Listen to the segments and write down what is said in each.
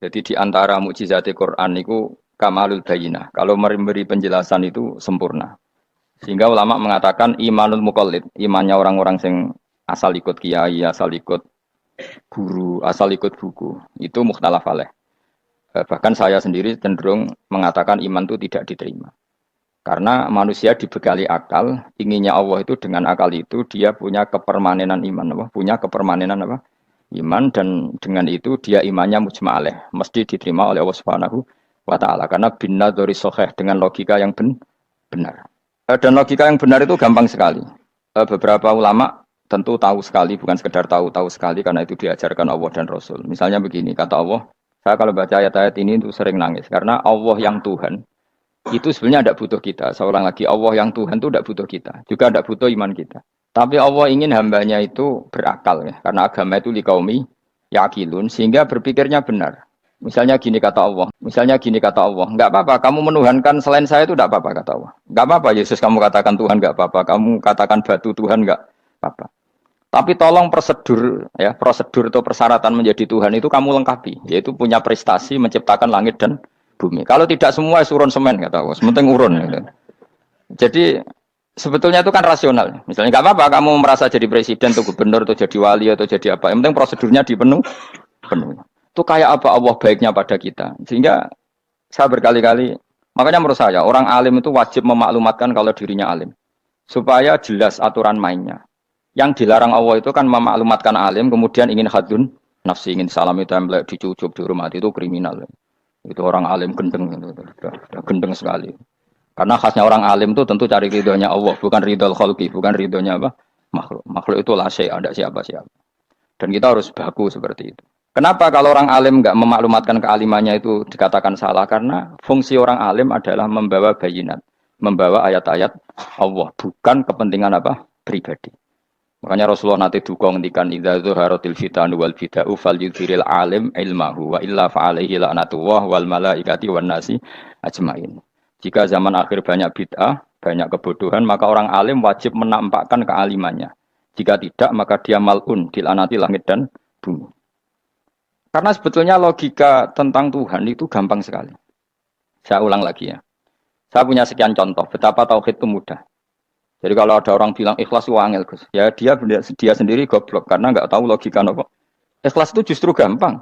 Jadi di antara mukjizat Quran itu kamalul bayinah. Kalau memberi penjelasan itu sempurna. Sehingga ulama mengatakan imanul muqallid, imannya orang-orang yang asal ikut kiai, asal ikut guru, asal ikut buku, itu mukhtalaf alaih. Bahkan saya sendiri cenderung mengatakan iman itu tidak diterima. Karena manusia dibekali akal, inginnya Allah itu dengan akal itu dia punya kepermanenan iman, apa? Punya kepermanenan apa? Iman dan dengan itu dia imannya mujma'aleh, mesti diterima oleh Allah Subhanahu wa taala karena binna dzori sahih dengan logika yang benar. Dan logika yang benar itu gampang sekali. Beberapa ulama tentu tahu sekali, bukan sekedar tahu sekali karena itu diajarkan Allah dan Rasul. Misalnya begini, kata Allah, saya kalau baca ayat-ayat ini itu sering nangis karena Allah yang Tuhan itu sebenarnya tidak butuh kita. Seorang lagi, Allah yang Tuhan itu tidak butuh kita, juga tidak butuh iman kita. Tapi Allah ingin hambanya itu berakal ya, karena agama itu likaumi yakilun, sehingga berpikirnya benar. Misalnya gini kata Allah, nggak apa-apa, kamu menuhankan selain saya itu tidak apa-apa kata Allah. Nggak apa-apa, Yesus kamu katakan Tuhan nggak apa-apa, kamu katakan batu Tuhan nggak apa-apa. Tapi tolong prosedur ya, prosedur atau persyaratan menjadi Tuhan itu kamu lengkapi, yaitu punya prestasi menciptakan langit dan bumi. Kalau tidak semua surun semen kata Allah, sementing urun. Gitu. Jadi sebetulnya itu kan rasional. Misalnya nggak apa-apa kamu merasa jadi presiden atau gubernur atau jadi wali atau jadi apa. Yang penting prosedurnya penuh. Itu kayak apa Allah baiknya pada kita. Sehingga saya berkali-kali, makanya menurut saya orang alim itu wajib memaklumatkan kalau dirinya alim. Supaya jelas aturan mainnya. Yang dilarang Allah itu kan memaklumatkan alim, kemudian ingin hadun, nafsi ingin salami template, dicucuk, dihormati itu kriminal. Itu orang alim gendeng, udah gendeng sekali. Karena khasnya orang alim itu tentu cari ridhonya Allah, bukan ridho khalqi, bukan ridhonya apa? Makhluk. Makhluk itu la syai', ada siapa-siapa. Dan kita harus baku seperti itu. Kenapa kalau orang alim nggak memaklumatkan kealimannya itu dikatakan salah? Karena fungsi orang alim adalah membawa bayinat, membawa ayat-ayat Allah, bukan kepentingan apa? Pribadi. Makanya Rasulullah nanti duka ngendikan idza zuharatil fitanu wal bid'u falyudhiril alim ilmahu wa illa fa'alaihi la'natullah wal malaikati wan nasi ajmain. Jika zaman akhir banyak bid'ah, banyak kebodohan, maka orang alim wajib menampakkan kealimannya. Jika tidak, maka dia mal'un, dilaknati langit dan bumi. Karena sebetulnya logika tentang Tuhan itu gampang sekali. Saya ulang lagi ya. Saya punya sekian contoh betapa tauhid itu mudah. Jadi kalau ada orang bilang ikhlas itu angel, Gus. Ya dia sendiri goblok karena nggak tahu logika apa. Ikhlas itu justru gampang.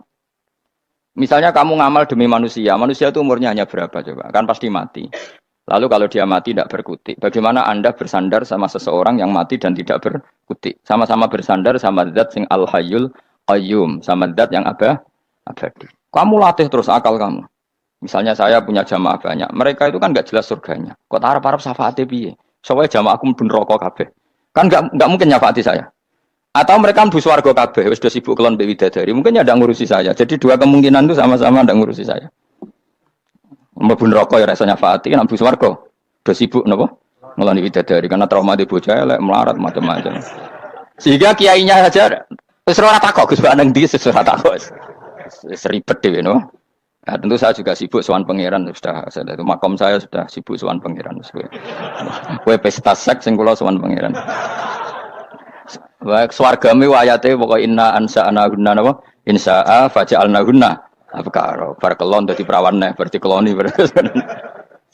Misalnya kamu ngamal demi manusia, manusia itu umurnya hanya berapa coba? Kan pasti mati. Lalu kalau dia mati tidak berkutik, bagaimana Anda bersandar sama seseorang yang mati dan tidak berkutik? Sama-sama bersandar sama zat sing al-hayyul qayyum, sama zat yang abadi. Kamu latih terus akal kamu. Misalnya saya punya jamaah banyak, mereka itu kan nggak jelas surganya. Kok harap-harap syafaate piye? Soalnya jamaah aku mlebu neraka kabeh. Kan nggak mungkin nyafaati saya. Atau mereka mlebu swarga kabeh, wis do sibuk kelon mbek widadari. Mungkin ya ndak ngurusi saya. Jadi dua kemungkinan itu sama-sama ndak ngurusi saya. Mlebu neraka ya rasa nyafaati, nek mlebu swarga do sibuk napa? Ngeloni widadari karena trauma di bocah elek melarat macam-macam. Sehingga kiainya saja wis ora takok Gus nang ndi wis ora takok. Wis ribet dhewe no. Nah, tentu saya juga sibuk sowan pangeran sudah itu makom saya sudah sibuk sowan pangeran. Kowe pesta seks sing kula sowan pangeran. Baik swargame ayate pokoke inna ansa'na gunna napa? Insa'a faja'alna gunna. Abkaro bar kelon dadi perawan neh berarti keloni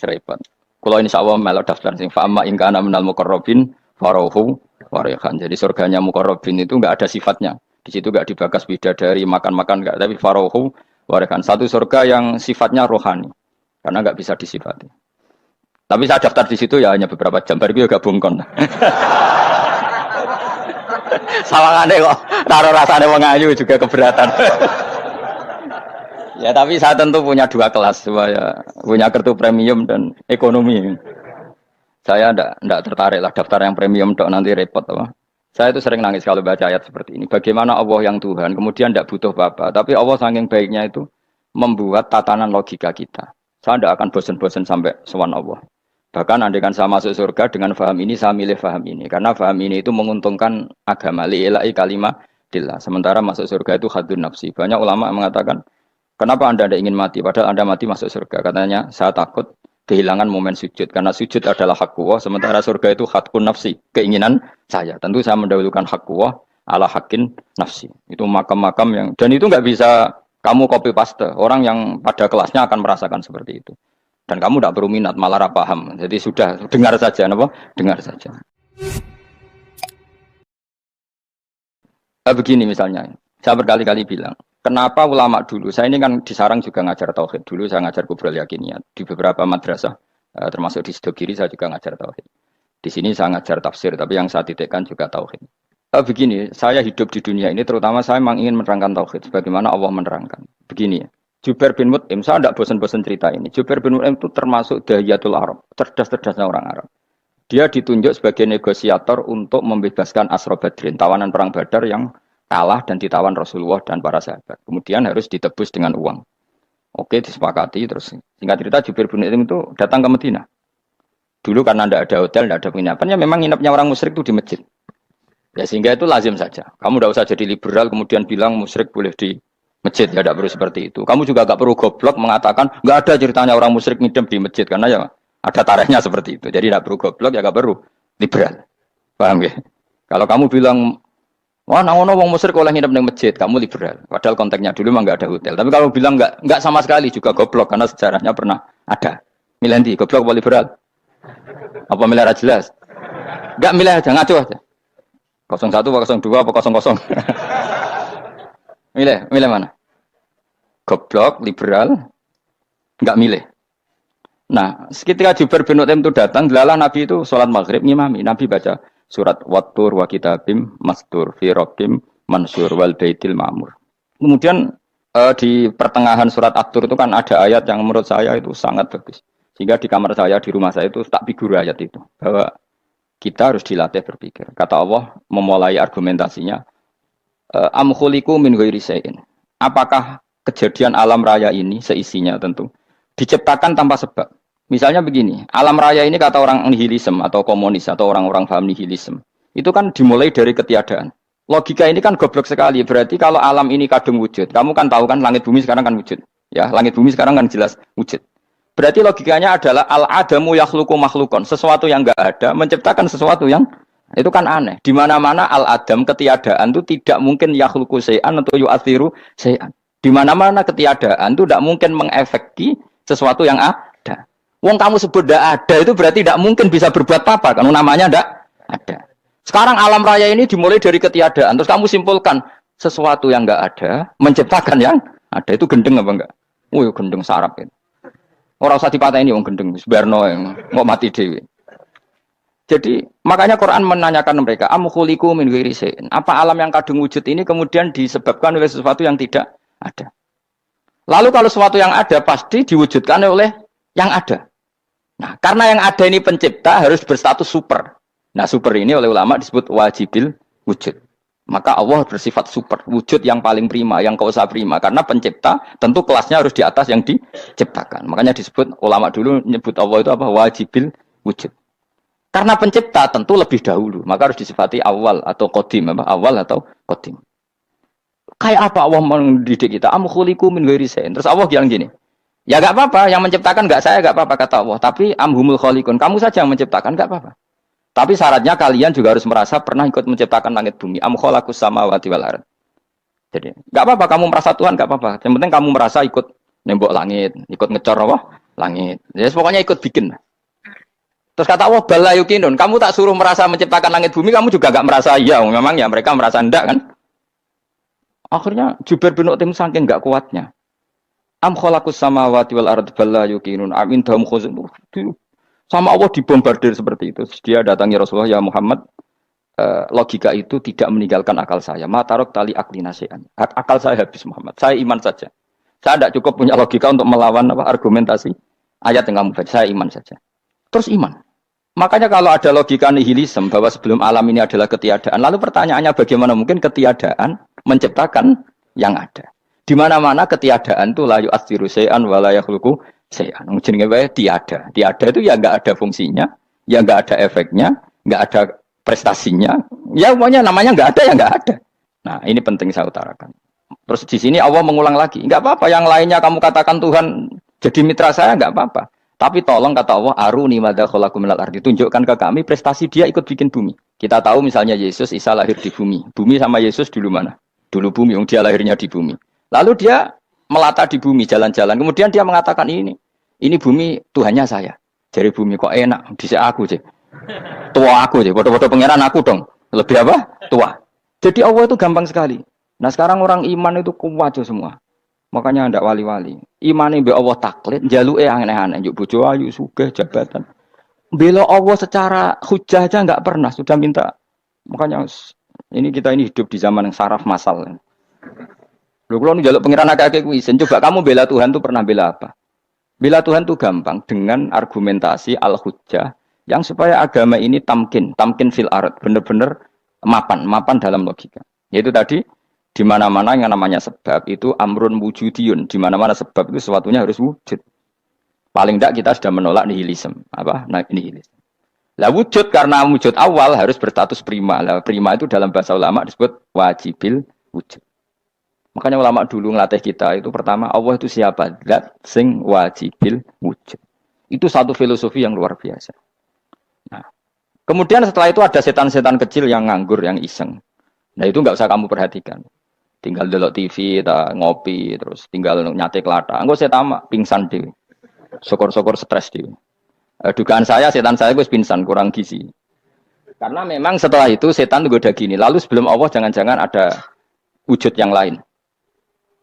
serepot. Kula insyaallah melok daftar sing fa'ama in kana minal muqarrabin farohu warihan. Jadi surganya muqarrabin itu enggak ada sifatnya. Di situ enggak dibakas bidadari makan-makan enggak, tapi farohu warikan satu surga yang sifatnya rohani karena nggak bisa disifati. Tapi saya daftar di situ ya hanya beberapa jam. Baru juga bungkon. Sawangane kok taruh rasanya mengayu juga keberatan. Ya tapi saya tentu punya dua kelas, supaya punya kartu premium dan ekonomi. Saya enggak tertarik lah daftar yang premium dok nanti repot apa. Saya itu sering nangis kalau baca ayat seperti ini. Bagaimana Allah yang Tuhan, kemudian tidak butuh apa-apa. Tapi Allah saking baiknya itu membuat tatanan logika kita. Saya tidak akan bosan-bosan sampai sowan Allah. Bahkan andaikan saya masuk surga dengan faham ini, saya milih faham ini. Karena faham ini itu menguntungkan agama. Li'ilai kalimatillah. Sementara masuk surga itu hadun nafsi. Banyak ulama mengatakan, kenapa Anda tidak ingin mati? Padahal Anda mati masuk surga. Katanya, saya takut kehilangan momen sujud karena sujud adalah hak Allah sementara surga itu hakun nafsi keinginan saya tentu saya mendahulukan hak Allah ala hakin nafsi itu makam-makam yang dan itu nggak bisa Kamu copy paste, orang yang pada kelasnya akan merasakan seperti itu. Dan kamu tidak perlu minat, malah paham. Jadi sudah dengar saja, apa? Dengar saja. Begini misalnya, saya berkali-kali bilang, kenapa ulama dulu, saya ini kan di Sarang juga ngajar tauhid, dulu saya ngajar kubrul yakiniyat, di beberapa madrasah, termasuk di Sidogiri saya juga ngajar tauhid. Di sini saya ngajar tafsir, tapi yang saya titikkan juga tauhid. Begini, saya hidup di dunia ini, terutama saya memang ingin menerangkan tauhid, sebagaimana Allah menerangkan. Begini ya, Jubair bin Mut'im, saya tidak bosan-bosan cerita ini. Jubair bin Mut'im itu termasuk dahiyatul Arab, cerdas-cerdasnya orang Arab. Dia ditunjuk sebagai negosiator untuk membebaskan Asra Badrin, tawanan perang Badar yang kalah dan ditawan Rasulullah dan para sahabat. Kemudian harus ditebus dengan uang. Oke, disepakati. Terus singkat cerita Jubair bin Mut'im itu datang ke Madinah. Dulu karena tidak ada hotel, tidak ada penginapan, ya memang nginapnya orang musyrik itu di masjid. Ya sehingga itu lazim saja. Kamu tidak usah jadi liberal kemudian bilang musyrik boleh di masjid, ya tidak perlu seperti itu. Kamu juga tidak perlu goblok mengatakan nggak ada ceritanya orang musyrik ngidam di masjid karena ya ada tarehnya seperti itu. Jadi tidak perlu goblok ya nggak perlu liberal. Paham ya? Kalau kamu bilang wah nangono wong musyrik oleh ngidam di masjid, kamu liberal. Padahal konteksnya dulu memang nggak ada hotel. Tapi kalau bilang nggak sama sekali juga goblok karena sejarahnya pernah ada. Milih di goblok apa liberal? Apa milih jelas? Nggak milih aja ngaco aja. 01 apa 02 apa 00. Milih mana? Goblok, liberal, nggak milih. Nah, ketika Jubair bin Mut'im itu datang, delalah Nabi itu sholat maghrib ngimami. Nabi baca surat Wattur wa kitabim mastur fi rabbim mansur wal baitil ma'mur. Kemudian di pertengahan surat At-Tur itu kan ada ayat yang menurut saya itu sangat bagus. Sehingga di kamar saya, di rumah saya itu tak figur ayat itu. Bahwa kita harus dilatih berpikir. Kata Allah memulai argumentasinya, am khuliqu min ghairi syai'in. Apakah kejadian alam raya ini seisinya tentu diciptakan tanpa sebab? Misalnya begini, alam raya ini kata orang nihilisme atau komunis atau orang-orang paham nihilisme, itu kan dimulai dari ketiadaan. Logika ini kan goblok sekali. Berarti kalau alam ini kadung wujud, kamu kan tahu kan langit bumi sekarang kan wujud. Ya, langit bumi sekarang kan jelas wujud. Berarti logikanya adalah al-adamu yakhluqu makhlukon, sesuatu yang enggak ada menciptakan sesuatu yang itu kan aneh. Di mana-mana al-adam ketiadaan itu tidak mungkin yakhluqu syai'an atau yu'athiru syai'an. Di mana-mana ketiadaan itu tidak mungkin mengefeki sesuatu yang ada. Wong kamu sebut tidak ada itu berarti tidak mungkin bisa berbuat apa-apa karena namanya tidak ada. Sekarang alam raya ini dimulai dari ketiadaan. Terus kamu simpulkan sesuatu yang enggak ada menciptakan yang ada, itu gendeng apa enggak? Oh, gendeng sarap itu. Orang usah dipatahin wong gendeng, sebarno yang mau mati dewi. Jadi makanya Quran menanyakan mereka, am khuliqu min ghairi syai'in. Apa alam yang kadung wujud ini kemudian disebabkan oleh sesuatu yang tidak ada? Lalu kalau sesuatu yang ada pasti diwujudkan oleh yang ada. Nah, karena yang ada ini pencipta harus berstatus super. Nah, super ini oleh ulama disebut wajibil wujud. Maka Allah bersifat super, wujud yang paling prima, yang kausa prima. Karena pencipta tentu kelasnya harus di atas yang diciptakan. Makanya disebut, ulama dulu menyebut Allah itu apa? Wajibil wujud. Karena pencipta tentu lebih dahulu. Maka harus disifati awal atau qadim. Awal atau qadim. Kayak apa Allah mendidik kita? Am khuliqu min ghairi syai'in. Terus Allah bilang gini, ya gak apa-apa, yang menciptakan gak saya, gak apa-apa kata Allah. Tapi amhumul khaliqun, kamu saja yang menciptakan, gak apa-apa. Tapi syaratnya kalian juga harus merasa pernah ikut menciptakan langit bumi. Am khalaqus samawati wal ardh. Jadi, enggak apa-apa kamu merasa Tuhan, enggak apa-apa. Yang penting kamu merasa ikut nembok langit, ikut ngecor apa? Langit. Jadi pokoknya ikut bikin. Terus kata Allah, bala yukinun. Kamu tak suruh merasa menciptakan langit bumi, kamu juga enggak merasa iya. Memang ya mereka merasa enggak kan? Akhirnya Jubair bin Mut'im saking enggak kuatnya. Am khalaqus samawati wal ardh bala yukinun. Amin dahum khuzun. Sama Allah dibombardir seperti itu. Dia datangi Rasulullah, ya Muhammad, logika itu tidak meninggalkan akal saya. Matarok tali akli nasihan. Akal saya habis Muhammad. Saya iman saja. Saya tidak cukup punya logika untuk melawan argumentasi ayat yang kamu baca. Saya iman saja. Terus iman. Makanya kalau ada logika nihilisme bahwa sebelum alam ini adalah ketiadaan, lalu pertanyaannya bagaimana mungkin ketiadaan menciptakan yang ada? Di mana-mana ketiadaan itu la yu'atsiru syai'an wa la yakhluqu syai'an. Jenenge wae tiada. Tiada itu ya enggak ada fungsinya, ya enggak ada efeknya, enggak ada prestasinya. Ya pokoknya namanya enggak ada ya enggak ada. Nah, ini penting saya utarakan. Terus di sini Allah mengulang lagi, enggak apa-apa yang lainnya kamu katakan Tuhan jadi mitra saya enggak apa-apa. Tapi tolong kata Allah, aruni madza khalaqu minal ardi. Tunjukkan ke kami prestasi dia ikut bikin bumi. Kita tahu misalnya Yesus, Isa lahir di bumi. Bumi sama Yesus dulu mana? Dulu bumi, dia lahirnya di bumi. Lalu dia melata di bumi, jalan-jalan. Kemudian dia mengatakan ini bumi Tuhannya saya. Jadi bumi kok enak, bisa aku sih. Tua aku sih, bodoh-bodoh pangeran aku dong. Lebih apa? Tua. Jadi Allah itu gampang sekali. Nah sekarang orang iman itu kuat semua. Makanya ndak wali-wali. Imane mbek Allah taklid, jaluke aneh-aneh, njuk bojo ayu, sugih, jabatan. Bela Allah secara hujah aja nggak pernah, sudah minta. Makanya ini kita ini hidup di zaman yang saraf masal. Lho kula njaluk pangeran akeh-akeh kuwi, coba kamu bela Tuhan tuh pernah bela apa? Bela Tuhan tuh gampang dengan argumentasi al-hujjah yang supaya agama ini tamkin fil ard, benar-benar mapan dalam logika. Yaitu tadi di mana-mana yang namanya sebab itu amrun wujudiyun, di mana-mana sebab itu sesuatunya harus wujud. Paling tidak kita sudah menolak nihilisme. Apa? Nah, nihilisme. Lah wujud karena wujud awal harus berstatus prima. Lah prima itu dalam bahasa ulama disebut wajibil wujud. Makanya ulama dulu ngelatih kita itu pertama Allah itu siapa? Zat sing wajibil wujud. Itu satu filosofi yang luar biasa. Nah, kemudian setelah itu ada setan-setan kecil yang nganggur, yang iseng. Nah itu nggak usah kamu perhatikan. Tinggal delok TV, ngopi, terus tinggal nyate kelata. Enggak saya tamak, pingsan dewe. Syukur-syukur stres dewe. Dugaan saya setan saya gue pingsan, kurang gizi. Karena memang setelah itu setan itu udah gini. Lalu sebelum Allah jangan-jangan ada wujud yang lain.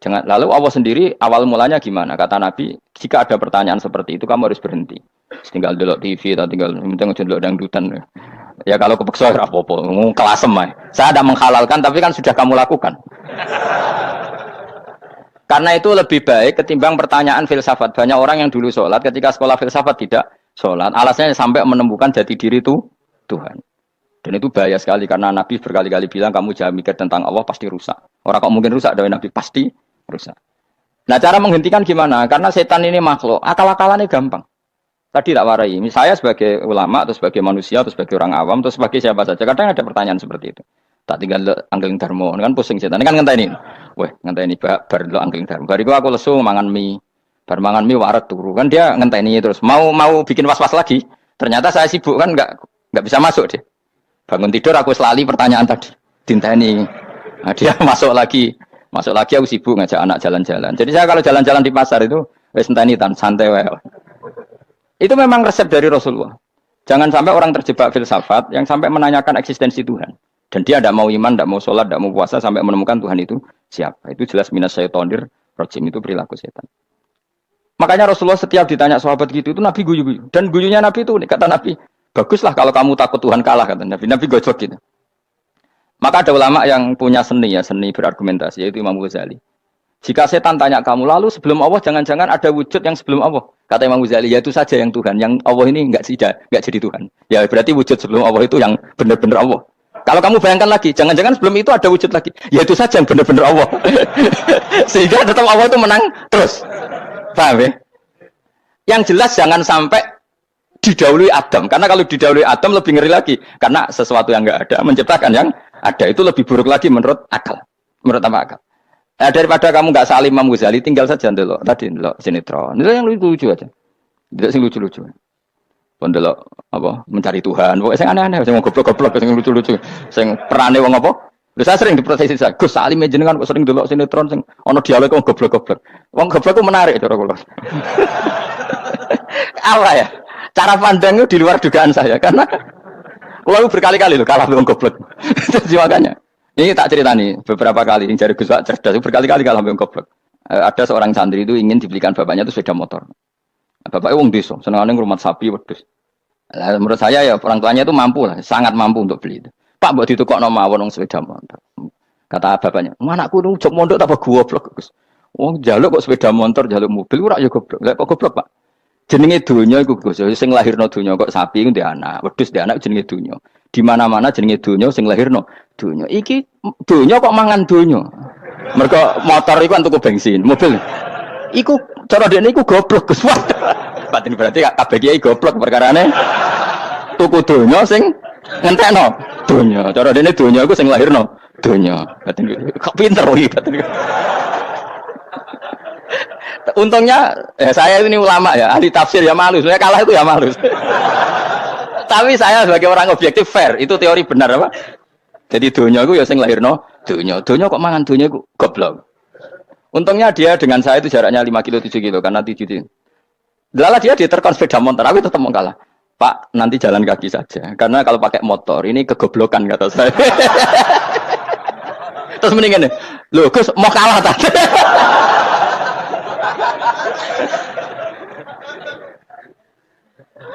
Lalu Allah sendiri awal mulanya gimana? Kata Nabi, jika ada pertanyaan seperti itu kamu harus berhenti. Tinggal delok TV atau tinggal delok dangdutan. Ya kalau kepeksa apa-apa, kelasem ae. Saya ada menghalalkan tapi kan sudah kamu lakukan. Karena itu lebih baik ketimbang pertanyaan filsafat. Banyak orang yang dulu sholat ketika sekolah filsafat tidak sholat. Alasannya sampai menemukan jati diri itu Tuhan. Dan itu bahaya sekali karena Nabi berkali-kali bilang kamu jangan mikir tentang Allah pasti rusak. Orang kok mungkin rusak dari Nabi pasti rusak. Nah cara menghentikan gimana? Karena setan ini makhluk, akal-akalannya gampang. Tadi tak warai, saya sebagai ulama, atau sebagai manusia, atau sebagai orang awam, atau sebagai siapa saja. Kadang ada pertanyaan seperti itu. Tak tinggal anggeling dharma, kan pusing setan. Ini kan ngenteni. Weh, ngenteni bar lo anggeling dharma. Bariku aku lesu mangan mie. Bar mangan mie waret turu. Kan dia ngenteni terus. Mau bikin was-was lagi. Ternyata saya sibuk kan enggak bisa masuk deh. Bangun tidur aku selali pertanyaan tadi. Dinteni. Nah, dia masuk lagi aku sibuk ngajak anak jalan-jalan. Jadi saya kalau jalan-jalan di pasar itu wis enteni tan santai wae. Itu memang resep dari Rasulullah. Jangan sampai orang terjebak filsafat yang sampai menanyakan eksistensi Tuhan. Dan dia tidak mau iman, tidak mau sholat, tidak mau puasa sampai menemukan Tuhan itu siapa. Itu jelas minas syaitonir rajim, itu perilaku setan. Makanya Rasulullah setiap ditanya sahabat gitu itu Nabi guyu-guyu. Dan guyunya Nabi itu kata Nabi, baguslah kalau kamu takut Tuhan kalah kata Nabi. Nabi gojok gitu. Maka ada ulama yang punya seni berargumentasi yaitu Imam Ghazali. Jika setan tanya kamu lalu sebelum Allah jangan-jangan ada wujud yang sebelum Allah. Kata Imam Ghazali, ya itu saja yang Tuhan. Yang Allah ini enggak jadi Tuhan. Ya berarti wujud sebelum Allah itu yang benar-benar Allah. Kalau kamu bayangkan lagi, jangan-jangan sebelum itu ada wujud lagi. Ya itu saja yang benar-benar Allah. Sehingga tetap Allah itu menang terus. Paham ya? Yang jelas jangan sampai didahului Adam. Karena kalau didahului Adam lebih ngeri lagi. Karena sesuatu yang enggak ada menciptakan yang ada. Itu lebih buruk lagi menurut akal. Menurut apa akal? Nah, daripada kamu nggak salim Imam Ghazali, tinggal saja ndelok tadi ndelok sinetron. Itu yang lucu aja. Tidak sing lucu-lucu. Ndelok apa mencari Tuhan. Pokoknya sing aneh-aneh, sing goblok-goblok, sing lucu-lucu, sing perane wong apa? Lha saya sering diprotes saya. Gus Salim jenengan kok sering ndelok sinetron sing ana dialog wong goblok-goblok. Wong goblok ku menarik cara kula. Apa ya? Cara pandang itu di luar dugaan saya karena kula berkali-kali lho kalah wong goblok. Jadi makanya ini tak cerita nih, beberapa kali ini jari Gus Pak cerdas, berkali-kali kalau ambil goblok. Ada seorang santri itu ingin dibelikan bapaknya itu sepeda motor. Bapaknya wong desa, senengane ngrumat sapi wedhus. Nah, menurut saya ya orang tuanya itu mampu lah, sangat mampu untuk beli itu. Pak mbok ditukokno mawon wong sepeda motor. Kata bapaknya, "Anakku nu jog mondok tak goblok, Gus. Wong njaluk kok sepeda motor, njaluk mobil ora ya goblok. Lah kok goblok, Pak? Jenenge donya iku Gus, sing lahirno donya kok sapi ku ndek anak, wedhus ndek anak jenenge donya. Di mana-mana jenenge donya sing lahirno donya. Iki donya kok mangan donya. Mergo motor iku kan tuku bensin, mobil. Iku cara dekne iku goblok Gus. Batin berarti kabeh kiai goblok perkarane tuku donya sing ngentekno donya. Cara dekne donya iku sing lahirno donya. Batin kok pinter iki batin. Untungnya saya ini ulama ya, ahli tafsir ya malu. Saya kalah itu ya malu. Tapi saya sebagai orang objektif fair, itu teori benar apa? Jadi dunia itu ya sing lahirno dunia. Dunia kok mangan dunia itu goblok. Untungnya dia dengan saya itu jaraknya 5 kilo 7 kilo karena 7 kilo. Lala dia diterkon sepeda motor, aku tetap mau kalah. Pak, nanti jalan kaki saja. Karena kalau pakai motor ini kegoblokan kata saya. Terus mendingan nih, loh Gus mau kalah tadi.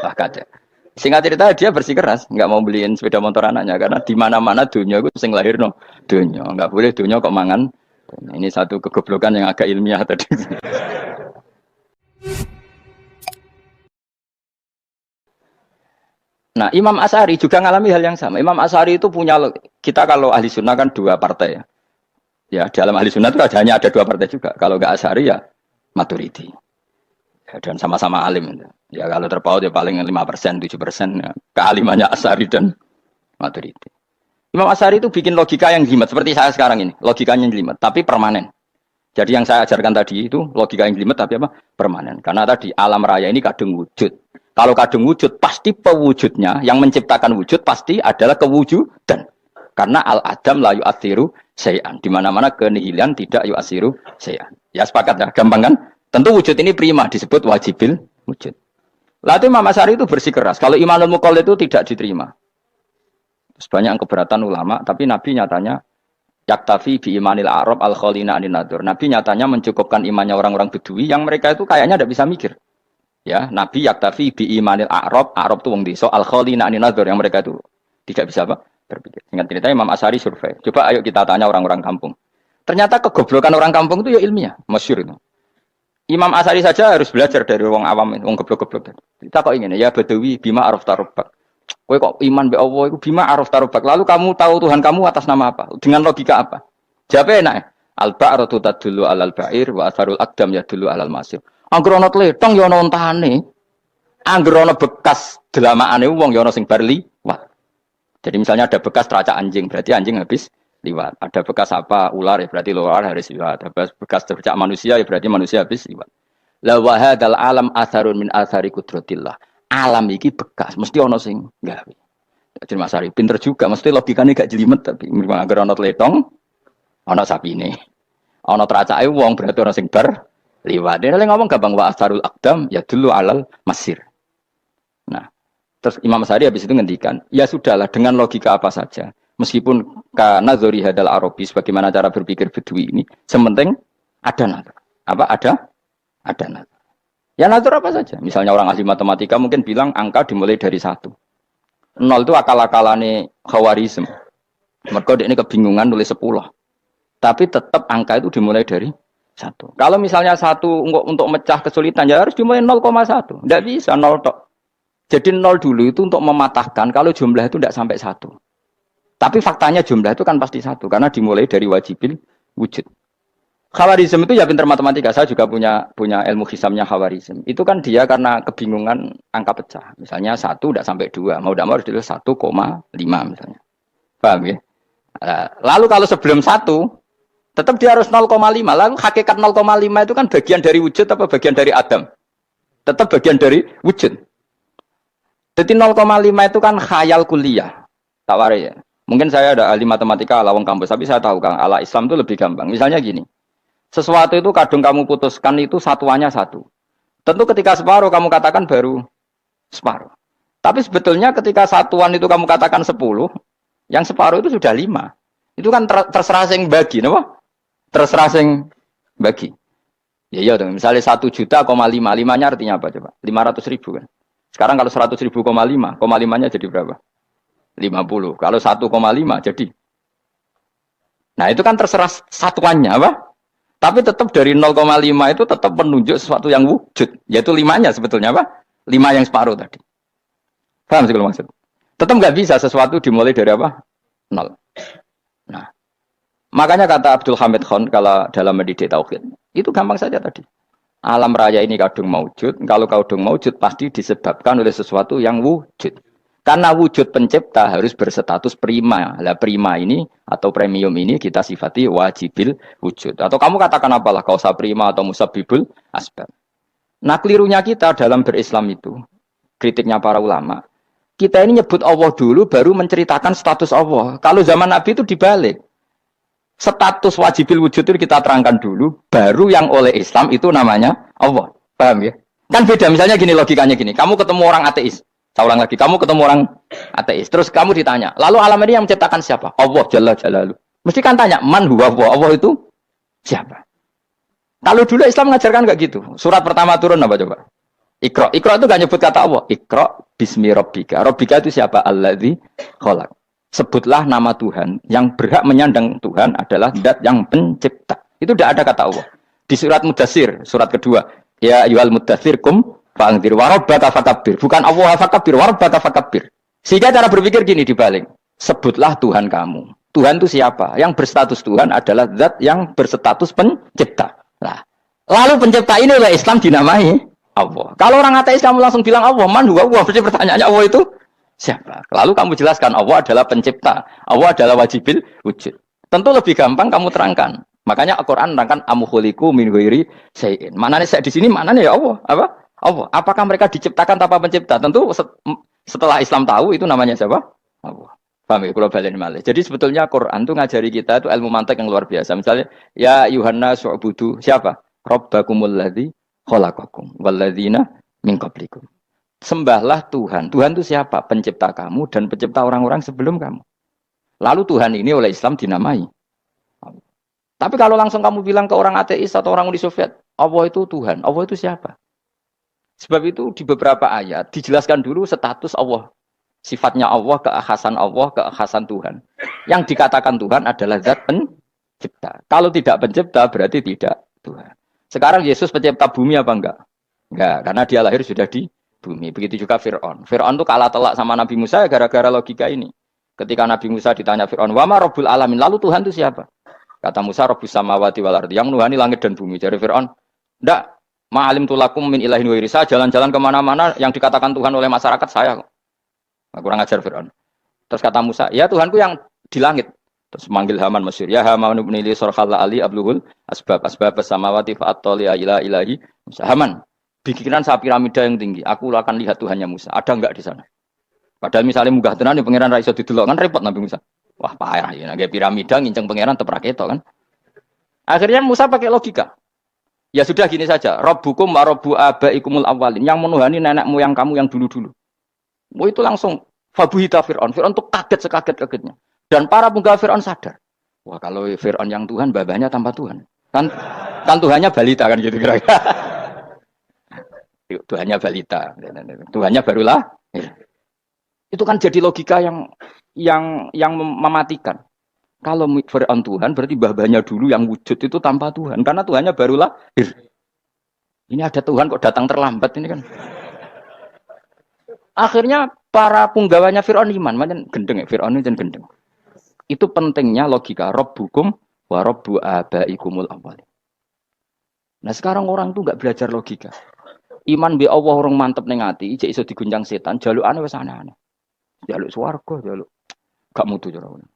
Wah kacau. Singkat cerita dia bersikeras, nggak mau beliin sepeda motor anaknya karena di mana-mana dunia gue sing lahir no dunia, nggak boleh dunia kok mangan. Ini satu kegoblokan yang agak ilmiah tadi. Nah, Imam Asy'ari juga ngalami hal yang sama. Imam Asy'ari itu punya, kita kalau ahli sunnah kan dua partai ya. Ya, dalam ahli sunnah itu hanya ada dua partai juga. Kalau nggak Asy'ari ya Maturidi. Ya, dan sama-sama alim. Ya kalau terpaut ya paling 5%, 7% ya. Kealimannya Asy'ari dan Maturidi. Imam Asy'ari itu bikin logika yang jelimet seperti saya sekarang ini. Logikanya jelimet, tapi permanen. Jadi yang saya ajarkan tadi itu logika yang jelimet tapi apa? Permanen. Karena tadi alam raya ini kadung wujud. Kalau kadung wujud, pasti pewujudnya, yang menciptakan wujud pasti adalah kewujudan. Karena al-adam la yu'athiru syai'an. Di mana-mana kenihilan tidak yu'athiru syai'an. Ya sepakat ya, gampang kan? Tentu wujud ini prima, disebut wajibil wujud. Lalu Imam Asy'ari itu bersikeras. Kalau imanul muqallid itu tidak diterima. Sebanyak keberatan ulama, tapi Nabi nyatanya yaktafi bi imanil Arab al-khalina anin nadur. Nabi nyatanya mencukupkan imannya orang-orang Bedui yang mereka itu kayaknya tidak bisa mikir. Ya, Nabi yaktafi bi imanil Arab itu wong desa al-khalina anin nadur yang mereka itu tidak bisa apa? Berpikir. Ingat cerita Imam Asy'ari survei. Coba ayo kita tanya orang-orang kampung. Ternyata kegoblokan orang kampung itu ya ilmiah, masyhur itu. Imam Asy'ari saja harus belajar dari wong awam, wong goblok-goblok. Kita kok ingin ya Badawi bima araf tarobbak. Kowe kok iman be Allah itu bima araf tarobbak. Lalu kamu tahu Tuhan kamu atas nama apa? Dengan logika apa? Jawabnya enak. Al-ba'ratu tadullu 'alal ba'ir wa atharul aqdam yadullu 'alal masir. Angger ana tletong ya ana ontane. Angger ana bekas delamaane wong ya ana sing bar liwat. Jadi misalnya ada bekas teracak anjing, berarti anjing habis liwat. Ada bekas apa ular ya berarti ular harus liwat. Ada bekas teracak manusia ya berarti manusia habis liwat. La wa hadzal alam atharun min athari qudratillah. Alam iki bekas, mesti ana sing gawe. Jadi Mas Ari pinter juga, mesti logikane gak jelimet tapi angger ana tletong, ana sapine. Ana teracake wong berarti ana sing bar liwat. Dia ngomong gampang wa asarul aqdam ya dulu alal masir. Nah, terus Imam Asy'ari habis itu ngendikan, ya sudahlah dengan logika apa saja. Meskipun karena zori hadal Arabi bagaimana cara berpikir Bedui ini, sementing ada nazar. Apa ada nazar. Ya nazar apa saja. Misalnya orang ahli matematika mungkin bilang angka dimulai dari 1. 0 itu akal-akalane Khawarizm. Mergo ini kebingungan nulis 10. Tapi tetap angka itu dimulai dari 1. Kalau misalnya 1 untuk mecah kesulitan ya harus dimulai 0,1. Tidak bisa 0 tok. Jadi 0 dulu itu untuk mematahkan kalau jumlah itu tidak sampai 1. Tapi faktanya jumlah itu kan pasti 1 karena dimulai dari wajibil wujud. Khawarizm itu ya pintar matematika. Saya juga punya ilmu hisamnya Khawarizm. Itu kan dia karena kebingungan angka pecah. Misalnya 1 tidak sampai 2. Mau tidak mau harus ditulis 1,5 misalnya. Paham ya? Lalu kalau sebelum 1 tetap dia harus 0,5. Lalu hakikat 0,5 itu kan bagian dari wujud apa bagian dari Adam? Tetap bagian dari wujud. Jadi 0,5 itu kan khayal kuliah. Tawar ya. Mungkin saya ada ahli matematika ala wong kampus, tapi saya tahu Kang, ala Islam itu lebih gampang. Misalnya gini. Sesuatu itu kadang kamu putuskan itu satuannya 1. Tentu ketika separuh kamu katakan baru separuh. Tapi sebetulnya ketika satuan itu kamu katakan 10, yang separuh itu sudah 5. Itu kan terserah sing bagi, napa? Terserah sing bagi. Ya iya dong, misalnya 1 juta, 5, 5-nya artinya apa coba? 500 ribu kan. Sekarang kalau 100 ribu, 5-nya jadi berapa? 50. Kalau 1,5 jadi. Nah itu kan terserah satuannya apa? Tapi tetap dari 0,5 itu tetap menunjuk sesuatu yang wujud. Yaitu 5-nya sebetulnya apa? 5 yang separuh tadi. Paham sih kalau maksud? Tetap nggak bisa sesuatu dimulai dari apa? 0. Nah, makanya kata Abdul Hamid Khan kalau dalam mendidik tauhid, itu gampang saja tadi. Alam raya ini kadung maujud, kalau kadung maujud pasti disebabkan oleh sesuatu yang wujud. Karena wujud pencipta harus berstatus prima. Lah prima ini atau premium ini kita sifati wajibil wujud. Atau kamu katakan apalah kausa prima atau musabibul asbab. Nah kelirunya kita dalam berislam itu, kritiknya para ulama, kita ini nyebut Allah dulu baru menceritakan status Allah. Kalau zaman Nabi itu dibalik. Status wajibil wujud itu kita terangkan dulu, baru yang oleh Islam itu namanya Allah. Paham ya? Kan beda, misalnya gini logikanya gini, kamu ketemu orang ateis, saya ulang lagi, kamu ketemu orang ateis, terus kamu ditanya, lalu alam ini yang menciptakan siapa? Allah Jalla Jalaluh. Mesti kan tanya, man huwa Allah, Allah itu siapa? Kalau dulu Islam mengajarkan enggak gitu. Surat pertama turun apa coba? Iqra. Iqra itu enggak nyebut kata Allah. Iqra bismi rabbika. Rabbika itu siapa? Alladzi khalaq. Sebutlah nama Tuhan. Yang berhak menyandang Tuhan adalah zat yang pencipta. Itu tidak ada kata Allah. Di surat Mudatsir, surat kedua. Ya ayyuhal mudatsir kum fa'anzir wa rabbaka fakabbir. Bukan Allah fakabbir, wa rabbaka fakabbir. Sehingga cara berpikir gini dibalik. Sebutlah Tuhan kamu. Tuhan itu siapa? Yang berstatus Tuhan adalah zat yang berstatus pencipta. Nah, lalu pencipta ini oleh Islam dinamai Allah. Kalau orang ateis kamu langsung bilang Allah, man huwa Allah. Berarti pertanyaannya Allah itu siapa? Lalu kamu jelaskan Allah adalah pencipta, Allah adalah wajibil wujud. Tentu lebih gampang kamu terangkan. Makanya Al-Qur'an menerangkan amkhuliqu min ghairi syai'in. Manane saya di sini manane ya Allah? Apa? Allah. Apakah mereka diciptakan tanpa pencipta? Tentu setelah Islam tahu itu namanya siapa? Allah. Paham ya? Kalau balen malih. Jadi sebetulnya Quran itu ngajari kita itu ilmu mantik yang luar biasa. Misalnya ya Yuhanna su'budu siapa? Rabbakumul ladzi khalaqakum walladzina min qablikum. Sembahlah Tuhan. Tuhan itu siapa? Pencipta kamu dan pencipta orang-orang sebelum kamu. Lalu Tuhan ini oleh Islam dinamai. Tapi kalau langsung kamu bilang ke orang ateis atau orang Uni Soviet, Allah itu Tuhan. Allah itu siapa? Sebab itu di beberapa ayat dijelaskan dulu status Allah. Sifatnya Allah, keakhasan Tuhan. Yang dikatakan Tuhan adalah zat pencipta. Kalau tidak pencipta berarti tidak Tuhan. Sekarang Yesus pencipta bumi apa enggak? Enggak, karena dia lahir sudah di bumi. Begitu juga Fir'aun. Fir'aun itu kalah telak sama Nabi Musa gara-gara logika ini. Ketika Nabi Musa ditanya Fir'aun, wa ma rabbul alamin? Lalu Tuhan itu siapa? Kata Musa, rabbus samawati wal ardi. Yang nuhani langit dan bumi. Jadi Fir'aun, enggak, ma'alim tulakum min ilahin wa irisa. Jalan-jalan kemana-mana yang dikatakan Tuhan oleh masyarakat saya. Kurang ajar Fir'aun. Terus kata Musa, ya Tuhanku yang di langit. Terus manggil Haman masyhur, ya Haman ibn li sarhal ali abluhul asbab samawati fa'attali ila ilahi Musa. Haman, bikinan saya piramida yang tinggi. Aku akan lihat Tuhannya Musa. Ada enggak di sana? Padahal misalnya munggah tenan di pangeran ra iso didelok kan repot Nabi Musa. Wah, parah ya. Nggak piramida nginceng pangeran tetep ra ketok kan. Akhirnya Musa pakai logika. Ya sudah gini saja. Rabbukum wa rabbu abaikumul awwalin. Yang menuhani nenek moyang kamu yang dulu-dulu. Oh itu langsung fabuhita Fir'aun. Fir'aun tuh kaget sekaget-kagetnya. Dan para penggawa Fir'aun sadar. Wah kalau Fir'aun yang Tuhan, babanya tanpa Tuhan. Kan Tuhannya balita kan gitu kira-kira. Tuhannya balita. Tuhannya barulah. Itu kan jadi logika yang mematikan. Kalau Fir'aun Tuhan berarti babanya dulu yang wujud itu tanpa Tuhan. Karena Tuhannya barulah. Ini ada Tuhan kok datang terlambat ini kan. Akhirnya para penggawanya Fir'aun iman. Macam gendeng ya, Fir'aun itu gendeng. Itu pentingnya logika Rabbukum wa rabbu abaikumul awwalin. Nah sekarang orang tuh nggak belajar logika. Iman be Allah orang mantep ning ati, cek iso diguncang setan, jalukane wis aneh-aneh. Jaluk swarga, jaluk gak mutu cara ngono.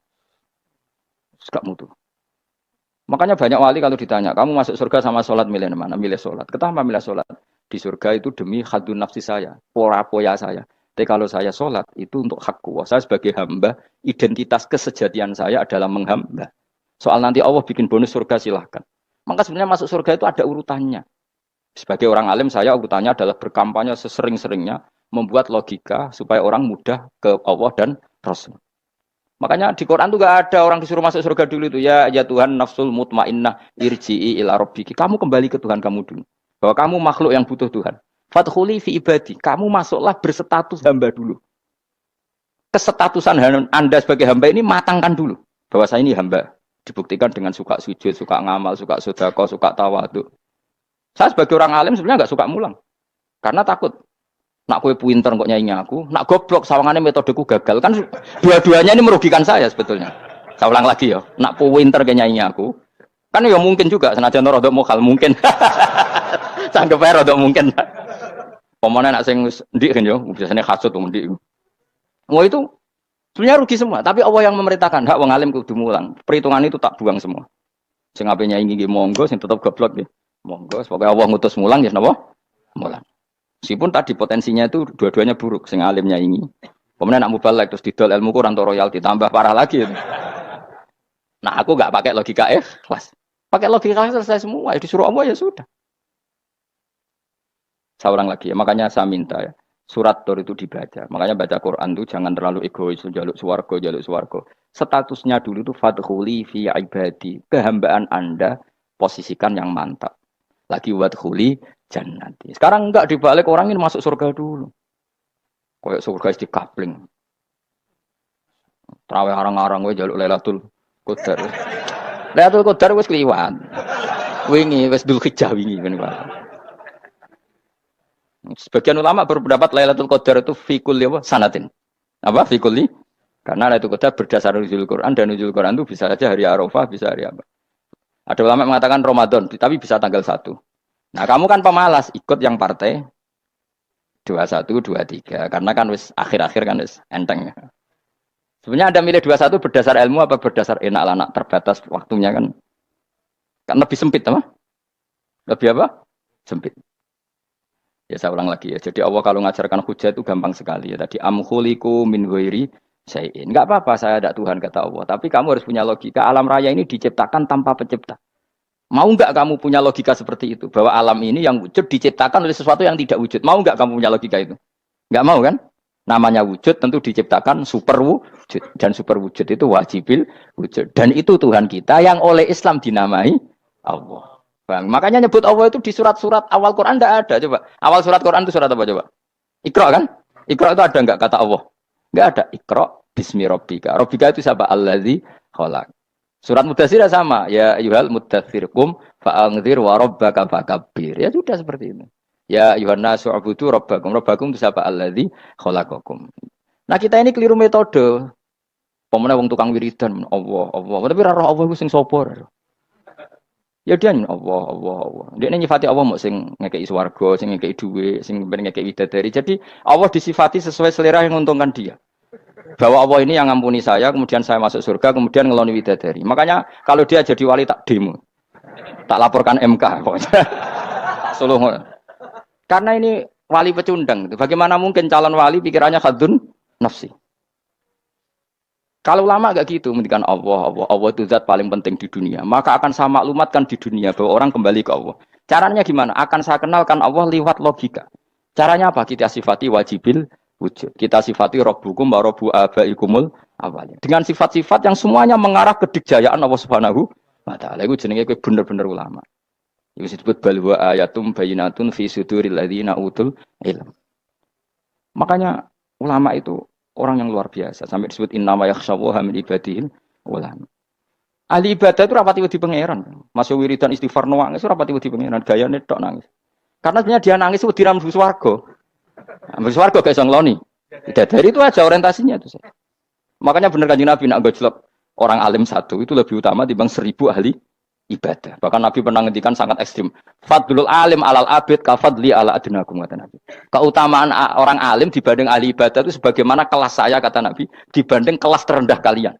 Gak mutu. Makanya banyak wali kalau ditanya, kamu masuk surga sama sholat milih mana? Milih sholat. Kenapa milih sholat? Di surga itu demi khadun nafsi saya, poya saya. Tapi kalau saya sholat itu untuk hakku. Saya sebagai hamba, identitas kesejatian saya adalah menghamba. Soal nanti Allah bikin bonus surga silahkan. Maka sebenarnya masuk surga itu ada urutannya. Sebagai orang alim saya urutannya adalah berkampanye sesering-seringnya membuat logika supaya orang mudah ke Allah dan Rasul. Makanya di Quran tuh gak ada orang disuruh masuk surga dulu itu ya Tuhan nafsul mutmainnah irji'i ila rabbiki. Kamu kembali ke Tuhan kamu dulu. Bahwa kamu makhluk yang butuh Tuhan. Fadkhuli fi ibadi. Kamu masuklah berstatus hamba dulu. Kesetatusan Anda sebagai hamba ini matangkan dulu. Bahwa saya ini hamba. Dibuktikan dengan suka sujud, suka ngamal, suka sedekah, suka tawadhu. Saya sebagai orang alim sebenarnya gak suka mulang. Karena takut. Nak kue pinter kok nyanyi aku. Nak goblok sawangannya metodeku gagal. Kan dua-duanya ini merugikan saya sebetulnya. Saya ulang lagi ya. Nak pinter kayak nyanyi aku. Kan ya mungkin juga. Senajan rodok mokal mungkin. Sanggup aja rodok mungkin. Pemana nak sing ndik kan yo, biasanya hasud wong ndik. Wah itu sebenarnya rugi semua, tapi Allah yang memerintahkan hak wong alim kudu mulang. Perhitungan itu tak buang semua. Sing ape nyaingi nggih monggo, sing tetep goblok nggih. Monggo, pokoke Allah ngutus mulang ya napa? Mulang. Meskipun tadi potensinya itu dua-duanya buruk, sing alim nyaingi. Kemudian nak mubalek terus didol ilmu kurang royalti tambah parah lagi. Nah, aku nggak pakai logika ikhlas. Pakai logika selesai semua. Disuruh Allah ya sudah. Saya ulang lagi ya. Makanya saya minta ya. Surat Tur itu dibaca. Makanya baca Quran itu jangan terlalu egois. Jaluk suwargo, jaluk suwargo. Statusnya dulu itu fadkhuli fi ibadi. Kehambaan Anda posisikan yang mantap. Lagi wadkhuli jannati. Sekarang enggak dibalik orang ini masuk surga dulu. Kayak surga di kapling. Terawih arang-arang gue jaluk Lailatul Qadar. Lailatul Qadar wis kliwat. Wingi wis Dzulhijjah wingi kan Pak. Sebagian ulama berpendapat Lailatul Qadar itu fikul apa? Sanatin. Apa fikuli? Karena Lailatul Qadar berdasar nuzul Quran dan nuzul Quran itu bisa saja hari Arafah, bisa hari apa. Ada ulama mengatakan Ramadan, tapi bisa tanggal 1. Nah, kamu kan pemalas, ikut yang partai 21, 23. Karena kan wis akhir-akhir kan wis enteng. Sebenarnya Anda milih 21 berdasar ilmu apa berdasar enak anak terbatas waktunya kan? Kan lebih sempit apa? Lebih apa? Sempit. Ya saya ulang lagi ya. Jadi Allah kalau ngajarkan hujah itu gampang sekali ya. Tadi amkhuliku min ghairi syai'in. Enggak apa-apa saya ada Tuhan kata Allah, tapi kamu harus punya logika. Alam raya ini diciptakan tanpa pencipta. Mau enggak kamu punya logika seperti itu? Bahwa alam ini yang wujud diciptakan oleh sesuatu yang tidak wujud. Mau enggak kamu punya logika itu? Enggak mau kan? Namanya wujud tentu diciptakan super wujud. Dan super wujud itu wajibil wujud. Dan itu Tuhan kita yang oleh Islam dinamai Allah. Bang, makanya nyebut Allah itu di surat-surat awal Quran enggak ada. Coba. Awal surat Quran itu surat apa coba? Iqra kan? Iqra itu ada enggak kata Allah? Enggak ada. Iqra bismi rabbika. Rabbika itu siapa? Allazi khalaq. Surat Mudatsir sama. Ya ayyuhal mudatsir qum fa'anzir wa rabbaka fakabbir. Ya sudah seperti itu. Ya ayyuhan nasu ubudu rabbakum. Rabbakum itu siapa? Allazi khalaqakum. Nah, kita ini keliru metode. Pemene wong tukang wiridan Allah, Allah. Tapi ora roh Allah iku sing sapa? Ya dia Allah, Allah, Allah. Dia nyifati Allah mau sing ngekei swarga, sing ngekei duit, sing ngekei widadari. Jadi Allah disifati sesuai selera yang menguntungkan dia. Bahwa Allah ini yang ngampuni saya, kemudian saya masuk surga, kemudian ngeloni widadari. Makanya kalau dia jadi wali tak demo. Tak laporkan MK pokoknya. Suluh. Karena ini wali pecundang. Bagaimana mungkin calon wali pikirannya khadun nafsi? Kalau lama gak gitu, mendikan Allah, Allah, Allah itu zat paling penting di dunia. Maka akan saya maklumatkan di dunia bahwa orang kembali ke Allah. Caranya gimana? Akan saya kenalkan Allah lewat logika. Caranya apa? Kita sifati wajibil wujud. Kita sifati Rabbukum wa Rabbu abaikumul awalin. Dengan sifat-sifat yang semuanya mengarah ke dikjayaan Allah Subhanahu wa taala. Itu jenenge kowe bener-bener ulama. Itu disebut balwa ayatum bayinatun fi suduril ladzina utul ilm. Makanya ulama itu orang yang luar biasa. Sampai disebut innama yakhsyallaha min ibadihil ulama. Ahli ibadah itu rapati wedi pangeran. Masuk wiridan istighfar nangis rapati wedi pangeran. Gayane tok nangis. Karena sebenarnya dia nangis wedi ra mlebu swarga. Mlebu swarga gak iso ngloni. Dari itu aja orientasinya itu. Makanya benar Kanjeng Nabi nak gojlok orang alim satu itu lebih utama dibanding 1000 ahli ibadah. Bahkan Nabi pernah ngendikan sangat ekstrim. Fadlul alim alal abid kafadli ala adnakum kata Nabi. Keutamaan orang alim dibanding ahli ibadah itu sebagaimana kelas saya kata Nabi dibanding kelas terendah kalian.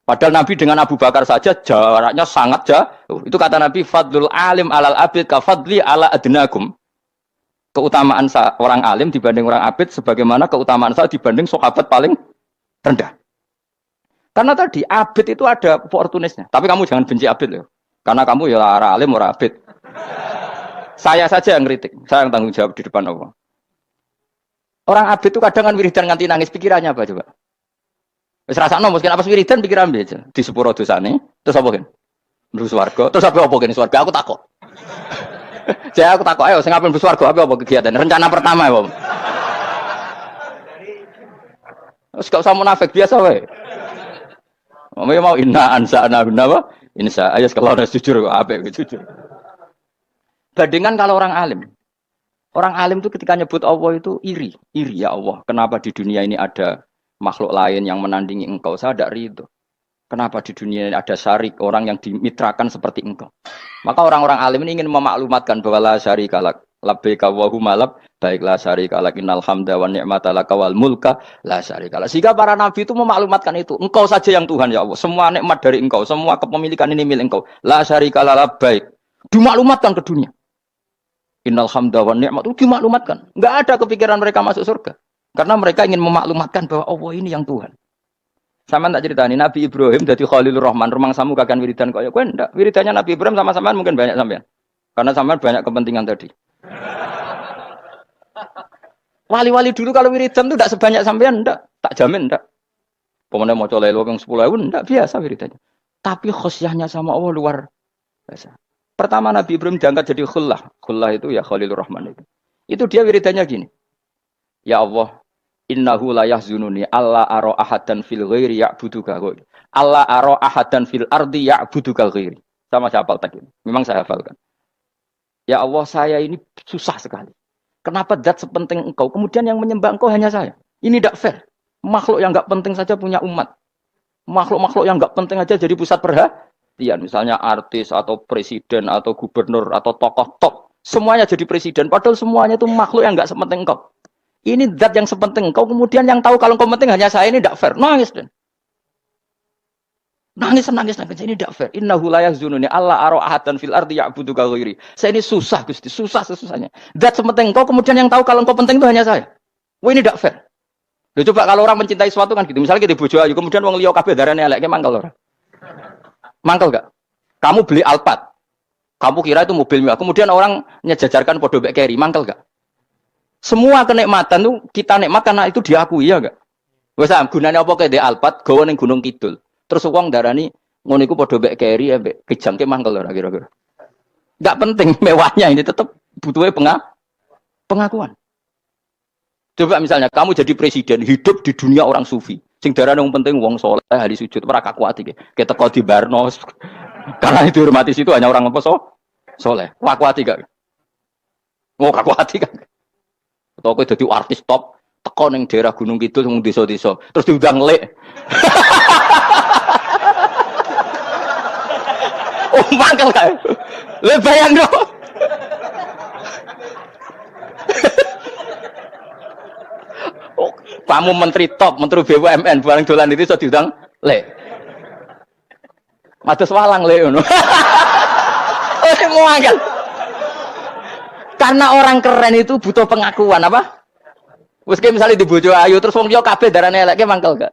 Padahal Nabi dengan Abu Bakar saja jaraknya sangat jauh. Itu kata Nabi fadlul alim alal abid kafadli ala adnakum. Keutamaan orang alim dibanding orang abid sebagaimana keutamaan saya dibanding sahabat paling rendah. Karena tadi abid itu ada opportunisnya. Tapi kamu jangan benci abid loh. Karena kamu ya orang alim, orang abid. Saya saja yang kritik. Saya yang tanggung jawab di depan Allah. Orang abid itu kadang kan wiridan nganti nangis. Pikirannya apa coba? Wis rasakno mungkin apa wiridan pikiran aja. Di sepuro dosane. Terus apa kan? Mlebu swarga. Terus apa kene swarga? Aku takut. Jadi aku takut ayo sing ngapain mlebu swarga apa kegiatan? Rencana pertama ya, Om. Terus gak usah munafik biasa wae. Mau inna ansa'na binapa? Insya ayat kalau ada jujur apa jujur. Bandingan kalau orang alim. Orang alim itu ketika nyebut Allah itu iri ya Allah. Kenapa di dunia ini ada makhluk lain yang menandingi engkau? Saya tidak ridho. Kenapa di dunia ini ada syarik orang yang dimitrakan seperti engkau? Maka orang-orang alim ini ingin memaklumatkan bahwa la syarika lak labbaika wa humalab baiklah syarika lak innal hamda wa ni'mata laka wal mulka la syarika lak. Sehingga para nabi itu memaklumatkan itu. Engkau saja yang Tuhan ya Allah. Semua nikmat dari engkau, semua kepemilikan ini milik engkau. La syarika lak labbaik. Dimaklumatkan ke dunia. Innal hamda wa ni'mat itu dimaklumatkan. Enggak ada kepikiran mereka masuk surga. Karena mereka ingin memaklumatkan bahwa Allah ini yang Tuhan. Sama tak ceritani Nabi Ibrahim dari Khalilur Rahman, rumang samu kakan wiridan kaya kowe ndak. Wiridannya Nabi Ibrahim sama sampean mungkin banyak sampean. Karena sampean banyak kepentingan tadi. Wali-wali dulu kalau wiridan itu ndak sebanyak sampean ndak, tak jamin ndak. Pemene maca lelo yang 10.000 ndak biasa wiridannya. Tapi khosyahnya sama Allah luar biasa. Pertama Nabi Ibrahim diangkat jadi khullah. Khullah itu ya Khalilur Rahman itu. Itu dia wiridannya gini. Ya Allah, innahu la yahzununi alla ara ahadan fil ghairi ya'buduka. Alla ara ahadan fil ardi ya'buduka ghairi. Sama saya hafal tadi. Memang saya hafalkan. Ya Allah, saya ini susah sekali. Kenapa zat sepenting engkau? Kemudian yang menyembah engkau hanya saya. Ini tidak fair. Makhluk yang enggak penting saja punya umat. Makhluk-makhluk yang enggak penting aja jadi pusat perhatian. Misalnya artis atau presiden atau gubernur atau tokoh top. Semuanya jadi presiden. Padahal semuanya itu makhluk yang enggak sepenting engkau. Ini zat yang sepenting engkau, kemudian yang tahu kalau engkau penting hanya saya, ini tidak fair. Nangis dan nangis. Ini tidak fair. Innahu la yahzununi alla ara ahadan fil ardi ya'buduka ghairi. Saya ini susah Gusti, susah sesusahnya. Zat sepenting engkau, kemudian yang tahu kalau engkau penting itu hanya saya. Wah ini tidak fair. Loh, coba kalau orang mencintai sesuatu kan gitu. Misalnya kita bojo ayu, kemudian wong liya kabeh darane elek, mangkel ora? Mangkel enggak? Kamu beli Alphard. Kamu kira itu mobil mewah. Kemudian orang nyejajarkan podo mek keri, mangkel enggak? Semua kenikmatan tuh kita nikmat karena itu diakui ya enggak? Wes gunane apa kaya Alphard gawa ning Gunung Kidul. Terus wong darani ngono iku padha mek keri ambek kejangke mangkel ora kira-kira. Enggak penting mewahnya ini tetap butuhnya pengakuan. Coba misalnya kamu jadi presiden hidup di dunia orang sufi. Sing darane wong penting wong saleh ahli sujud ora kakuati iki. Keteko di Barno. Karena itu hormati situ hanya orang apa soleh. Kakuati gak? Mau kakuati kan? Atau kowe dadi artis top, teko ning daerah Gunung Kidul wong desa-desa, terus diundang lek. Oh, mangkel kae. Le bayangno. Oh, kamu menteri top, menteri BUMN bareng dolan itu iso diundang lek. Mados walang lek ngono. Oh, mangkel. Karena orang keren itu butuh pengakuan apa? Wes misalnya di bojo ayu terus wong liya kabeh darane eleke mangkel gak?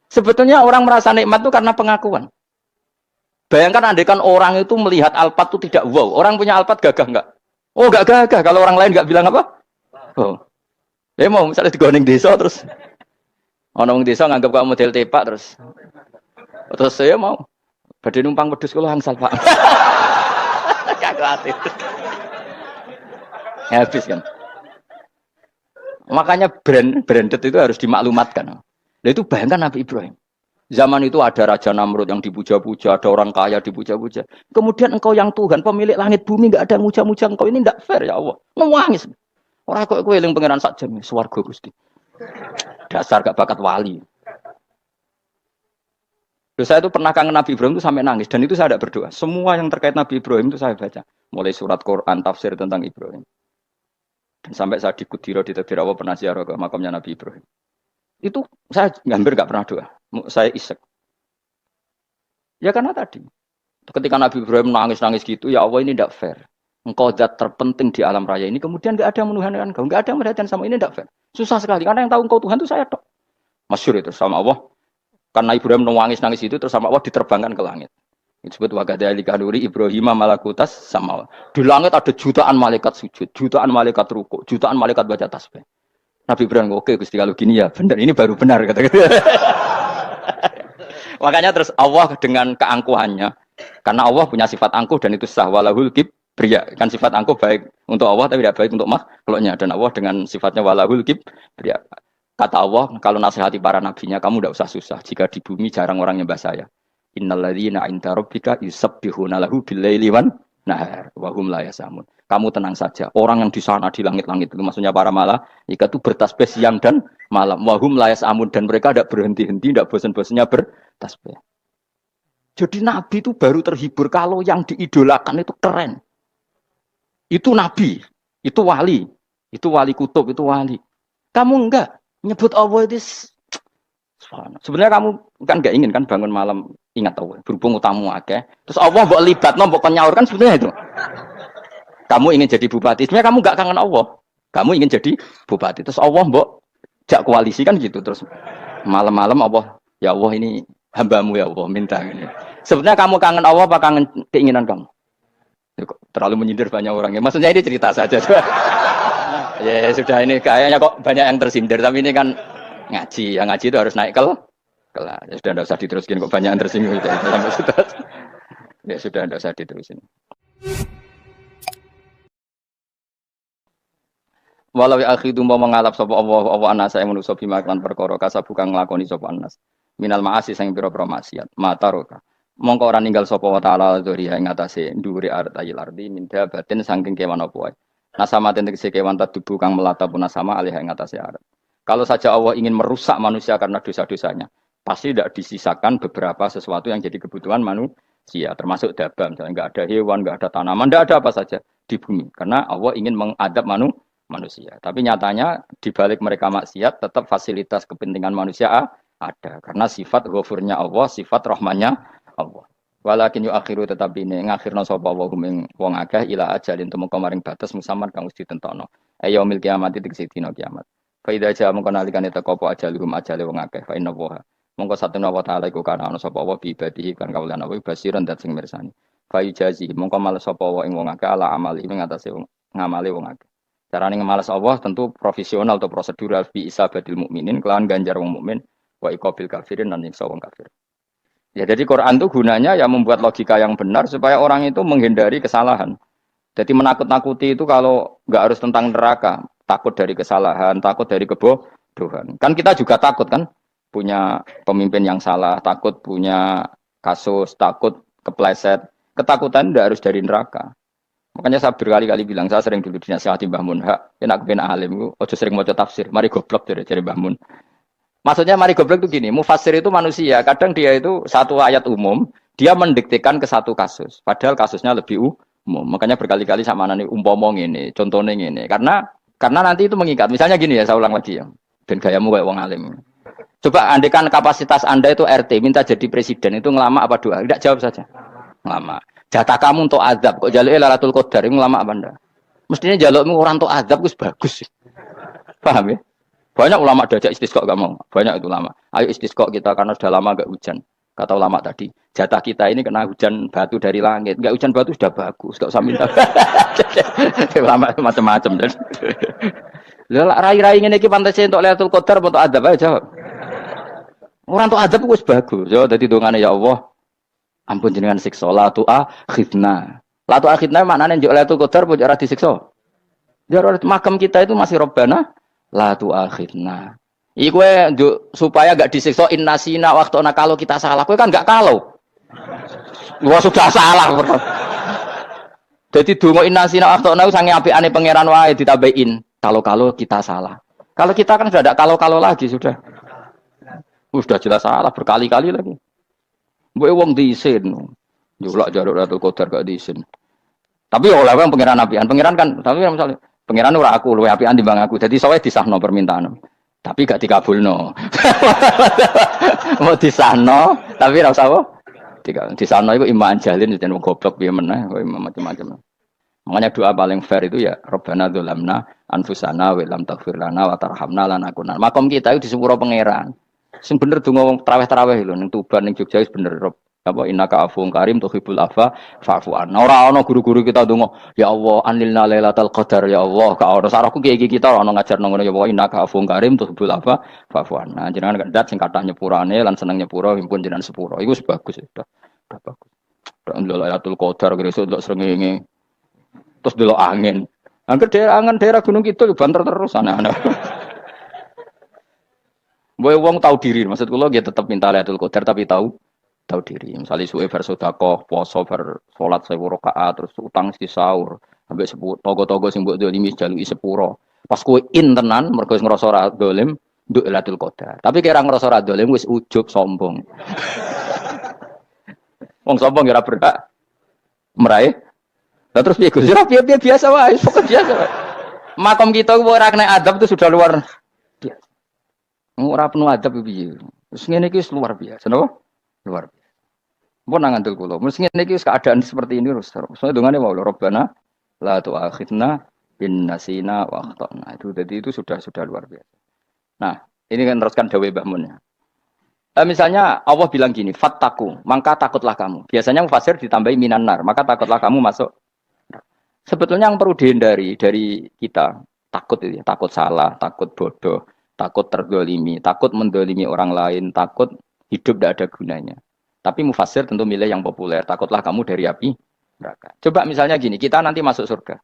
Sebetulnya orang merasa nikmat itu karena pengakuan. Bayangkan andekan orang itu melihat Alphard itu tidak wow. Orang punya Alphard gagah enggak? Oh, enggak gagah. Kalau orang lain enggak bilang apa? Oh. Ya mau misalnya digoning desa terus ana wong desa nganggap kamu model tepak terus saya mau badhe numpang wedhus kula angsal, Pak. Kagak habis kan. Makanya branded itu harus dimaklumatkan. Nah, itu bayangkan Nabi Ibrahim. Zaman itu ada Raja Namrud yang dipuja-puja, ada orang kaya dipuja-puja. Kemudian engkau yang Tuhan, pemilik langit bumi, enggak ada yang muja-muja engkau. Ini enggak fair ya Allah. Nangis. Orang kok kowe eling pangeran sak jam swarga Gusti. Dasar gak bakat wali. Loh, saya itu pernah kangen Nabi Ibrahim itu sampai nangis dan itu saya tidak berdoa. Semua yang terkait Nabi Ibrahim itu saya baca. Mulai surat Quran, tafsir tentang Ibrahim. Dan sampai saya di Kudiro di Tadbir Allah pernah ziarah ke makamnya Nabi Ibrahim. Itu saya hampir gak pernah doa. Saya isek. Ya karena tadi. Ketika Nabi Ibrahim nangis-nangis gitu, ya Allah ini tidak fair. Engkau zat terpenting di alam raya ini. Kemudian gak ada yang menuhankan engkau. Gak ada yang merhatikan sama ini tidak fair. Susah sekali. Karena yang tahu engkau Tuhan itu saya tok. Masyhur itu sama Allah. Karena Ibrahim nangis-nangis itu terus sama Allah diterbangkan ke langit. Disebut wagadhalika nuri Ibrahim malakutas sama. Di langit ada jutaan malaikat sujud, jutaan malaikat rukuk, jutaan malaikat baca tasbih. Nabi Ibrahim oke Gusti kalau gini ya benar, ini baru benar kata-kata. Makanya terus Allah dengan keangkuhannya, karena Allah punya sifat angkuh dan itu sah walahul kibriya. Kan sifat angkuh baik untuk Allah tapi tidak baik untuk makhluknya, dan Allah dengan sifatnya walahul kibriya. Kata Allah kalau nasihati para nabinya, kamu tidak usah susah jika di bumi jarang orang nyembah saya. Innalladzina 'inda rabbika yusabbihuna lahu bil-laili wan nahar wa hum la yasamun. Kamu tenang saja. Orang yang di sana di langit-langit itu maksudnya para malaikat itu bertasbih siang dan malam. Wa hum la yasamun, dan mereka tidak berhenti-henti, tidak bosan-bosannya bertasbih. Jadi nabi itu baru terhibur kalau yang diidolakan itu keren. Itu nabi, itu wali kutub, itu wali. Kamu enggak nyebut Allah itu. Sebenarnya kamu kan nggak ingin kan bangun malam ingat Allah berhubung utamu akeh terus Allah mbok libatno mbok nyaur kan sebenarnya itu kamu ingin jadi bupati sebenarnya kamu nggak kangen Allah kamu ingin jadi bupati terus Allah mbok jak koalisi kan gitu terus malam-malam Allah Ya Allah ini hambamu ya Allah minta ini. Sebenarnya kamu kangen Allah apa kangen keinginan kamu? Ya, kok terlalu menyindir banyak orang ya. Maksudnya ini cerita saja. Ya sudah ini kayaknya kok banyak yang tersindir tapi ini kan ngaji. Yang ngaji itu harus naik kelas. Ya sudah tidak usah diteruskin kok banyak yang tersinggung. Ya sudah tidak usah diterusin. Walau ya akhidu mau mengalap sapa Allah anas saya manusa bima kan perkara kasab bukan nglakoni sapa anas. Minal ma'asi sing pira-pira maksiat. Mataroka. Mongko ora ninggal sapa wa taala dzuriya ing atase ndhuwure artayil ardi min dabatin saking kewan apa wae. Nasama tegese kewan tadubu kang melata pun nasama alih ing atase arat. Kalau saja Allah ingin merusak manusia karena dosa-dosanya, pasti tidak disisakan beberapa sesuatu yang jadi kebutuhan manusia, termasuk dabam, misalnya nggak ada hewan, nggak ada tanaman, nggak ada apa saja di bumi, karena Allah ingin mengadab manusia. Tapi nyatanya di balik mereka maksiat, tetap fasilitas kepentingan manusia ada, karena sifat ghafurnya Allah, sifat rahmannya Allah. Walakin akhiru tetapi ini ngakhirna sapa wa hum wong akeh ila ajalin tumeka maring batas musamman kang wis ditentono. Yaumil kiamat tegese dina kiamat. Fa idza jaa mongko nalikane teka apa ajaluhum ajale wong akeh fa inna wa mongko satuna wa taala iku kana ana sapa wa bi ibadihi kan kaulan wa basiran dat sing mirsani. Fa yujazi mongko males sapa wa ing wong akeh ala amali ing atase ngamale wong akeh. Carane ngemales Allah tentu profesional atau prosedural bi isabatil mukminin kelawan ganjar wong mukmin wa iqabil kafirin lan nyiksa wong kafir. Ya jadi Quran itu gunanya ya membuat logika yang benar supaya orang itu menghindari kesalahan. Jadi menakut-nakuti itu kalau nggak harus tentang neraka, takut dari kesalahan, takut dari kebodohan. Kan kita juga takut kan punya pemimpin yang salah, takut punya kasus, takut kepleset. Ketakutan tidak harus dari neraka. Makanya saya berkali-kali bilang, saya sering dulu dinasihati Mbah Mun, enak ben alim, ojo sering maca tafsir, mari goblok dari Mbah Mun. Maksudnya mari goblok itu gini, mufassir itu manusia, kadang dia itu satu ayat umum, dia mendiktekan ke satu kasus, padahal kasusnya lebih umum. Makanya berkali-kali sama nani umpomong ini, contohnya ini, karena nanti itu mengikat. Misalnya gini ya, saya ulang lagi ya, ben gayamu kayak wong alim. Coba andekan kapasitas Anda itu RT, minta jadi presiden, itu ngelama apa doa? Tidak jawab saja. Ngelama. Jatah kamu untuk azab, kok jaluk Lailatul Qadar, itu ngelama apa Anda? Mestinya jalukmu orang untuk azab, itu bagus. Paham ya? Banyak ulama diajak istisqa gak mau. Banyak itu ulama. Ayo istisqa kita karena sudah lama gak hujan. Kata ulama tadi, jatah kita ini kena hujan batu dari langit. Gak hujan batu sudah bagus, gak usah minta. Ulama macam-macam. Lah rai-rai ngene iki pantes entuk Lailatul Qadar untuk adab aja. Orang untuk adab wis bagus. Yo dadi dongane ya Allah. Ampun jenengan siksa la tu akhidna. La tu akhidna maknane njuk Lailatul Qadar pun ora disiksa. Jar makam kita itu masih Robbana la tu akhidna. Iku supaya gak disiksa innasina waktu kalau kita salah. Kowe kan gak kalau. Wah sudah salah. Jadi donga innasina waktu sange apikane pangeran wae ditambahin. Kalau kita salah. Kalau kita kan sudah ada kalau lagi sudah. Sudah jelas salah berkali-kali lagi. Mbok wong diisin. Julak jaruk Lailatul Qadar gak diisin. Tapi oleh wong pangeran apian. Pangeran kan tapi misalnya pangeran ora aku luwe apian timbang aku. Jadi sowe disahno permintaan. Tapi gak dikabulno. Mau disahno, tapi ora usah apa? Disahno iku iman jalin jeneng goblok piye meneh, kok macam-macam. Makanya doa paling fair itu ya Rabbana dzalamna anfusana wa lam taghfir lana wa tarhamna lanakunanna. Makom kita itu di sepuro pangeran. Sing bener donga wong traweh-traweh lho ning Tuban ning Jogja wis bener apa innaka afuwun karim tuhibbul afwa fa'fu anna. Ora ana guru-guru kita donga, ya Allah anilna lailatul qadar ya Allah. Ka ora saraku iki kita ora ana ngajarno ngono ya Allah innaka afuwun karim tuhibbul afwa fa'fu anna. Jenengan kandat sing kathah nyepurane lan seneng nyepuro impun jenengan sepuro. Iku wis bagus sudah. Udah bagus. Ndelok lailatul qadar gresuk ndelok srengenge. Terus ndelok angin. Angin daerah Gunung Kidul banter terus aneh-aneh. Boy wong tahu diri, maksud kula nggih tetep minta Lailatul Qadar tapi tahu diri. Misalnya suwe bar sedekah, poso bar salat 1000 rakaat terus utang si sahur, ambek togo-togo sing mbok dolimi jaluki sepuro. Pas kowe tenan mergo wis ngrasa ora dolim, nduk Lailatul Qadar. Tapi kira ngrasa ora dolim wis ujug sombong. Wong sombong ora berhak meraih. Lah terus piye Gus? Ora piye biasa wae, pokok biasa wae. Makom kita ora kena adab itu sudah luar biasa. Ora penuh adab piye. Wis ngene iki luar biasa, napa? Luar biasa. Mun nang ngandel kula, mesti ngene iki keadaan seperti ini terus. Soale dongane wae Rabbana la tu'akhidna in nasina wa akhtana. Itu jadi itu sudah luar biasa. Nah, ini kan teruskan dawuh Mbah Mun ya. Misalnya Allah bilang gini, fattaku, maka takutlah kamu. Biasanya mufasir ditambahi minan nar, maka takutlah kamu masuk. Sebetulnya yang perlu dihindari dari kita, takut itu ya, takut salah, takut bodoh, takut terdolimi, takut mendolimi orang lain, takut hidup tidak ada gunanya. Tapi mufasir tentu milih yang populer, takutlah kamu dari api neraka. Coba misalnya gini, kita nanti masuk surga.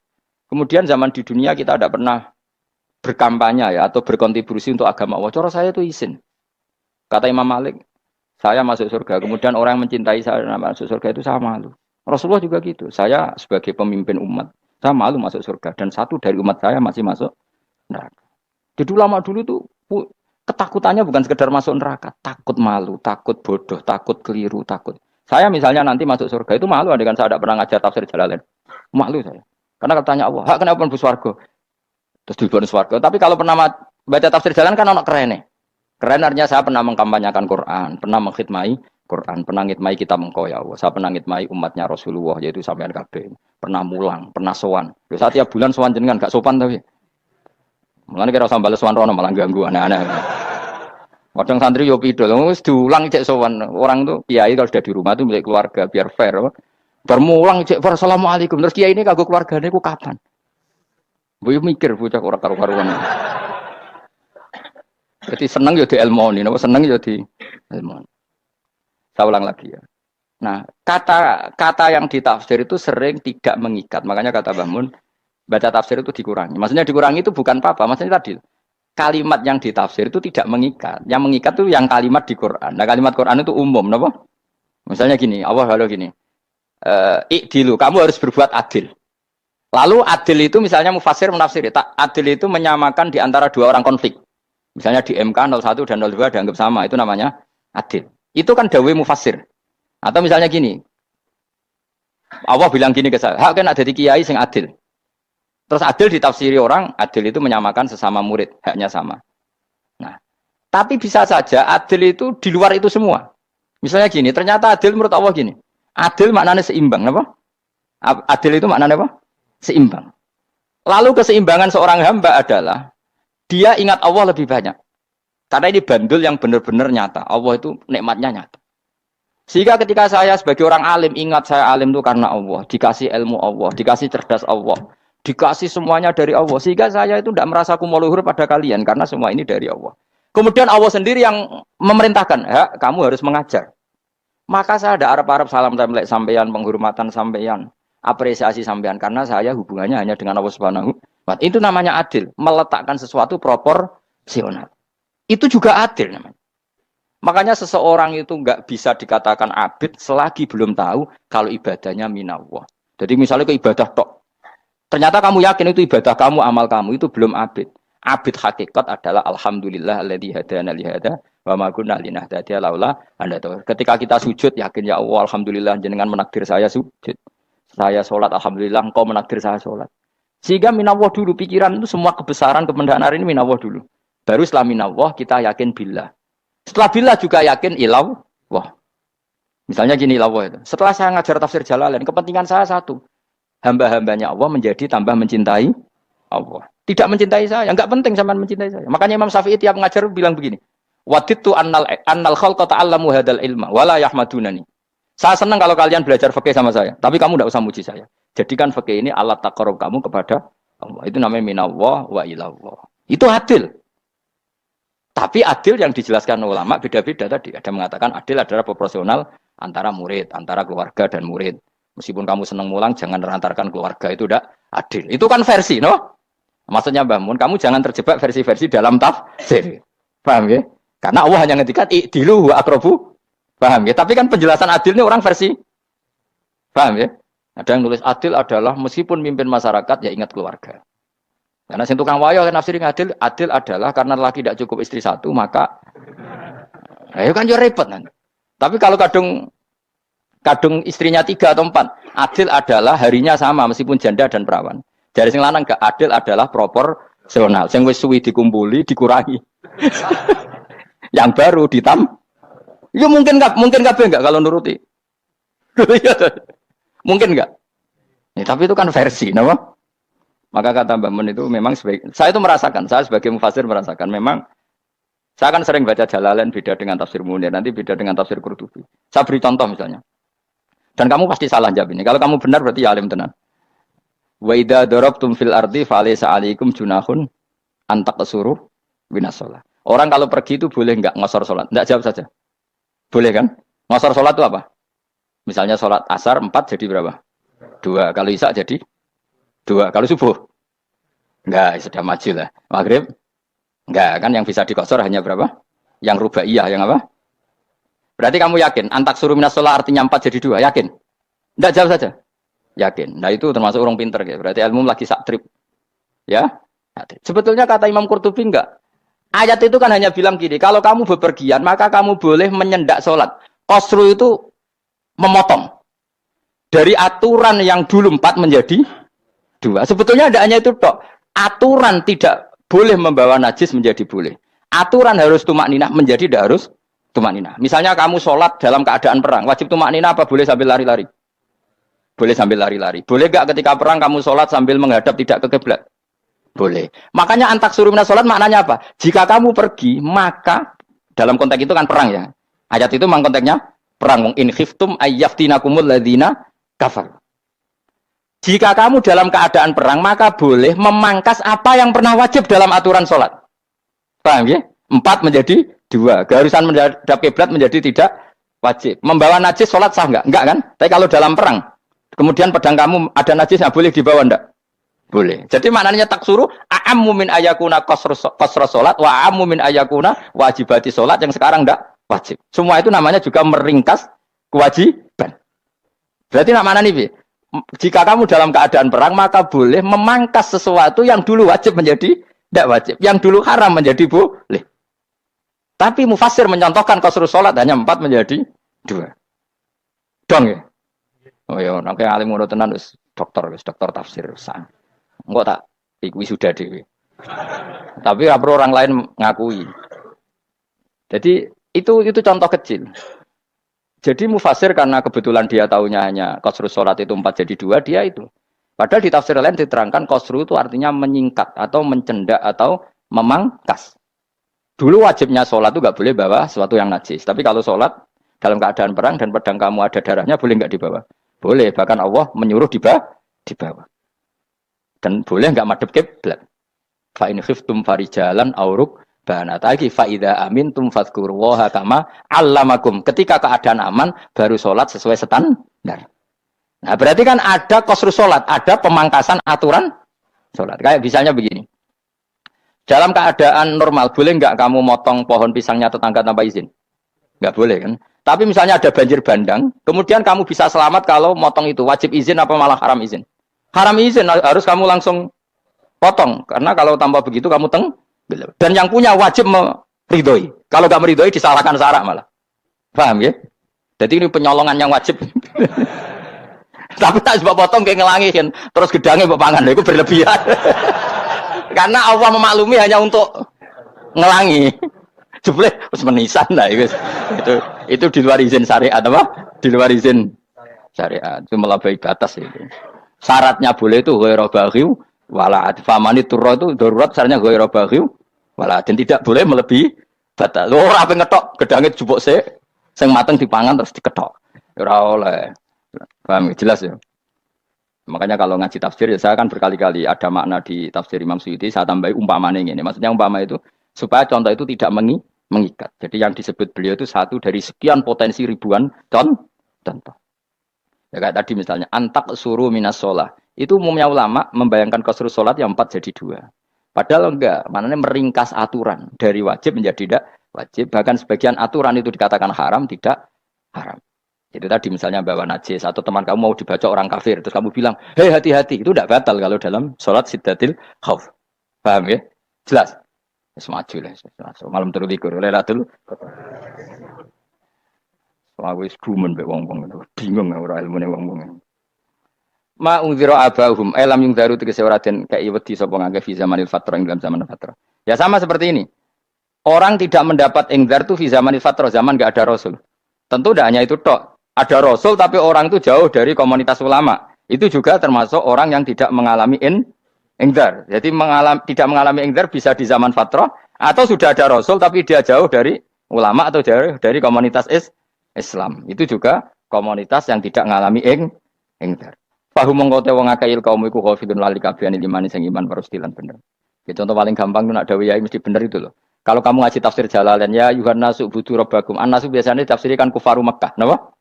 Kemudian zaman di dunia kita tidak pernah berkampanye ya, atau berkontribusi untuk agama Allah. Cara saya itu izin. Kata Imam Malik, saya masuk surga. Kemudian orang yang mencintai saya masuk surga itu saya malu. Rasulullah juga gitu. Saya sebagai pemimpin umat, saya malu masuk surga. Dan satu dari umat saya masih masuk neraka. Jadi ulama dulu tuh ketakutannya bukan sekedar masuk neraka, takut malu, takut bodoh, takut keliru, takut. Saya misalnya nanti masuk surga itu malu, dengan saya tidak pernah ngajar tafsir Jalalain. Malu saya. Karena katanya Allah, hak kenapa pun swarga? Terus dibon swarga. Tapi kalau pernah baca tafsir Jalalain kan anak keren nih. Keren artinya saya pernah mengkampanyakan Quran, pernah mengkhidmati Quran, pernah ngitmai kitab engkau ya Allah. Saya pernah ngitmai umatnya Rasulullah, yaitu sampean kabeh. Pernah mulang, pernah sowan. Lho saat tiap bulan sowan jenengan gak sopan tapi. Mulane kira usah bales sowan rono malah ganggu aneh-aneh. Kadang santri yo pidol, wis diulang cek sowan. Orang tuh kiai kalau sudah di rumah tuh milik keluarga biar fair. Bermulang cek assalamualaikum. Terus kiai ini kagok keluargane ku kapan? Boyo mikir bocah ora karo-karuan. Jadi seneng ya di ilmoni, napa seneng ya di ilmoni. Saya ulang lagi ya. Nah, kata yang ditafsir itu sering tidak mengikat. Makanya kata Mbah Mun, baca tafsir itu dikurangi. Maksudnya dikurangi itu bukan apa-apa, maksudnya tadi kalimat yang ditafsir itu tidak mengikat. Yang mengikat itu yang kalimat di Quran. Nah, kalimat Quran itu umum, napa? Misalnya gini, Allah lalu gini. Ikdilu, kamu harus berbuat adil. Lalu adil itu misalnya mufasir menafsir, adil itu menyamakan di antara dua orang konflik. Misalnya di MK 01 dan 02 dianggap sama, itu namanya adil. Itu kan dawai mufasir. Atau misalnya gini, Allah bilang gini ke saya, hak kan ada di kiai sing adil. Terus adil ditafsiri orang, adil itu menyamakan sesama murid, haknya sama. Nah, tapi bisa saja adil itu di luar itu semua. Misalnya gini, ternyata adil menurut Allah gini, adil maknanya seimbang, apa? Adil itu maknanya apa? Seimbang. Lalu keseimbangan seorang hamba adalah dia ingat Allah lebih banyak. Karena ini bandul yang benar-benar nyata. Allah itu nikmatnya nyata. Sehingga ketika saya sebagai orang alim, ingat saya alim itu karena Allah. Dikasih ilmu Allah, dikasih cerdas Allah. Dikasih semuanya dari Allah. Sehingga saya itu tidak merasa kumuh pada kalian. Karena semua ini dari Allah. Kemudian Allah sendiri yang memerintahkan. Ya, kamu harus mengajar. Maka saya ada Arab-Arab salam template sampeyan, penghormatan sampeyan. Apresiasi sampeyan. Karena saya hubungannya hanya dengan Allah Subhanahu. Itu namanya adil, meletakkan sesuatu proporsional. Itu juga adil namanya. Makanya seseorang itu nggak bisa dikatakan abid selagi belum tahu kalau ibadahnya minallah. Jadi misalnya ke ibadah tok, ternyata kamu yakin itu ibadah kamu, amal kamu itu belum abid. Abid hakikat adalah alhamdulillah alladzi hadana li hada wa ma kunna linahtadiya laula anda tahu. Ketika kita sujud yakin ya Allah alhamdulillah jenengan menakdir saya sujud. Saya sholat alhamdulillah engkau menakdir saya sholat. Sehingga minallah dulu, pikiran itu semua kebesaran kemendahan ini minallah dulu. Baru setelah minallah kita yakin billah. Setelah billah juga yakin ilallah. Misalnya gini ilallah itu. Setelah saya ngajar tafsir Jalalain, kepentingan saya satu. Hamba-hambanya Allah menjadi tambah mencintai Allah. Tidak mencintai saya, enggak penting sama mencintai saya. Makanya Imam Syafi'i tiap ngajar bilang begini. Waditu annal khalqa ta'allamu hadal ilma wala yahmadunani. Saya senang kalau kalian belajar fikih sama saya, tapi kamu tidak usah muji saya. Jadikan fikih ini alat taqarrub kamu kepada Allah. Itu namanya minallah wa ilallah. Itu adil. Tapi adil yang dijelaskan ulama beda-beda tadi. Ada mengatakan adil adalah proporsional antara murid, antara keluarga dan murid. Meskipun kamu senang mulang, jangan merantarkan keluarga, itu tidak adil. Itu kan versi, no? Maksudnya Mbah Mun, kamu jangan terjebak versi-versi dalam tafsir. Paham ya? Karena Allah hanya ngendikan i'dilu wa aqrabu. Paham ya? Tapi kan penjelasan adil ini orang versi. Paham ya? Ada yang nulis adil adalah meskipun mimpin masyarakat ya ingat keluarga. Karena sing tukang wayo kan nafsirin adil adalah karena laki tidak cukup istri satu maka ayo kan yo repot nanti. Tapi kalau kadung istrinya 3 atau 4, adil adalah harinya sama meskipun janda dan perawan. Dari sing lanang gak adil adalah proporsional. Sing wis suwi dikumpuli dikurangi. Yang baru ya mungkin kabeh enggak kalau nuruti. Mungkin enggak? Ya, tapi itu kan versi, nama. Maka kata Mbak Mun itu memang saya itu merasakan, saya sebagai mufasir merasakan memang Saya kan sering baca Jalalain beda dengan tafsir Munir, nanti beda dengan tafsir Qurtubi. Saya beri contoh misalnya. Dan kamu pasti salah jawab ini. Kalau kamu benar berarti ya alim tenan. Wa idza darabtum fil ardi falaysa 'alaikum junahun an taqsuru minas shalah. Orang kalau pergi itu boleh enggak ngosor salat? Enggak, jawab saja. Boleh kan? Ngosor salat itu apa? Misalnya salat asar 4 jadi berapa? 2. Kalau isya jadi 2. Kalau subuh? Enggak, sudah maju lah. Maghrib? Enggak, kan yang bisa dikosor hanya berapa? Yang rubaiyah, yang apa? Berarti kamu yakin, antak suruh minas sholat artinya 4 jadi 2, yakin? Enggak, jawab saja. Yakin. Nah itu termasuk orang pinter, ya. Berarti ilmu lagi sak trip. Ya? Sebetulnya kata Imam Qurtubi enggak. Ayat itu kan hanya bilang gini, kalau kamu bepergian, maka kamu boleh menyendak sholat. Qasru itu memotong. Dari aturan yang dulu 4 menjadi 2. Sebetulnya tidak hanya itu, tok. Aturan tidak boleh membawa najis menjadi boleh. Aturan harus tumak ninah menjadi tidak harus tumak ninah. Misalnya kamu sholat dalam keadaan perang, wajib tumak ninah apa boleh sambil lari-lari? Boleh sambil lari-lari. Boleh gak ketika perang kamu sholat sambil menghadap tidak ke kiblat? Boleh. Makanya antak suruh minas sholat maknanya apa? Jika kamu pergi, maka dalam konteks itu kan perang ya. Ayat itu memang konteksnya perang. In khiftum ayyaftinakumul ladzina kafar. Jika kamu dalam keadaan perang, maka boleh memangkas apa yang pernah wajib dalam aturan sholat. Paham ya? 4 menjadi 2. Keharusan menghadap kiblat menjadi tidak wajib. Membawa najis sholat sah enggak? Enggak kan? Tapi kalau dalam perang, kemudian pedang kamu ada najisnya, boleh dibawa enggak? Boleh. Jadi maknanya taksuru, a'ammu min ayakuna qasra sholat, wa a'ammu min ayakuna wajibati sholat yang sekarang enggak wajib. Semua itu namanya juga meringkas kewajiban. Berarti nak mana nih, jika kamu dalam keadaan perang, maka boleh memangkas sesuatu yang dulu wajib menjadi tidak wajib. Yang dulu haram menjadi boleh. Tapi mufassir mencontohkan qasru sholat hanya 4 menjadi 2. Dong ya? Oh ya, nanti alim ngono tenan wis dokter tafsir san. Enggak tak iku sudah dhewe. Tapi ora perlu orang lain ngakui. Jadi itu contoh kecil. Jadi mufassir karena kebetulan dia tahunya hanya qasru sholat itu 4 jadi 2, dia itu. Padahal di tafsir lain diterangkan qasru itu artinya menyingkat atau mencendak atau memangkas. Dulu wajibnya sholat itu nggak boleh bawa sesuatu yang najis. Tapi kalau sholat dalam keadaan perang dan pedang kamu ada darahnya, boleh nggak dibawa? Boleh. Bahkan Allah menyuruh dibawa. Dan boleh nggak madhep kiblat. Fa in khiftum farijalan auruk banataki fa idza amintum fadhkurullaha kama 'allamakum. Ketika keadaan aman baru sholat sesuai standar. Nah, berarti kan ada qasru sholat, ada pemangkasan aturan sholat. Kayak misalnya begini. Dalam keadaan normal, boleh nggak kamu motong pohon pisangnya tetangga tanpa izin? Nggak boleh kan? Tapi misalnya ada banjir bandang, kemudian kamu bisa selamat kalau motong itu. Wajib izin apa malah haram izin? Haram izin, harus kamu langsung potong. Karena kalau tanpa begitu kamu dan yang punya wajib meridhoi. Kalau nggak meridhoi disalahkan syarak malah. Paham ya? Jadi ini penyolongan yang wajib. Tapi tak sebab potong kayak ngelangihin. Terus gedangnya berpangan, itu berlebihan. Karena Allah memaklumi hanya untuk ngelangi. Jebule wis menisan lah itu di luar izin syariat apa? Di luar izin syariat. Itu melampaui batas itu. Syaratnya boleh itu ghairu baghiw wala famani turra itu darurat syaratnya ghairu baghiw wala dan tidak boleh melebihi batas. Ora ape ngetok gedange jupuk sik sing mateng dipangan terus diketok. Ora oleh. Paham jelas ya? Makanya kalau ngaji tafsir ya saya kan berkali-kali ada makna di tafsir Imam Suyuti saya tambahi umpamanya ini. Maksudnya umpama itu supaya contoh itu tidak mengikat. Jadi yang disebut beliau itu satu dari sekian potensi ribuan contoh. Ya kayak tadi misalnya antak suruh minas sholah. Itu umumnya ulama membayangkan qasru sholat yang 4 jadi 2. Padahal enggak, maknanya meringkas aturan dari wajib menjadi tidak wajib. Bahkan sebagian aturan itu dikatakan haram, tidak haram. Itu tadi misalnya bawa najis atau teman kamu mau dibaca orang kafir terus kamu bilang, "Hei hati-hati." Itu tidak batal kalau dalam sholat siddatil khauf. Paham ya? Jelas. Semaju lah. Malam terus likur. Lelatul. Aku wis gumen mbek wong-wong bingung ora ilmune wong-wong. Ma unzira abahum lam yungzaru tegese ora den kei wedi sapa ngangge fi zamanil fatrah ing dalam zaman fatrah. Ya sama seperti ini. Orang tidak mendapat ingzar itu fi zamanil fatrah, zaman enggak ada rasul. Tentu tidak hanya itu tok. Ada rasul tapi orang itu jauh dari komunitas ulama. Itu juga termasuk orang yang tidak mengalami ingzar. Jadi tidak mengalami ingzar bisa di zaman fatrah Atau sudah ada rasul tapi dia jauh dari ulama atau jauh dari komunitas Islam. Itu juga komunitas yang tidak ngalami engkar. Fahum mongko te wong akeh il kaum iku khafidun lali kabehane iman sing iman parustilan bener. Itu contoh paling gampang itu nak dawuh yai mesti bener itu loh. Kalau kamu ngaji tafsir Jalalain ya Yuhannasu budu rabbakum. An-nasu biasanya tafsirkan kufaru Mekah, napa?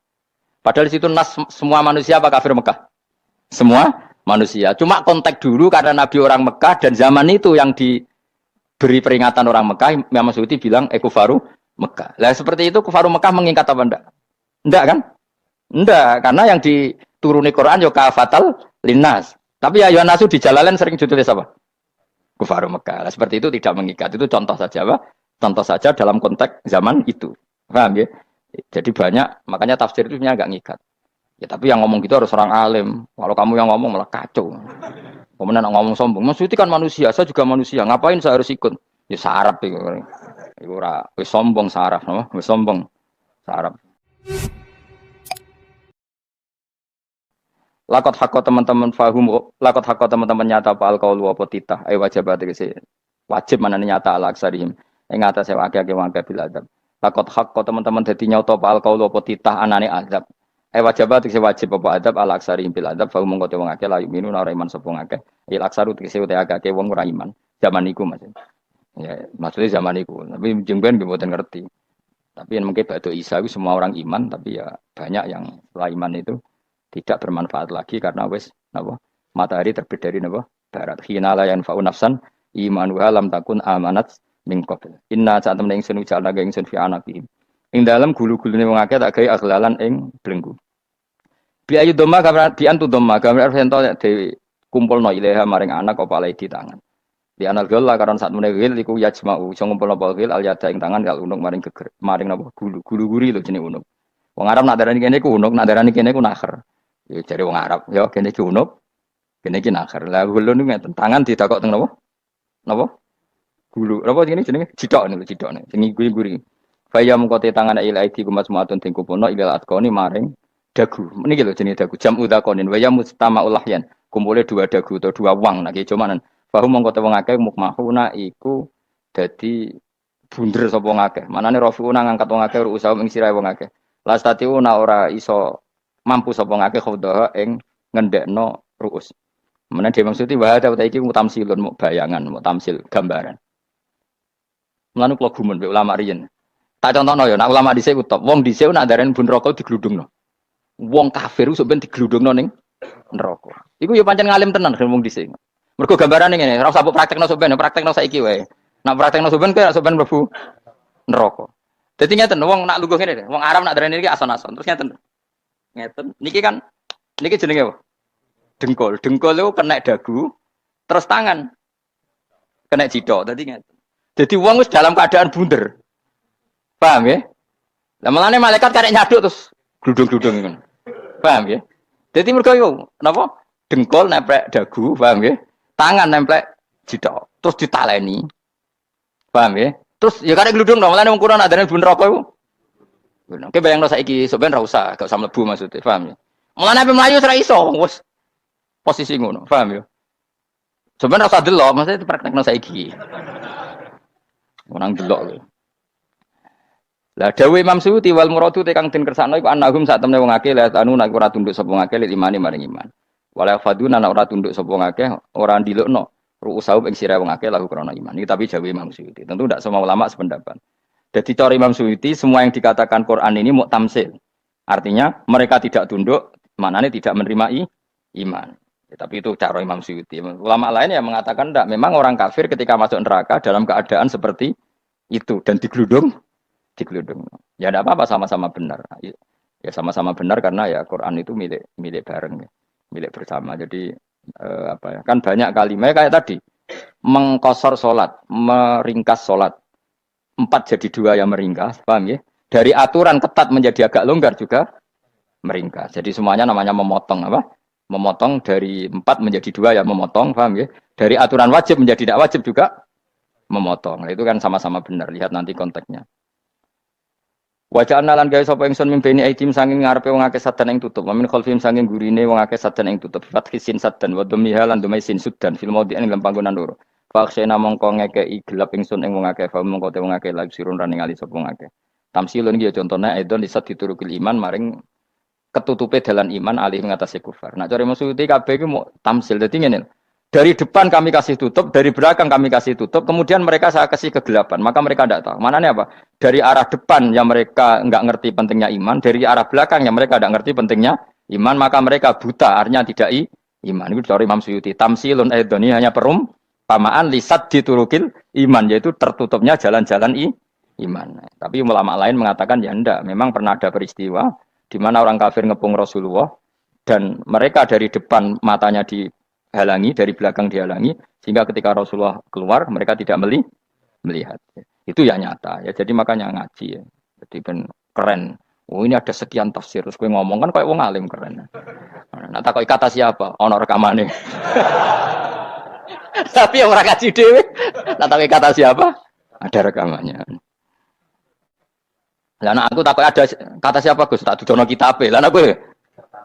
Padahal di situ nas semua manusia apa kafir Mekah? Semua manusia. Cuma konteks dulu karena Nabi orang Mekah dan zaman itu yang diberi peringatan orang Mekah, Imam Suyuti bilang kufaru Mekah. Lah seperti itu kufaru Mekah mengikat apa enggak? Enggak kan? Enggak, karena yang dituruni Quran yo kafatal linnas. Tapi ya Yuhannasu di Jalalain sering ditulis apa? Kufaru Mekah. Nah, seperti itu tidak mengikat. Itu contoh saja, Pak. Contoh saja dalam konteks zaman itu. Paham ya? Jadi banyak, makanya tafsir itu sebenarnya agak ngikat. Ya tapi yang ngomong gitu harus orang alim. Kalau kamu yang ngomong malah kacau. Kemudian ngomong sombong. Maksudnya kan manusia, saya juga manusia. Ngapain saya harus ikut? Ya sarap itu. Itu ora wis sombong sarap, no? Wis sombong sarap. Lakot hakot teman-teman fahum, lakot hakot teman-teman nyata apa alkaulu apa titah, wajib berarti wajib mana nyata al aksarihim, yang atas saya wakil bil adab. Lakot hakot teman-teman jadi nyata apa alkaulu apa titah anane adab, wajib berarti wajib apa adab al aksarihim bil adab, fahum mengkote wong akeh layu minun ora iman sapa ngakeh, il aksaru tegese utek akeh wong ora iman, zaman iku mas. Ya maksudnya zaman iku, tapi jengben mboten ngerti. Tapi yang mungkin batu Isa itu semua orang iman, tapi ya banyak yang setelah iman itu tidak bermanfaat lagi karena wes napa matahari terbit dari napa barat hina la yanfa'u nafsan imanuha lam takun amanat min qabl inna saat temen ingsun ujalna ga ingsun fi anaqihim ing dalem gulu-gulune wong akeh tak gawe aghlalan ing blenggu bi ayu doma gambar bi antu doma gambar sento dhewe kumpulno ilaha maring anak apa lae di tangan di anal gala karon saat meneh wil iku yajma'u iso ngumpulno wil al yada ing tangan kal unuk maring geger maring napa gulu guri lho jenenge unuk wong Arab nak darani kene ku unuk nak darani kene ku nakher. Ya cari wong Arab, ya kene iki unuk, kene iki nakher. Lah gulu niku ngeten, tangan ditakok teng napa? Napa? Gulu. Napa jenenge jenenge? Cidok niku cidokne. Sing guri-guri. Faya mengkote tangan ila aidi kumas muatun ting kupono ila atkoni maring dagu. Niki lho jenenge dagu. Jam udakonin waya mustama ulahyan. Kumpule dua dagu atau dua wang nek cumanan. Fahu mengkote wong akeh mukmahuna iku dadi bunder sapa wong akeh. Manane rafiuna ngangkat wong akeh usaha ing sirahe wong akeh. Lastatiu ora iso mampu sapa ngake khodaha ing ngendekno ruus. Menawa dhewe maksud wa ada iki mutamsilun mu bayangan, mu tamsil gambaran. Mulane kula gumun mbek ulama riyen. Tak contohno ya, nek ulama dhisik ku top. Wong dhisik nek ndaren bun neraka digludungno. Wong kafir sampeyan digludungno ning neraka. Iku ya pancen ngalim tenan wong dhisik. Mergo gambarane ngene, ora usah praktekno sampeyan, praktekno saiki wae. Nek praktekno sampeyan kaya sampeyan mlebu neraka. Dadi ngeten wong nak lungguh ngene, wong Arab nak darani iki ason-ason. Terus ngeten. Ngeten. Niki kan niki jenenge apa? Dengkul. Dengkul itu kena dagu, terus tangan kena cidok. Tadi ngeten. Jadi wong wis dalam keadaan bunder. Paham ya? Lah malane malaikat karek nyaduk terus gludung-gludung ngono. Paham ya? Jadi mergo yo napa? Dengkul nempel dagu, paham ya? Tangan nempel cidok, terus ditaleni. Paham ya? Terus ya karek gludung dong, malane wong kurang adane bunder apa iku? Oke bayangno saiki sampean ra usah, gak usah mlebu maksudnya, paham ya? Mulane ape mlayu ora iso, wis posisi ngono, paham ya? Sampeyan ra usah delok, maksudnya praktekno saiki. Orang delok lho. Lah dawuh Imam Suyuti wal muradu te kang den kersakno iku annahum sak temne wong akeh la anu nek ora tunduk sapa wong akeh imani maring iman. Wala faduna nek ora tunduk sapa wong akeh ora ndilukno ru'usahum ing sira wong akeh lahu krana iman. Iki tapi dawuh Imam Suyuti. Tentu tidak semua ulama sependapat. Jadi cara Imam Suyuti semua yang dikatakan Quran ini mau tamsil. Artinya mereka tidak tunduk, maknanya tidak menerima iman. Ya, tapi itu cara Imam Suyuti. Ulama lain yang mengatakan tidak. Memang orang kafir ketika masuk neraka dalam keadaan seperti itu dan digeludung. Ya tidak apa-apa sama-sama benar. Ya sama-sama benar karena ya Quran itu milik bareng, ya. Milik bersama. Jadi apa ya? Kan banyak kalimat kayak tadi mengkosor sholat, meringkas sholat. 4 jadi 2 yang meringkas, paham ya? Dari aturan ketat menjadi agak longgar juga meringkas. Jadi semuanya namanya memotong apa? Memotong dari 4 menjadi 2 yang memotong, paham ya? Dari aturan wajib menjadi tidak wajib juga memotong. Nah, itu kan sama-sama benar. Lihat nanti konteksnya. Wajah analan gawe sapa ingsun mimpeni aidim sanging ngarepe wong akeh sadan ing tutup. Min khalfim sanging gurine wong akeh sadan ing tutup. Fathisin sadan wa dhamiha lan dhamai sin sudan fil maudhi'in ing panggonan loro. Faksena mongko ngekei gelap ingsun ing wong akeh fa mongko te wong akeh lagi sirun ra ningali sapa wong akeh. Tamsilun iki ya contone aidon disat diturukil iman maring ketutupe dalan iman alih ngatasi kufar. Nah cara maksudnya kabeh iki mau tamsil. Dadi ngene. Dari depan kami kasih tutup, dari belakang kami kasih tutup, kemudian mereka saya kasih kegelapan. Maka mereka tidak tahu. Mananya apa? Dari arah depan yang mereka enggak ngerti pentingnya iman, dari arah belakang yang mereka enggak ngerti pentingnya iman, maka mereka buta, artinya tidak iman. Itu dari Imam Suyuti. Tamsilun aidoni hanya perumpamaan lisat diturukil iman, yaitu tertutupnya jalan-jalan iman. Tapi ulama lain mengatakan ya enggak, memang pernah ada peristiwa di mana orang kafir ngepung Rasulullah dan mereka dari depan matanya dihalangi, dari belakang dihalangi, sehingga ketika Rasulullah keluar mereka tidak melihat. Itu ya nyata ya. Jadi makanya ngaji ya. Jadi ben keren. Oh ini ada sekian tafsir. Terus gue ngomong kan kayak wong alim keren. Nah tak kata siapa? Ono rekamane. Tapi yang orang ngaji dhewe. Nah tak kata siapa? Ada rekamannya. Lah anak aku takut ada kata siapa Gus tak dudono kitabe. Lah aku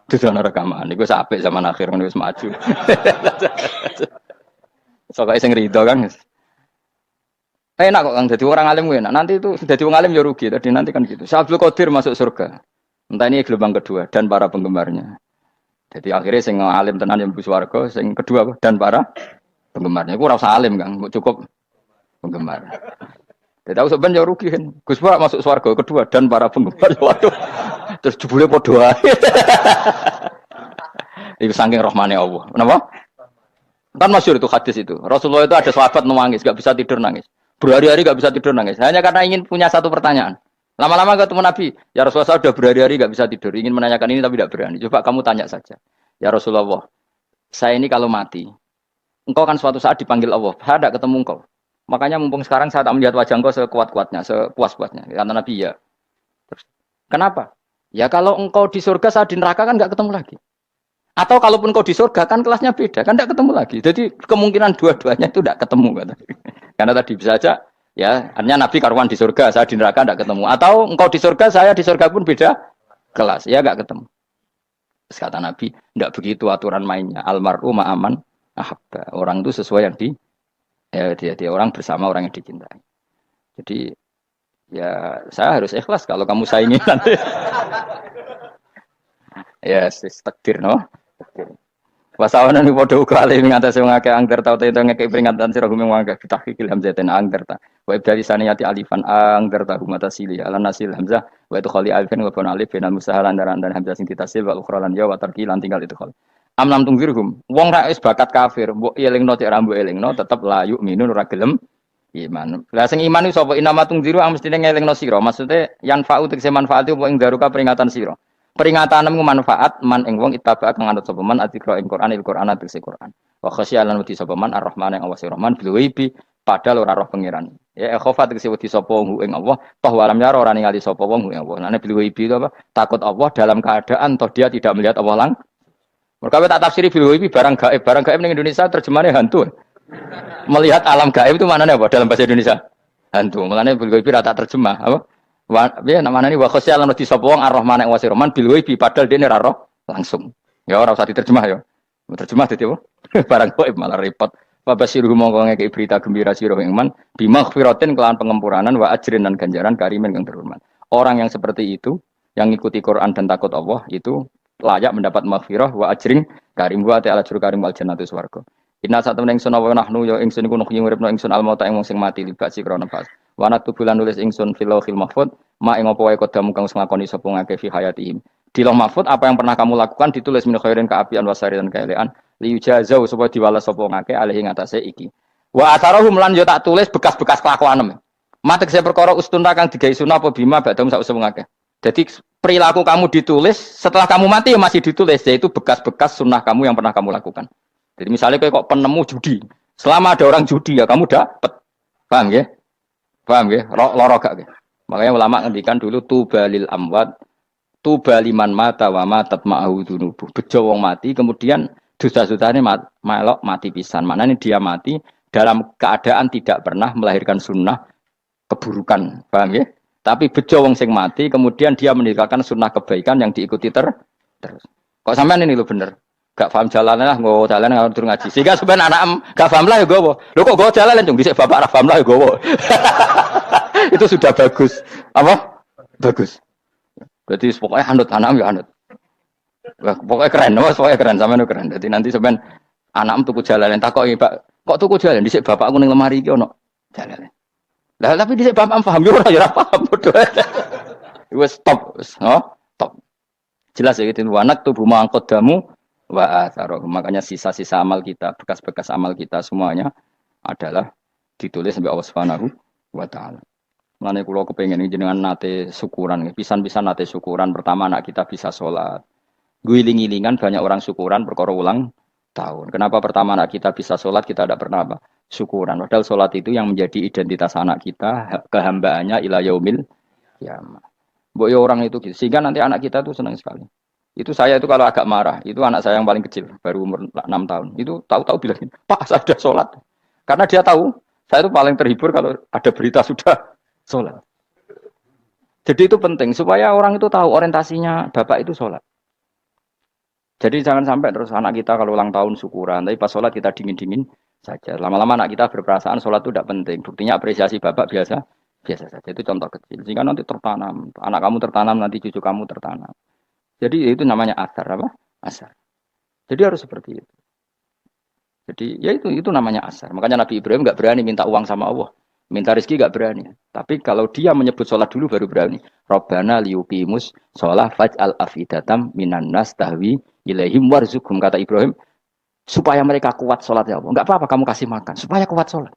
dudono rekaman iku apik zaman akhir ngono wis maju. Soale sing rido kan. Enak kok Kang dadi orang alim enak. Nanti itu dadi wong alim ya rugi tadi nanti kan gitu. Syabdul Qadir masuk surga. Entah ini gelombang kedua dan para penggemarnya. Jadi akhirnya sing alim tenan yang mlebu swarga, sing kedua dan para penggemarnya. Iku ora usah alim Kang, cukup penggemar. Tidak tahu sebenarnya rugi kan. Gus Pak masuk swarga kedua dan para penggemar. Waduh. Terus jebule padha ae. Itu saking rahmane Allah. Kenapa? Kan masyhur itu hadis itu. Rasulullah itu ada sahabat nangis, enggak bisa tidur nangis. Berhari-hari enggak bisa tidur nangis. Hanya karena ingin punya satu pertanyaan. Lama-lama ketemu Nabi, ya Rasulullah saya sudah berhari-hari enggak bisa tidur, ingin menanyakan ini tapi tidak berani. Coba kamu tanya saja. Ya Rasulullah, saya ini kalau mati, engkau kan suatu saat dipanggil Allah. Saya tidak ketemu engkau. Makanya mumpung sekarang saya tak melihat wajah engkau sekuat-kuatnya, sepuas-puasnya. Kata Nabi ya. Terus, kenapa? Ya kalau engkau di surga, saya di neraka kan nggak ketemu lagi. Atau kalaupun engkau di surga kan kelasnya beda, kan nggak ketemu lagi. Jadi kemungkinan dua-duanya itu nggak ketemu. Kata. Karena tadi bisa aja, ya artinya Nabi karuan di surga, saya di neraka nggak ketemu. Atau engkau di surga, saya di surga pun beda kelas, ya nggak ketemu. Terus kata Nabi, nggak begitu aturan mainnya. Almarhum aman, ahabba. Orang itu sesuai yang dia orang bersama orang yang dicintai. Jadi ya saya harus ikhlas kalau kamu saingi nanti. Ya takdir no. Wasawana ni podo kali mengatasi mengakai angker tau itu ngekei peringatan sirah gumeng wangga kita kikil hamzatin angker ta. Wa dari saniyati alifan angker ta humata sili ala nasil hamzah wa itu khali alifan wa pun alif benal musahalan dan hamzah sing ditasil wa ukhralan ya wa tarkilan tinggal itu khali. Amlam tungfirhum wong ra wis bakat kafir mbok elingno cek rambu elingno tetep layu minun ora gelem iman. Lah sing iman iku sapa inama tungziru mestine ngelingno sira. Maksude yan fa'u tegese manfaat apa ing daruka peringatan sira. Peringatanmu manfaat man ing wong ittaba kang anut sapa man atikra ing Qur'an tegese Qur'an. Wa khasyalan wedi sapa man ar-rahman ing Allah Rahman bil ghaibi padahal ora roh pangeran. Ya khofa tegese wedi sapa ing Allah toh walam yara ora ningali sapa wong ing Allah. Nane bil ghaibi itu apa? Takut Allah dalam keadaan toh dia tidak melihat Allah lang. Mereka tak tafsiri bil ghaibi barang gaib ning Indonesia terjemahnya hantu. Melihat alam gaib itu maknanya apa dalam bahasa Indonesia? Hantu. Maknanya bil ghaibi rata terjemah apa? Ya namanya ini wa khasyalan wedi sapa wong ar-rahman ing wasirman bil ghaibi padahal dene ora roh langsung. Ya ora usah diterjemah ya. Terjemah dadi apa? Barang gaib malah repot. Wa basiruhu mongko ngekeki berita gembira sira ing man bimaghfiratin kelawan pengampuranan wa ajrin dan ganjaran karimin kang terhormat. Orang yang seperti itu yang ngikuti Quran dan takut Allah itu layak mendapat maghfirah wa ajrin karim wa ta'ala juru karim wal jannatu swarga. Inna satamna ingsun wa nahnu ya ingsun iku nuhyi uripna ingsun al mauta ing wong sing mati libasi krana pas. Wa naktubulan nulis ingsun fil lauhil mahfuz ma ing apa wae kodamu kang nglakoni sapa ngake fi hayatihim. Di lauh mahfuz apa yang pernah kamu lakukan ditulis min khairin kaapian wasari dan kaelean li yujazau supaya diwales sapa ngake alih ing atase iki. Wa atharahum lan yo tak tulis bekas-bekas kelakuanem. Matek saya perkara ustun kang digawe sunah apa bima badam sak usum ngake. Jadi perilaku kamu ditulis setelah kamu mati ya masih ditulis yaitu bekas-bekas sunnah kamu yang pernah kamu lakukan. Jadi misalnya kok penemu judi, selama ada orang judi ya kamu dapat, paham ya? Paham ya? Loro gak ya? Makanya ulama ngendikan dulu tubalil amwat, tubaliman mata wa matat ma'ahu dunubuh. Bejo wong mati kemudian dosa-dosane melok mati pisan. Maknanya dia mati dalam keadaan tidak pernah melahirkan sunnah keburukan, paham ya? Tapi bejo wong sing mati kemudian dia meninggalkan sunnah kebaikan yang diikuti terus. Kok sampean ini lo bener? gak paham jalan lah, nggo jalan ngatur ngaji. Sehingga sebenarnya anak gak paham lah ya gowo. Lho kok nggo jalan cung dhisik bapak ra paham lah ya gowo. Itu sudah bagus. Apa? Bagus. Berarti pokoknya anut anak ya anut. Wah, pokoknya keren, pokoknya keren sampean keren. Jadi nanti sampean anak tuku jalan takoki, Pak, kok tuku jalan dhisik bapakku ning lemari iki ono jalan. Lah tapi dhisik bapak paham yo ora ya paham bodoh. Wes stop, stop. Jelas ya gitu. Anak tubuh mangkot damu wa atharoh. Makanya sisa-sisa amal kita, bekas-bekas amal kita semuanya adalah ditulis sampai Allah Subhanahu wa taala. Mulane kula kepengin jenengan nate syukuran, pisan-pisan nate syukuran. Pertama anak kita bisa sholat. Guling-gilingan banyak orang syukuran perkara ulang tahun. Kenapa pertama anak kita bisa sholat kita tidak pernah apa? Syukuran. Padahal sholat itu yang menjadi identitas anak kita, kehambaannya ila yaumil kiamah. Mbok ya orang itu gitu. Sehingga nanti anak kita tuh senang sekali. Itu saya itu kalau agak marah, itu anak saya yang paling kecil, baru umur 6 tahun. Itu tahu-tahu bilang, "Pak, saya sudah sholat." Karena dia tahu, saya itu paling terhibur kalau ada berita sudah sholat. Jadi itu penting, supaya orang itu tahu orientasinya bapak itu sholat. Jadi jangan sampai terus anak kita kalau ulang tahun syukuran, tapi pas sholat kita dingin-dingin saja. Lama-lama anak kita berperasaan sholat itu tidak penting. Buktinya apresiasi bapak biasa saja. Itu contoh kecil. Sehingga nanti tertanam, anak kamu tertanam, nanti cucu kamu tertanam. Jadi itu namanya asar apa? Asar. Jadi harus seperti itu. Jadi ya itu namanya asar. Makanya Nabi Ibrahim nggak berani minta uang sama Allah, minta rezeki nggak berani. Tapi kalau dia menyebut sholat dulu baru berani. Robbana liyuqimus sholah faj'al afidatam minan nas tahwi ilaihim warzuqhum, kata Ibrahim, supaya mereka kuat sholat ya Allah. Nggak apa-apa kamu kasih makan supaya kuat sholat.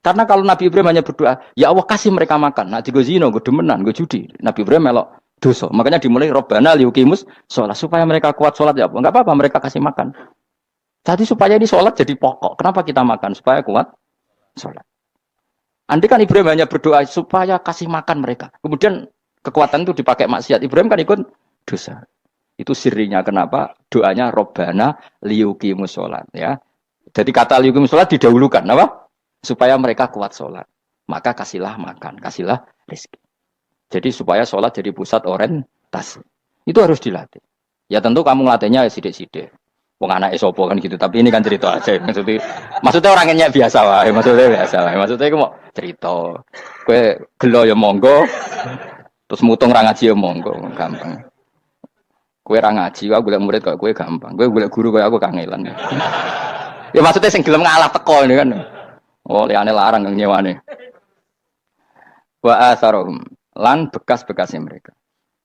Karena kalau Nabi Ibrahim hanya berdoa, ya Allah kasih mereka makan. Nah, gue zino, gue demenan, gue judi. Nabi Ibrahim melok dosa. Makanya dimulai Robbana liyuqimus sholat supaya mereka kuat sholat ya Allah. Enggak apa-apa mereka kasih makan. Jadi supaya ini sholat jadi pokok. Kenapa kita makan? Supaya kuat sholat. Andai kan Ibrahim hanya berdoa supaya kasih makan mereka. Kemudian kekuatan itu dipakai maksiat. Ibrahim kan ikut dosa. Itu sirinya kenapa doanya Robbana liyuqimus sholat. Ya. Jadi kata liyuqimus sholat didahulukan. Apa? Supaya mereka kuat sholat. Maka kasihlah makan, kasihlah rezeki. Jadi supaya sholat jadi pusat orientasi. Itu harus dilatih. Ya tentu kamu ngelatihnya ya sidik-sidik. Wong anak esopo kan gitu. Tapi ini kan cerita aja. Maksudnya orangnya biasa lah. Maksudnya biasa lah. Maksudnya aku mau cerita. Kue gelo ya monggo. Terus mutung ra ngaji ya monggo. Gampang. Kue ra ngaji, aku golek murid kok kue gampang. Kue golek guru kaya aku kangelan. Ya maksudnya sing gelem ngalah teko ini kan. Oh, liane larang yang nyewane. Wa asarohum lan bekas-bekasnya mereka.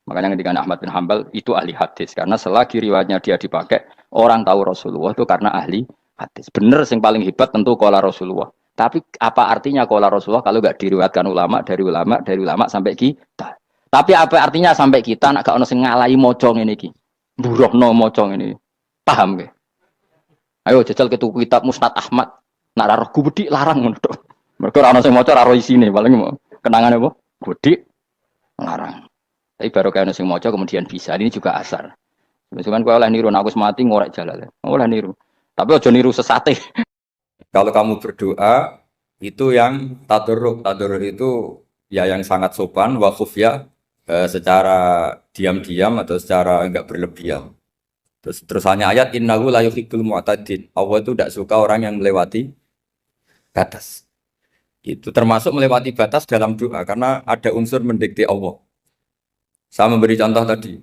Makanya ketika Ahmad bin Hambal itu ahli hadis karena selagi riwayatnya dia dipakai orang tahu Rasulullah itu karena ahli hadis. Bener yang paling hebat tentu qala Rasulullah. Tapi apa artinya qala Rasulullah kalau enggak diriwayatkan dari ulama sampai kita. Tapi apa artinya sampai kita nak gak ono sing ngalahi maca ngene iki. Mburohno maca ngene. Paham ge? Ayo jajal ke tuku kitab Musnad Ahmad. Nak ora roh gubedi larang ngono tok. Mergo ora ono sing maca ora roh isine, paling kenangane apa? Gubedi larang. Tapi baru kayak sing maca kemudian bisa. Ini juga asar. Cuman kowe oleh niru nek aku mati ngorek jalale. Oleh niru. Tapi aja niru sesate. Kalau kamu berdoa itu yang tadarruk. Tadarruk itu ya yang sangat sopan wa khufya secara diam-diam atau secara enggak berlebihan. Terus hanya ayat innahu la yuhibbul mu'tadin. Allah itu tidak suka orang yang melewati batas. Itu termasuk melewati batas dalam doa karena ada unsur mendikte Allah. Saya memberi contoh tadi.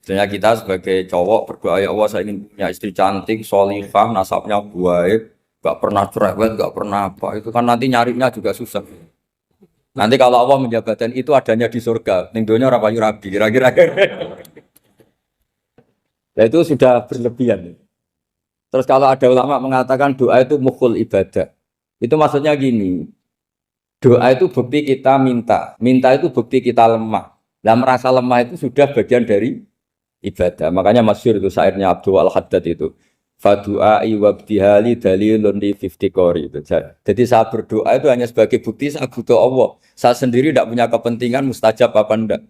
Misalnya kita sebagai cowok berdoa ya Allah saya ingin punya istri cantik, sholihah, nasabnya baik, gak pernah cerewet, gak pernah apa. Itu kan nanti nyarinya juga susah. Nanti kalau Allah menjabatkan itu adanya di surga, ning donya ora payu rabi, kira-kira. Nah itu sudah berlebihan. Terus kalau ada ulama mengatakan doa itu mukhul ibadah. Itu maksudnya gini. Doa itu bukti kita minta. Minta itu bukti kita lemah. Dan merasa lemah itu sudah bagian dari ibadah. Makanya masyhur itu syairnya Abdul Al-Haddad itu. Fadu'ai wabdihali dalilun li fiftikori itu. Jadi saya berdoa itu hanya sebagai bukti saya butuh Allah. Saya sendiri tidak punya kepentingan mustajab apa enggak.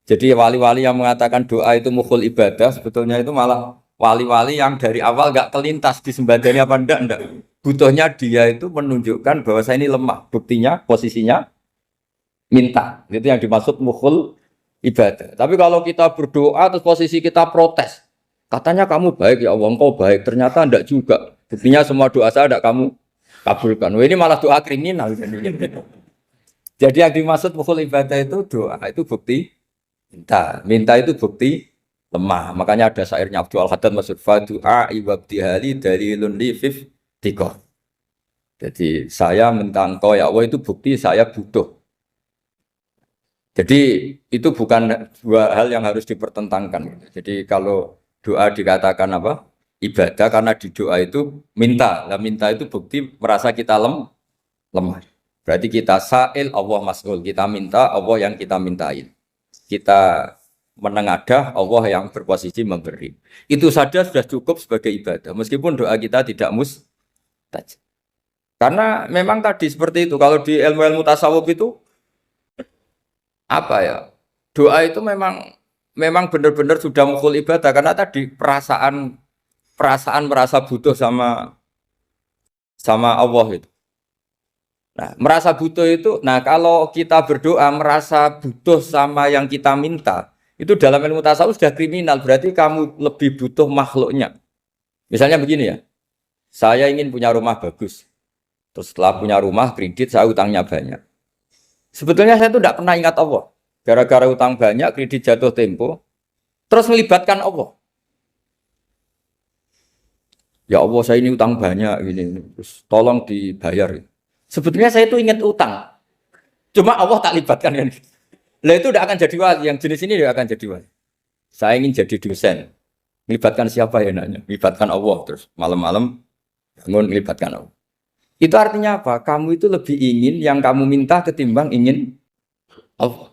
Jadi wali-wali yang mengatakan doa itu mukhul ibadah sebetulnya itu malah wali-wali yang dari awal enggak kelintas disembadani apa enggak. Butuhnya dia itu menunjukkan bahwa saya ini lemah. Buktinya posisinya minta. Itu yang dimaksud mukhul ibadah. Tapi kalau kita berdoa terus posisi kita protes. Katanya kamu baik ya Allah, engkau baik. Ternyata enggak juga. Buktinya semua doa saya enggak kamu kabulkan. Wah, ini malah doa kriminal. Jadi yang dimaksud mukhul ibadah itu doa itu bukti minta. Minta itu bukti lemah. Makanya ada syairnya Abdul Haddad maksud fa du'a ibadihali dalilun li fif tiko. Jadi saya minta engkau ya Allah itu bukti saya butuh. Jadi itu bukan dua hal yang harus dipertentangkan. Jadi kalau doa dikatakan apa? Ibadah karena di doa itu minta. Nah, minta itu bukti merasa kita lemah. Berarti kita sa'il Allah mas'ul. Kita minta Allah yang kita mintain. Kita menengadah Allah yang berposisi memberi. Itu saja sudah cukup sebagai ibadah. Meskipun doa kita tidak mustajab. Karena memang tadi seperti itu. Kalau di ilmu-ilmu tasawuf itu apa ya? Doa itu memang benar-benar sudah mukul ibadah karena tadi perasaan merasa butuh sama Allah itu. Nah, merasa butuh itu, nah kalau kita berdoa merasa butuh sama yang kita minta, itu dalam ilmu tasawuf sudah kriminal, berarti kamu lebih butuh makhluknya. Misalnya begini ya, saya ingin punya rumah bagus, terus setelah punya rumah kredit saya utangnya banyak. Sebetulnya saya itu tidak pernah ingat Allah, gara-gara utang banyak, kredit jatuh tempo, terus melibatkan Allah. Ya Allah saya ini utang banyak, ini, terus tolong dibayar. Sebetulnya saya itu ingat utang, cuma Allah tak libatkan kan. Lah itu tidak akan jadi wali, yang jenis ini tidak akan jadi wali. Saya ingin jadi dosen, melibatkan siapa ya nanya? Melibatkan Allah, terus malam-malam bangun melibatkan Allah. Itu artinya apa? Kamu itu lebih ingin yang kamu minta ketimbang ingin Allah.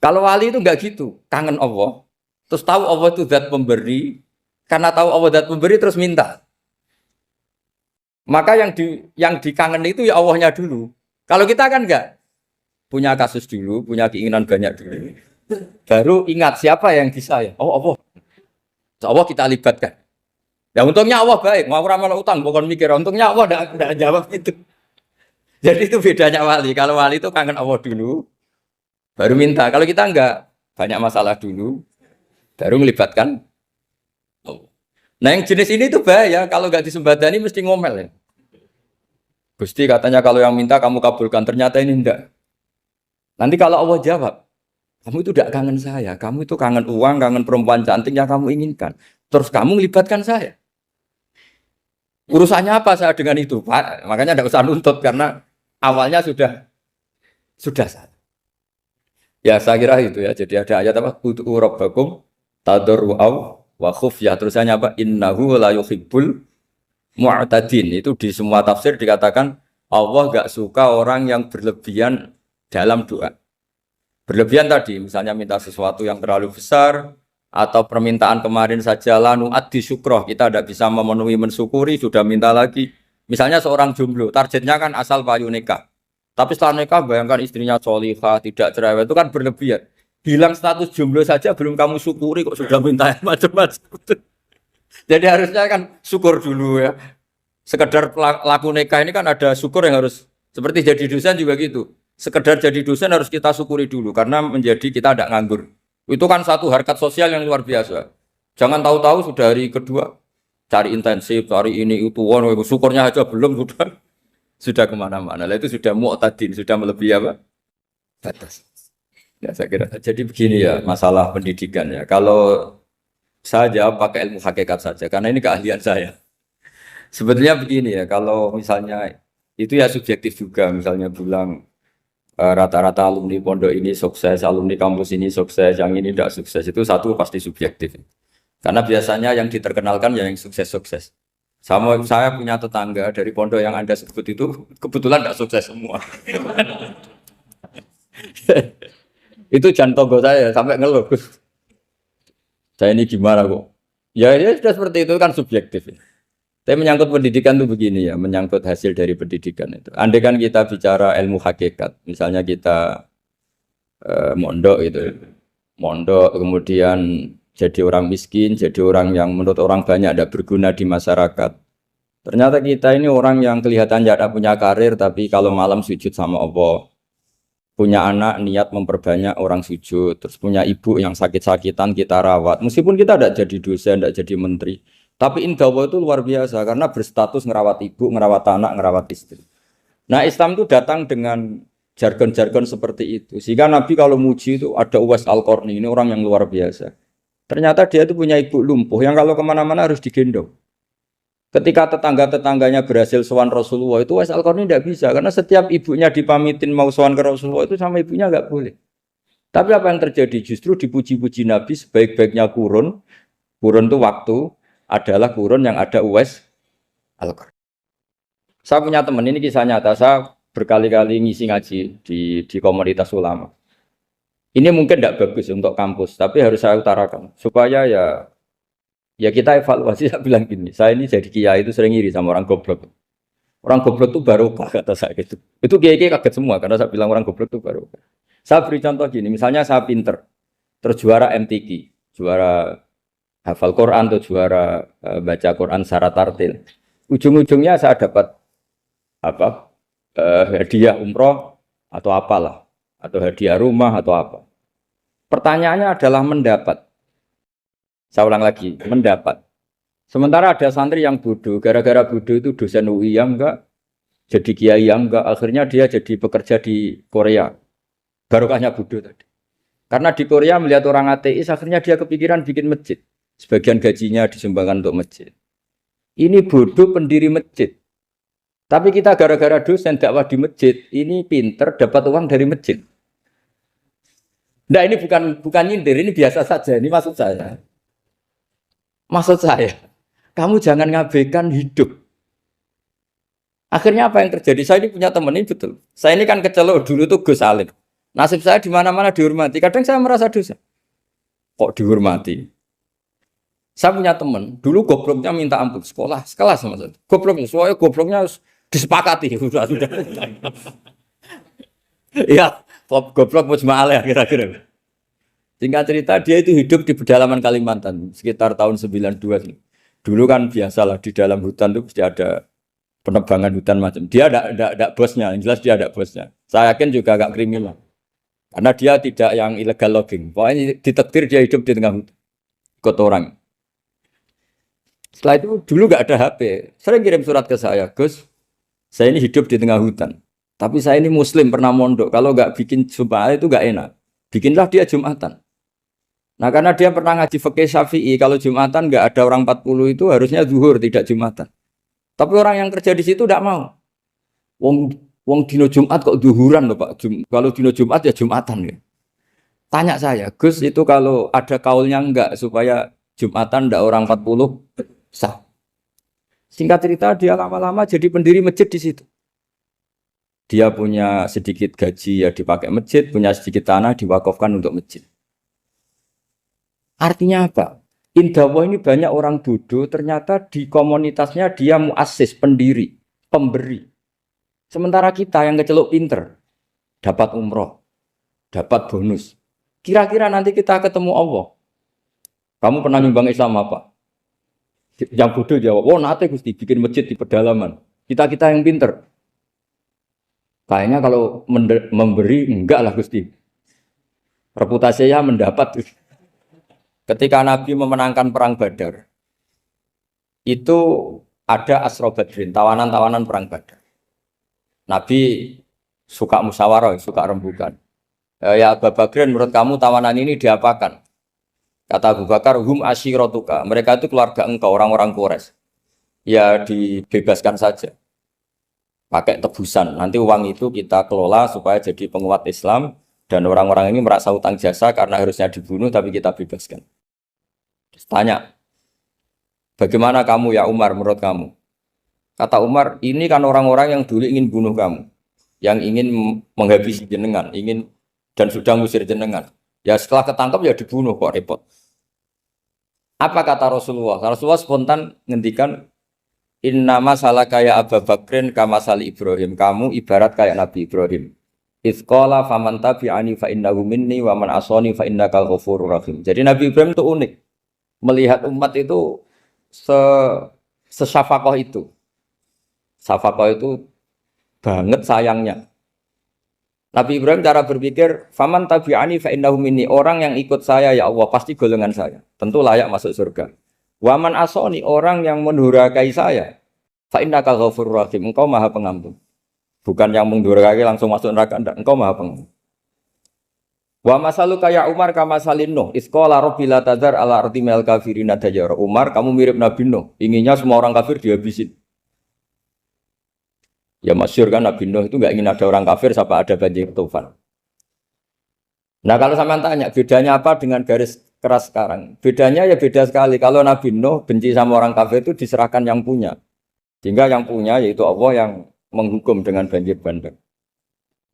Kalau wali itu enggak gitu, kangen Allah, terus tahu Allah itu zat pemberi, karena tahu Allah zat pemberi terus minta. Maka yang dikangen itu ya Allahnya dulu. Kalau kita kan enggak punya kasus dulu, punya keinginan banyak dulu. Baru ingat siapa yang bisa ya. Oh Allah. Allah kita libatkan. Ya untungnya Allah baik, mau ramal utang bukan mikir. Untungnya Allah enggak jawab itu. Jadi itu bedanya wali. Kalau wali itu kangen Allah dulu, baru minta. Kalau kita enggak, banyak masalah dulu, baru melibatkan Allah. Nah yang jenis ini tuh bahaya. Kalau enggak disembadani mesti ngomel ya. Gusti katanya kalau yang minta kamu kabulkan, ternyata ini enggak. Nanti kalau Allah jawab, kamu itu tidak kangen saya, kamu itu kangen uang, kangen perempuan cantik yang kamu inginkan. Terus kamu melibatkan saya. Urusannya apa saya dengan itu, Pak? Makanya tidak usah nuntut karena awalnya sudah salah. Ya saya kira itu ya. Jadi ada ayat apa? Ud'u rabbakum tadarru'aw wa khufyah. Terusannya apa? Innahu la yuhibbul mu'tadin. Itu di semua tafsir dikatakan Allah enggak suka orang yang berlebihan dalam doa. Berlebihan tadi, misalnya minta sesuatu yang terlalu besar, atau permintaan kemarin saja lanu addi syukroh, kita tidak bisa memenuhi mensyukuri, sudah minta lagi. Misalnya seorang jomblo, targetnya kan asal payu nikah. Tapi setelah nikah, bayangkan istrinya solihah, tidak cerewet, itu kan berlebihan. Hilang status jomblo saja, belum kamu syukuri, kok sudah minta yang macam-macam. Jadi harusnya kan syukur dulu ya. Sekedar laku nikah ini kan ada syukur yang harus, seperti jadi dosen juga gitu. Sekedar jadi dosen harus kita syukuri dulu karena menjadi kita tidak nganggur. Itu kan satu harkat sosial yang luar biasa. Jangan tahu-tahu sudah hari kedua cari intensif, cari ini itu, syukurnya aja belum sudah kemana-mana. Lah itu sudah mu'tadin, sudah melebihi apa? Batas. Ya saya kira. Jadi begini ya masalah pendidikan ya. Kalau saya jawab pakai ilmu hakikat saja karena ini keahlian saya. Sebetulnya begini ya, kalau misalnya itu ya subjektif juga, misalnya bilang rata-rata alumni pondok ini sukses, alumni kampus ini sukses, yang ini tidak sukses, itu satu pasti subjektif. Karena biasanya yang diterkenalkan yang sukses-sukses. Saya punya tetangga dari pondok yang Anda sebut itu kebetulan tidak sukses semua. Itu jantung saya sampai ngeluh. Saya ini gimana kok? Ya sudah seperti itu kan subjektif. Tapi menyangkut pendidikan itu begini ya, menyangkut hasil dari pendidikan itu. Andai kan kita bicara ilmu hakikat, misalnya kita mondok gitu, mondok kemudian jadi orang miskin, jadi orang yang menurut orang banyak tidak berguna di masyarakat. Ternyata kita ini orang yang kelihatan tidak punya karir, tapi kalau malam sujud sama Allah. punya anak niat memperbanyak orang sujud, terus punya ibu yang sakit-sakitan kita rawat. Meskipun kita tidak jadi dosen, tidak jadi menteri, tapi indah Allah itu luar biasa karena berstatus ngerawat ibu, ngerawat anak, ngerawat istri. Nah Islam itu datang dengan jargon-jargon seperti itu. Sehingga Nabi kalau muji itu ada Uwais Al-Qarni, ini orang yang luar biasa. Ternyata dia itu punya ibu lumpuh yang kalau kemana-mana harus digendong. Ketika tetangga-tetangganya berhasil sowan Rasulullah itu Uwais Al-Qarni tidak bisa karena setiap ibunya dipamitin mau sowan ke Rasulullah itu sama ibunya nggak boleh. Tapi apa yang terjadi? Justru dipuji-puji Nabi sebaik-baiknya kurun. Kurun itu waktu adalah kurun yang ada Uwais Al-Qarni. Saya punya teman ini kisah nyata. Saya berkali-kali ngisi ngaji di komunitas ulama. Ini mungkin tidak bagus untuk kampus, tapi harus saya utarakan supaya ya kita evaluasi. Saya bilang gini, saya ini jadi kiai itu sering iri sama orang goblok. Orang goblok itu barokah kata saya gitu. Itu kiai-kiai kaget semua karena saya bilang orang goblok itu barokah. Saya beri contoh gini, misalnya saya pinter, terus juara MTQ, juara hafal Quran atau juara baca Quran secara tartil. Ujung-ujungnya saya dapat apa? Hadiah umroh atau apalah, atau hadiah rumah atau apa. Pertanyaannya adalah mendapat. Saya ulang lagi, mendapat. Sementara ada santri yang bodoh, gara-gara bodoh itu dosen UI yang enggak, jadi kiai yang enggak, akhirnya dia jadi bekerja di Korea. Barokahnya bodoh tadi. Karena di Korea melihat orang ateis, akhirnya dia kepikiran bikin masjid. Sebagian gajinya disumbangkan untuk masjid. Ini bodoh pendiri masjid. Tapi kita gara-gara dosen dakwah di masjid, ini pinter dapat uang dari masjid. Nah ini bukan nyindir, ini biasa saja, ini maksud saya. Maksud saya, kamu jangan ngabaikan hidup. Akhirnya apa yang terjadi? Saya ini punya teman ini betul. Saya ini kan kecelok dulu tuh Gus Alim. Nasib saya di mana-mana dihormati. Kadang saya merasa dosa. Kok dihormati? Saya punya teman, dulu gobloknya minta ampun sekolah, sekelas maksudnya. Gobloknya, soalnya gobloknya harus disepakati. Sudah. Iya, goblok mujma'al ya kira-kira. Singkat cerita, dia itu hidup di pedalaman Kalimantan sekitar tahun 92. Dulu kan biasalah di dalam hutan itu pasti ada penebangan hutan macam. Dia ada bosnya, yang jelas dia ada bosnya. Saya yakin juga agak kriminal. Karena dia tidak yang illegal logging. Pokoknya ditakdir dia hidup di tengah hutan. Ikut orang. Setelah itu dulu nggak ada HP. Sering kirim surat ke saya, Gus, saya ini hidup di tengah hutan. Tapi saya ini muslim pernah mondok. Kalau nggak bikin Jumat itu nggak enak. Bikinlah dia Jumatan. Nah karena dia pernah ngaji fikih Syafi'i, kalau Jumatan nggak ada orang 40 itu harusnya zuhur tidak Jumatan. Tapi orang yang kerja di situ tidak mau. Wong dino Jumat kok zuhuran loh Pak. Kalau dino Jumat ya Jumatan ya. Tanya saya, Gus itu kalau ada kaulnya enggak supaya Jumatan ndak orang 40 sah. Singkat cerita dia lama-lama jadi pendiri masjid di situ. Dia punya sedikit gaji ya dipakai masjid, punya sedikit tanah diwakafkan untuk masjid. Artinya apa? Indawa ini banyak orang bodoh, ternyata di komunitasnya dia muassis, pendiri, pemberi. Sementara kita yang kecelok pinter, dapat umroh, dapat bonus. Kira-kira nanti kita ketemu Allah. Kamu pernah nyumbang Islam apa? Yang bodoh jawab, oh nanti Gusti bikin masjid di pedalaman. Kita yang pinter. Kayaknya kalau memberi, enggak lah Gusti. Reputasinya mendapat. Ketika Nabi memenangkan perang Badar, itu ada Asra Badrin, tawanan-tawanan perang Badar. Nabi suka musyawarah, suka rembukan. Ya Abu Bakar, menurut kamu tawanan ini diapakan? Kata Abu Bakar, hum asyiratuka. Mereka itu keluarga engkau, orang-orang Quraisy. Ya dibebaskan saja. Pakai tebusan. Nanti uang itu kita kelola supaya jadi penguat Islam. Dan orang-orang ini merasa utang jasa karena harusnya dibunuh, tapi kita bebaskan. Tanya, bagaimana kamu ya Umar menurut kamu? Kata Umar, ini kan orang-orang yang dulu ingin bunuh kamu, yang ingin menghabisi jenengan, ingin dan sudah ngusir jenengan. Ya setelah ketangkap ya dibunuh kok repot. Apa kata Rasulullah? Rasulullah spontan ngendikan, inna masalah kayak Abu Bakrin kama sali Ibrahim. Kamu ibarat kayak Nabi Ibrahim. Izqala faman tabi'ani fa innahu minni wa man asani fa innakal ghafurur rahim. Jadi Nabi Ibrahim itu unik. Melihat umat itu sesyafakoh itu. Syafakoh itu banget sayangnya. Nabi Ibrahim cara berpikir, faman tabi'ani fa innahu minni. Orang yang ikut saya ya Allah pasti golongan saya. Tentu layak masuk surga. Waman asoni, orang yang mendurhakai saya, fa innaka ghafurur rahim. Engkau Maha Pengampun. Bukan yang mendurhakai langsung masuk neraka, enggak. Engkau Maha Pengampun. Wa masaluka ya Umar kama salin Nuh. Isqala rabbi la tadzar ala ardi minal kafirina dajjara. Umar, kamu mirip Nabi Nuh. Inginnya semua orang kafir dihabisin. Ya masyhur kan Nabi Nuh itu enggak ingin ada orang kafir sampai ada banjir tufan. Nah kalau sampean tanya bedanya apa dengan garis keras sekarang? Bedanya ya beda sekali. Kalau Nabi Nuh benci sama orang kafir itu diserahkan yang punya. Sehingga yang punya yaitu Allah yang menghukum dengan banjir bandang.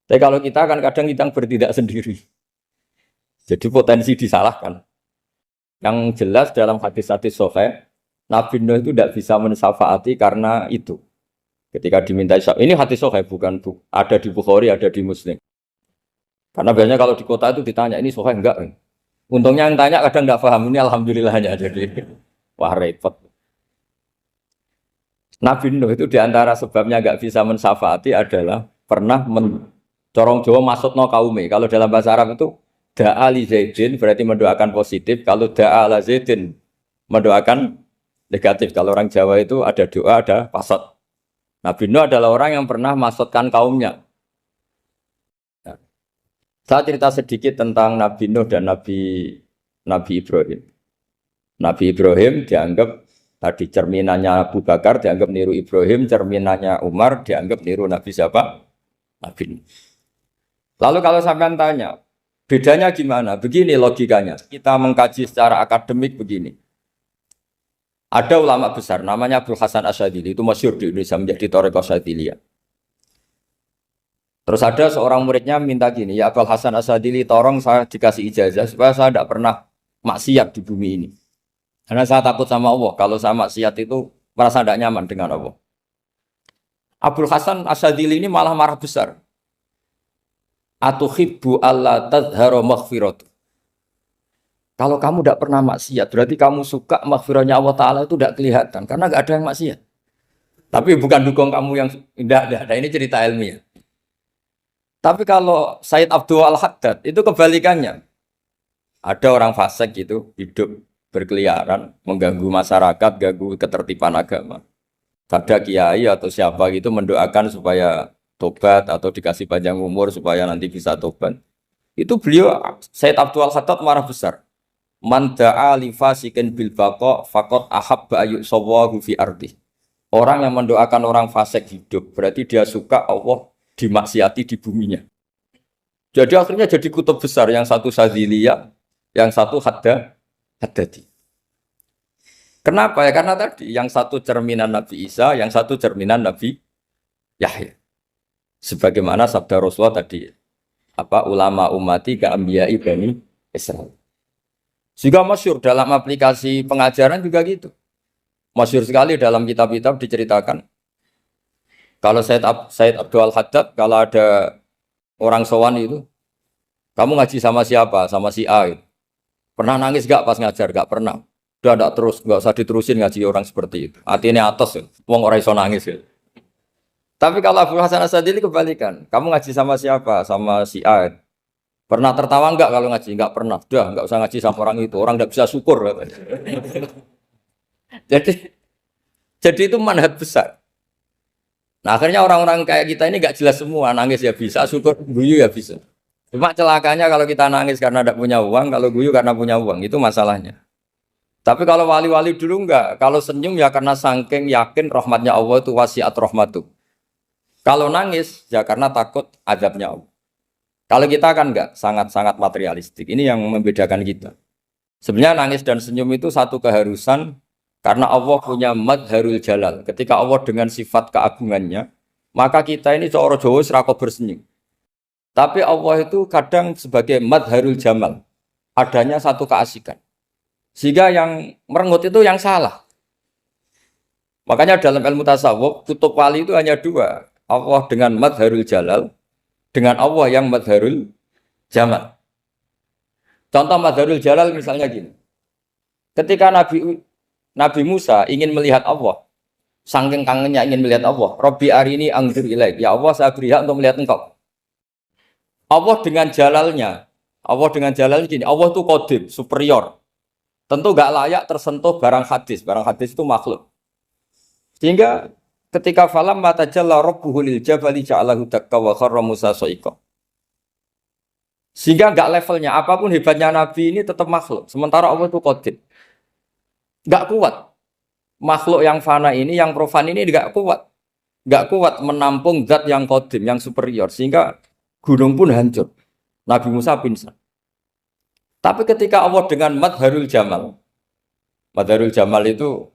Tapi kalau kita kan kadang kita bertindak sendiri. Jadi potensi disalahkan. Yang jelas dalam hadis-hadis sahih, Nabi Nuh itu tidak bisa mensyafaati karena itu. Ketika diminta syafaat, ini hadis sahih bukan ada di Bukhari, ada di Muslim. Karena biasanya kalau di kota itu ditanya ini sahih enggak? Untungnya yang tanya kadang enggak paham, ini alhamdulillahnya jadi wah repot. Nabi Nuh itu diantara sebabnya enggak bisa mensyafaati adalah pernah corong Jawa maksudno kaume. Kalau dalam bahasa Arab itu da'a li Zaidin berarti mendoakan positif, kalau da'a la Zaidin mendoakan negatif. Kalau orang Jawa itu ada doa, ada pasot. Nabi Nuh adalah orang yang pernah maksudkan kaumnya. Nah, saya cerita sedikit tentang Nabi Nuh dan Nabi Ibrahim. Nabi Ibrahim dianggap tadi cerminannya Abu Bakar, dianggap niru Ibrahim, cerminannya Umar, dianggap niru Nabi siapa? Nabi Nuh. Lalu kalau sampean tanya, bedanya gimana? Begini logikanya. Kita mengkaji secara akademik begini. Ada ulama besar, namanya Abdul Hasan Asyadzili, itu masyhur di Indonesia menjadi Thariqah Syadziliyah. Terus ada seorang muridnya minta gini, ya Abdul Hasan Asyadzili, tolong saya dikasih ijazah supaya saya tidak pernah maksiat di bumi ini. Karena saya takut sama Allah, kalau saya maksiat itu merasa tidak nyaman dengan Allah. Abdul Hasan Asyadzili ini malah marah besar. Atuhibbu alla tadhharu maghfiratu. Kalau kamu tidak pernah maksiat, berarti kamu suka maghfirahnya Allah Ta'ala itu tidak kelihatan. Karena tidak ada yang maksiat. Tapi bukan dukung kamu yang tidak. Ini cerita ilmiah. Tapi kalau Said Abdul Al-Haddad, itu kebalikannya. Ada orang fasik gitu, hidup berkeliaran, mengganggu masyarakat, ganggu ketertiban agama. Ada kiai atau siapa gitu mendoakan supaya tobat atau dikasih panjang umur supaya nanti bisa tobat. Itu beliau, Said Abdul Al-Haddad marah besar. Man da'a li fasikin bil baqa faqad ahabba ayu sawahu fi ardi. Orang yang mendoakan orang fasik hidup berarti dia suka Allah dimaksiati di buminya. Jadi akhirnya jadi kutub besar, yang satu Syadziliyah, yang satu Haddadi. Kenapa ya? Karena tadi yang satu cerminan Nabi Isa, yang satu cerminan Nabi Yahya. Sebagaimana sabda Rasulullah tadi, ulama ummati ka anbiya'i bani Israil. Juga masyhur dalam aplikasi pengajaran juga gitu. Masyhur sekali dalam kitab-kitab diceritakan. Kalau Said Abdul Al-Haddad, kalau ada orang sowan itu, kamu ngaji sama siapa? Sama si A. Gitu. Pernah nangis gak pas ngajar? Gak pernah. Udah gak terus, gak usah diterusin ngaji orang seperti itu. Hatinya atas, ya. Wong ora iso nangis. Ya. Tapi kalau Abdul Hasan Asyadzili kebalikan. Kamu ngaji sama siapa? Sama si A. Pernah tertawa enggak kalau ngaji? Enggak pernah. Udah, enggak usah ngaji sama orang itu. Orang enggak bisa syukur. jadi itu manhaj besar. Nah, akhirnya orang-orang kayak kita ini enggak jelas semua. Nangis ya bisa, syukur, guyu ya bisa. Cuma celakanya kalau kita nangis karena enggak punya uang, kalau guyu karena punya uang, itu masalahnya. Tapi kalau wali-wali dulu enggak. Kalau senyum ya karena saking yakin rahmatnya Allah itu wasiat rahmatu. Kalau nangis ya karena takut azabnya Allah. Kalau kita kan enggak, sangat-sangat materialistik. Ini yang membedakan kita. Sebenarnya nangis dan senyum itu satu keharusan karena Allah punya madharul jalal. Ketika Allah dengan sifat keagungannya, maka kita ini seorang Jawa serako bersenyum. Tapi Allah itu kadang sebagai madharul jamal. Adanya satu keasikan. Sehingga yang merengut itu yang salah. Makanya dalam ilmu tasawuf, kutub wali itu hanya dua. Allah dengan madharul jalal, dengan Allah yang madharul jamal. Contoh madharul jalal misalnya gini. Ketika Nabi Musa ingin melihat Allah, saking kangennya ingin melihat Allah, Rabbi arini anzur ilaik. Ya Allah, saya beri hak untuk melihat engkau. Allah dengan jalalnya, Allah dengan jalalnya gini, Allah itu qadim, superior. Tentu nggak layak tersentuh barang hadis. Barang hadis itu makhluk. Sehingga ketika falam mata jalla rabbuhu lil jabali ja'alahu dakka wa kharra Musa sa'iqa. Sehingga nggak levelnya, apapun hebatnya Nabi ini tetap makhluk. Sementara Allah itu qadim. Nggak kuat. Makhluk yang fana ini, yang profan ini nggak kuat. Nggak kuat menampung zat yang qadim, yang superior. Sehingga gunung pun hancur. Nabi Musa pingsan. Tapi ketika Allah dengan Madharul Jamal, Madharul Jamal itu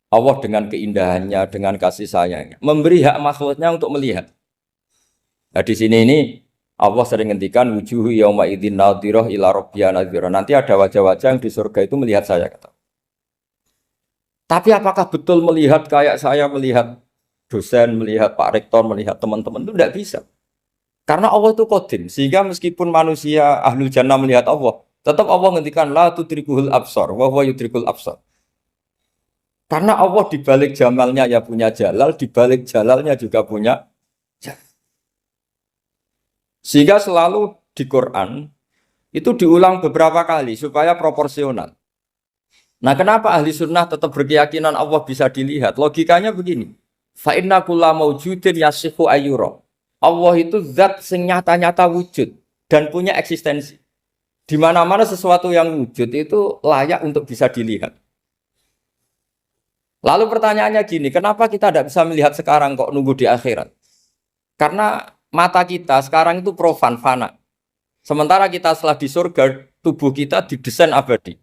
Allah dengan keindahannya, dengan kasih sayangnya, memberi hak makhluknya untuk melihat. Nah di sini ini Allah sering ngendikan wujuhu yauma idzin nadhirah ila rabbiha nadhirah. Nanti ada wajah-wajah yang di surga itu melihat saya kata. Tapi apakah betul melihat kayak saya melihat dosen, melihat Pak Rektor, melihat teman-teman itu tidak bisa. Karena Allah itu qadim, sehingga meskipun manusia ahlul jannah melihat Allah, tetap Allah ngendikan la tudrikuhul absar wa huwa yudrikul absar. Karena Allah di balik jamalnya ya punya jalal, di balik jalalnya juga punya jalal. Sehingga selalu di Quran itu diulang beberapa kali supaya proporsional. Nah, kenapa ahli sunnah tetap berkeyakinan Allah bisa dilihat? Logikanya begini. Fa inna kulla maujudin yasihu ayyura. Allah itu zat sing nyata-nyata wujud dan punya eksistensi. Di mana-mana sesuatu yang wujud itu layak untuk bisa dilihat. Lalu pertanyaannya gini, kenapa kita tidak bisa melihat sekarang kok nunggu di akhirat? Karena mata kita sekarang itu profan, fana. Sementara kita setelah di surga, tubuh kita didesain abadi.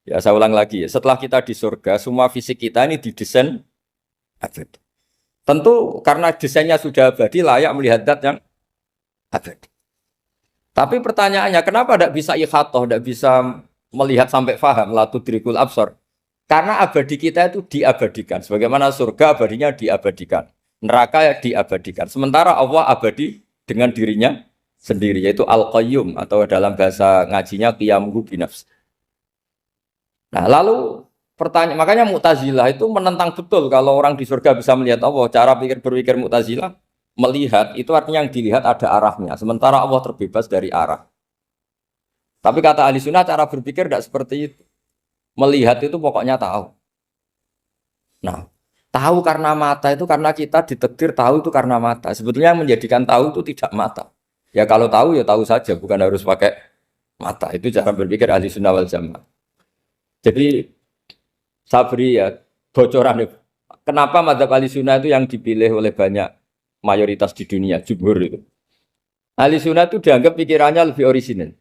Ya saya ulang lagi ya, setelah kita di surga, semua fisik kita ini didesain abadi. Tentu karena desainnya sudah abadi, layak melihat zat yang abadi. Tapi pertanyaannya, kenapa tidak bisa ikhatoh, tidak bisa melihat sampai faham, la tudrikul absar? Karena abadi kita itu diabadikan. Sebagaimana surga abadinya diabadikan. Neraka ya diabadikan. Sementara Allah abadi dengan dirinya sendiri. Yaitu Al-Qayyum. Atau dalam bahasa ngajinya Qiyamuhu binafs. Nah lalu pertanyaan. Makanya Mu'tazilah itu menentang betul. Kalau orang di surga bisa melihat Allah. Cara berpikir Mu'tazilah. Melihat itu artinya yang dilihat ada arahnya. Sementara Allah terbebas dari arah. Tapi kata ahli sunnah cara berpikir tidak seperti itu. Melihat itu pokoknya tahu. Nah, tahu karena mata itu karena kita ditakdir tahu itu karena mata. Sebetulnya yang menjadikan tahu itu tidak mata. Ya kalau tahu ya tahu saja, bukan harus pakai mata. Itu cara berpikir ahli sunnah wal jamaah. Jadi sabri ya bocoran. Kenapa mazhab ahli sunnah itu yang dipilih oleh banyak mayoritas di dunia, jumhur itu. Ahli sunnah itu dianggap pikirannya lebih orisinal.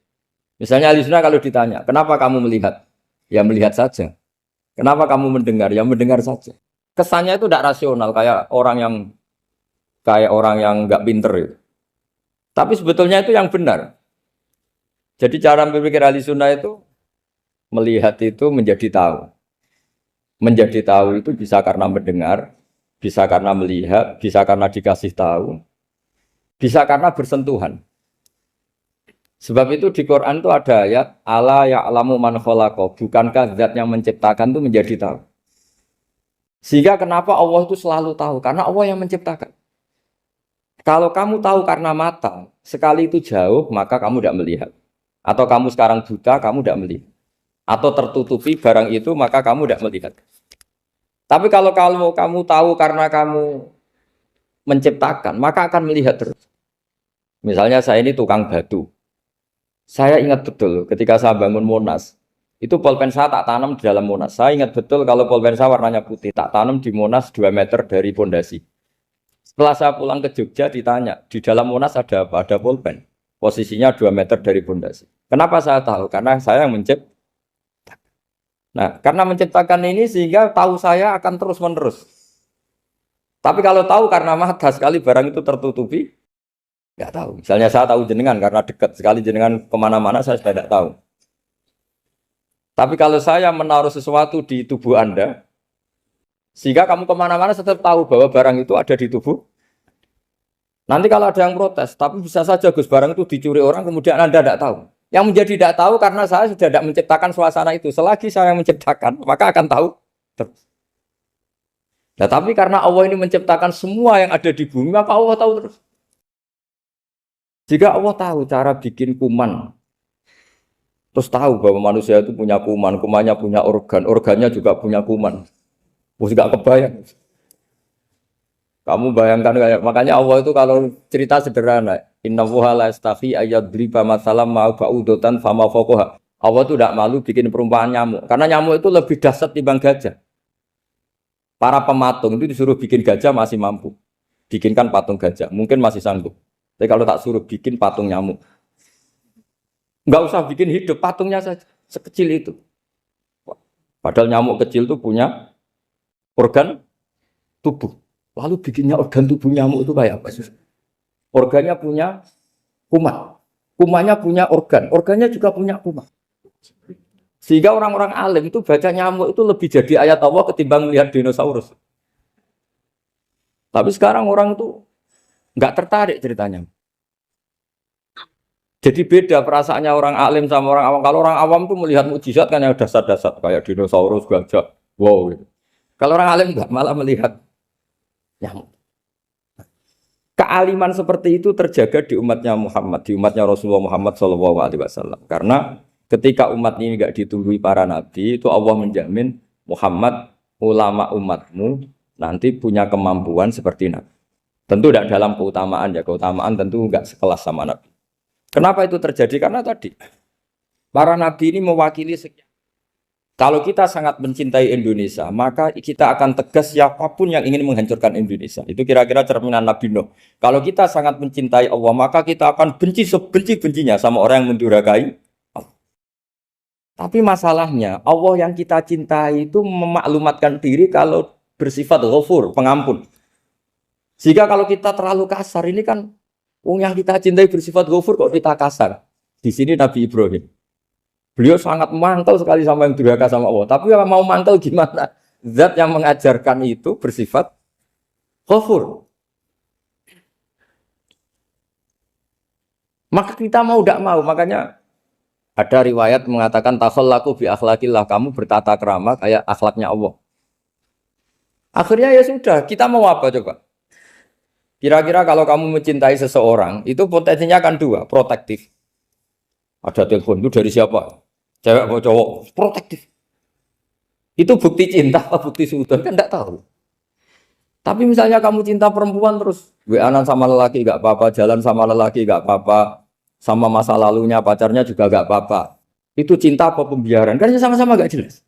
Misalnya ahli sunnah kalau ditanya, kenapa kamu melihat? Ya melihat saja. Kenapa kamu mendengar? Ya mendengar saja. Kesannya itu tidak rasional kayak orang yang nggak pinter itu. Tapi sebetulnya itu yang benar. Jadi cara berpikir ahli sunnah itu melihat itu menjadi tahu. Menjadi tahu itu bisa karena mendengar, bisa karena melihat, bisa karena dikasih tahu, bisa karena bersentuhan. Sebab itu di Quran itu ada ayat ala ya'lamu man khalaqa, bukankah zat yang menciptakan itu menjadi tahu. Sehingga kenapa Allah itu selalu tahu? Karena Allah yang menciptakan. Kalau kamu tahu karena mata, sekali itu jauh, maka kamu tidak melihat. Atau kamu sekarang buta, kamu tidak melihat. Atau tertutupi barang itu, maka kamu tidak melihat. Tapi kalau kamu tahu karena kamu menciptakan, maka akan melihat terus. Misalnya saya ini tukang batu. Saya ingat betul ketika saya bangun Monas, itu pulpen saya tak tanam di dalam Monas. Saya ingat betul kalau pulpen saya warnanya putih, tak tanam di Monas 2 meter dari pondasi. Setelah saya pulang ke Jogja ditanya, di dalam Monas ada apa? Ada pulpen. Posisinya 2 meter dari pondasi. Kenapa saya tahu? Karena saya yang menciptakan. Nah, karena menciptakan ini sehingga tahu saya akan terus-menerus. Tapi kalau tahu karena mata sekali barang itu tertutupi, nggak tahu. Misalnya saya tahu jenengan karena dekat sekali jenengan kemana-mana saya sudah tidak tahu. Tapi kalau saya menaruh sesuatu di tubuh Anda, sehingga kamu kemana-mana tetap tahu bahwa barang itu ada di tubuh. Nanti kalau ada yang protes, tapi bisa saja Gus barang itu dicuri orang kemudian Anda tidak tahu. Yang menjadi tidak tahu karena saya sudah tidak menciptakan suasana itu. Selagi saya yang menciptakan, maka akan tahu terus. Nah, tapi karena Allah ini menciptakan semua yang ada di bumi, maka Allah tahu terus. Jika Allah tahu cara bikin kuman, terus tahu bahwa manusia itu punya kuman, kumannya punya organ, organnya juga punya kuman. Mesti gak kebayang. Kamu bayangkan kayak makanya Allah itu kalau cerita sederhana, Inna wuha la yastahi ayyadriba masalam ma ba'udatan fama fawqaha. Allah itu tidak malu bikin perumpamaan nyamuk, karena nyamuk itu lebih dahsyat dibanding gajah. Para pematung itu disuruh bikin gajah masih mampu, bikinkan patung gajah, mungkin masih sanggup. Tapi kalau tak suruh bikin patung nyamuk, nggak usah bikin hidup, patungnya saja sekecil itu. Padahal nyamuk kecil itu punya organ tubuh. Lalu bikinnya organ tubuh nyamuk itu kayak apa? Organnya punya kuman. Kumannya punya organ. Organnya juga punya kuman. Sehingga orang-orang alim itu baca nyamuk itu lebih jadi ayat Allah ketimbang melihat dinosaurus. Tapi sekarang orang itu nggak tertarik ceritanya. Jadi beda perasaannya orang alim sama orang awam. Kalau orang awam tuh melihat mukjizat kan yang dasar-dasar kayak dinosaurus, gajah, wow gitu. Kalau orang alim nggak, malah melihat nyamuk. Kealiman seperti itu terjaga di umatnya Muhammad, di umatnya Rasulullah Muhammad SAW. Karena ketika umat ini nggak ditunggui para nabi, itu Allah menjamin Muhammad, ulama umatmu nanti punya kemampuan seperti nabi. Tentu tidak dalam keutamaan ya, keutamaan tentu nggak sekelas sama nabi. Kenapa itu terjadi? Karena tadi para nabi ini mewakili sekian. Kalau kita sangat mencintai Indonesia, maka kita akan tegas siapapun yang ingin menghancurkan Indonesia. Itu kira-kira cerminan Nabi Nuh. Kalau kita sangat mencintai Allah, maka kita akan benci sebenci-bencinya sama orang yang mendurhakai Allah. Tapi masalahnya, Allah yang kita cintai itu memaklumatkan diri kalau bersifat ghafur, pengampun. Sehingga kalau kita terlalu kasar, ini kan yang kita cintai bersifat ghafur kok kita kasar. Di sini Nabi Ibrahim. Beliau sangat mantel sekali sama yang durhaka sama Allah. Tapi mau mantel gimana? Zat yang mengajarkan itu bersifat ghafur. Maka kita mau tidak mau. Makanya ada riwayat mengatakan takhallaku bi akhlaqillah. Kamu bertata krama kayak akhlaknya Allah. Akhirnya ya sudah. Kita mau apa coba? Kira-kira kalau kamu mencintai seseorang, itu potensinya kan dua. Protektif. Ada telepon itu dari siapa? Cewek atau cowok, protektif. Itu bukti cinta apa bukti suudon kan tidak tahu. Tapi misalnya kamu cinta perempuan terus WA-an sama lelaki nggak apa-apa, jalan sama lelaki nggak apa-apa, sama masa lalunya pacarnya juga nggak apa-apa. Itu cinta apa pembiaran? Kan sama-sama nggak jelas.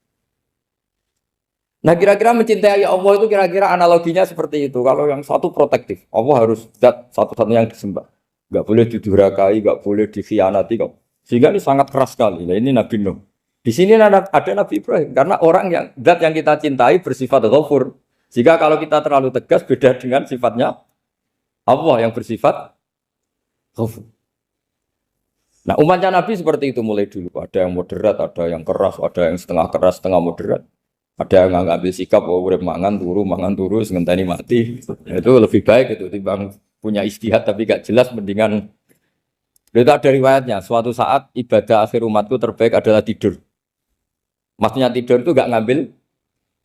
Nah kira-kira mencintai Allah itu kira-kira analoginya seperti itu. Kalau yang satu protektif, Allah harus zat satu-satunya yang disembah. Nggak boleh didurhakai, nggak boleh dikhianati kok. Sehingga ini sangat keras sekali. Nah, ini Nabi Nuh. Di sini ada Nabi Ibrahim. Karena orang yang zat yang kita cintai bersifat ghafur. Jika kalau kita terlalu tegas beda dengan sifatnya Allah yang bersifat ghafur. Nah umatnya Nabi seperti itu mulai dulu. Ada yang moderat, ada yang keras, ada yang setengah keras, setengah moderat. Ada yang ngambil sikap, oh urip mangan turu, ngenteni mati. Itu lebih baik itu timbang punya ijtihad tapi gak jelas mendingan. Itu ada riwayatnya, suatu saat ibadah akhir umatku terbaik adalah tidur. Maksudnya tidur itu gak ngambil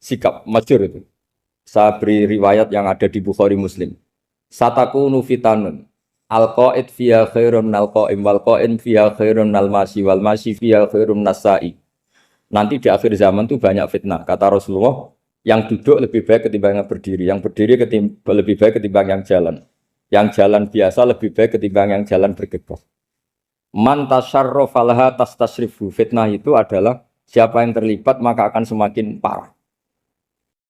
sikap, masyhur itu. Saya beri riwayat yang ada di Bukhari Muslim. Satakunu fitanun, al-qa'id fiha khairun nal-qa'im, wal-qa'in fiha khairun nal-masi, wal-masi fiha khairun nas-sa'i. Nanti di akhir zaman itu banyak fitnah. Kata Rasulullah, yang duduk lebih baik ketimbang yang berdiri. Yang berdiri lebih baik ketimbang yang jalan. Yang jalan biasa lebih baik ketimbang yang jalan bergegas. Man tasyarrafa laha tastasrifu. Fitnah itu adalah siapa yang terlibat maka akan semakin parah.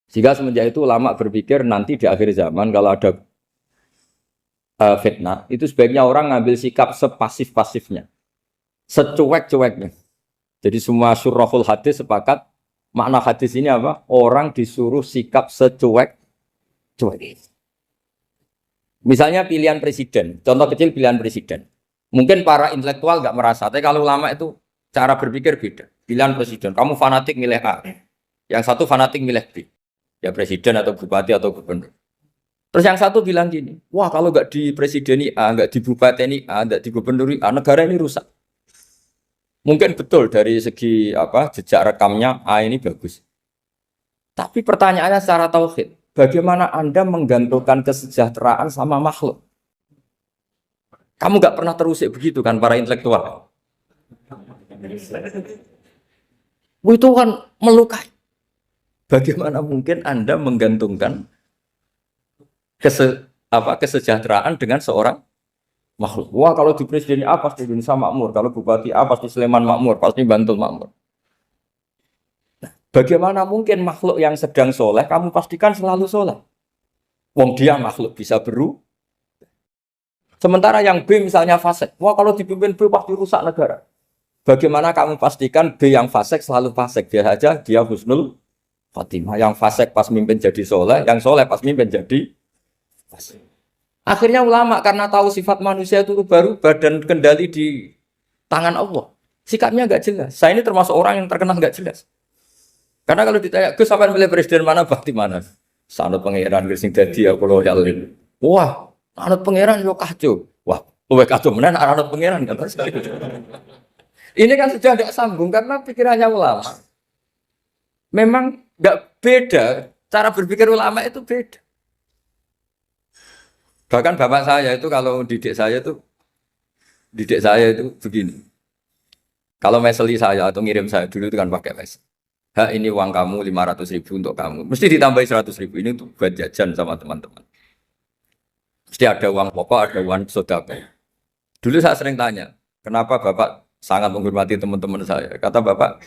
Jika semenjak itu ulama berpikir nanti di akhir zaman kalau ada fitnah, itu sebaiknya orang ngambil sikap sepasif-pasifnya. Secuek-cueknya. Jadi semua syurahul hadis sepakat makna hadis ini apa? Orang disuruh sikap secuek-cuek. Misalnya pilihan presiden, contoh kecil pilihan presiden. Mungkin para intelektual nggak merasa, tapi kalau ulama itu cara berpikir beda. Pilihan presiden, kamu fanatik milih A, yang satu fanatik milih B. Ya presiden atau bupati atau gubernur. Terus yang satu bilang gini, wah kalau nggak di presiden A, nggak di bupati A, nggak di gubernur A, negara ini rusak. Mungkin betul dari segi jejak rekamnya A ini bagus. Tapi pertanyaannya secara tauhid, bagaimana Anda menggantungkan kesejahteraan sama makhluk? Kamu nggak pernah terusik begitu kan para intelektual? Itu kan melukai. Bagaimana mungkin Anda menggantungkan kesejahteraan dengan seorang makhluk? Wah, kalau di presiden A pasti Indonesia makmur, kalau bupati A pasti Sleman makmur, pasti Bantul makmur. Bagaimana mungkin makhluk yang sedang soleh kamu pastikan selalu soleh? Wong dia makhluk bisa berubah. Sementara yang B misalnya fasik, wah kalau dipimpin B pasti rusak negara. Bagaimana kamu pastikan B yang fasik selalu fasik? Dia saja dia husnul khotimah. Yang fasik pas mimpin jadi soleh, yang soleh pas mimpin jadi fasik. Akhirnya ulama karena tahu sifat manusia itu baru badan kendali di tangan Allah. Sikapnya nggak jelas. Saya ini termasuk orang yang terkenal nggak jelas. Karena kalau ditanya, Gus sampai milih presiden mana, bakti mana? Sanut pangeran sing dadi aku loyalin. Wah, anut pangeran yo kacau. Wah, luwih kacau menan anut pangeran kata saya. Ini kan sudah tidak sambung karena pikirannya ulama. Memang nggak beda, cara berpikir ulama itu beda. Bahkan bapak saya itu kalau didik saya itu begini. Kalau meseli saya atau ngirim saya dulu itu kan pakai mesel. Ini uang kamu 500.000 untuk kamu. Mesti ditambahi 100.000 ini untuk buat jajan sama teman-teman. Mesti ada uang pokok, ada uang sodako. Dulu saya sering tanya, kenapa bapak sangat menghormati teman-teman saya? Kata bapak,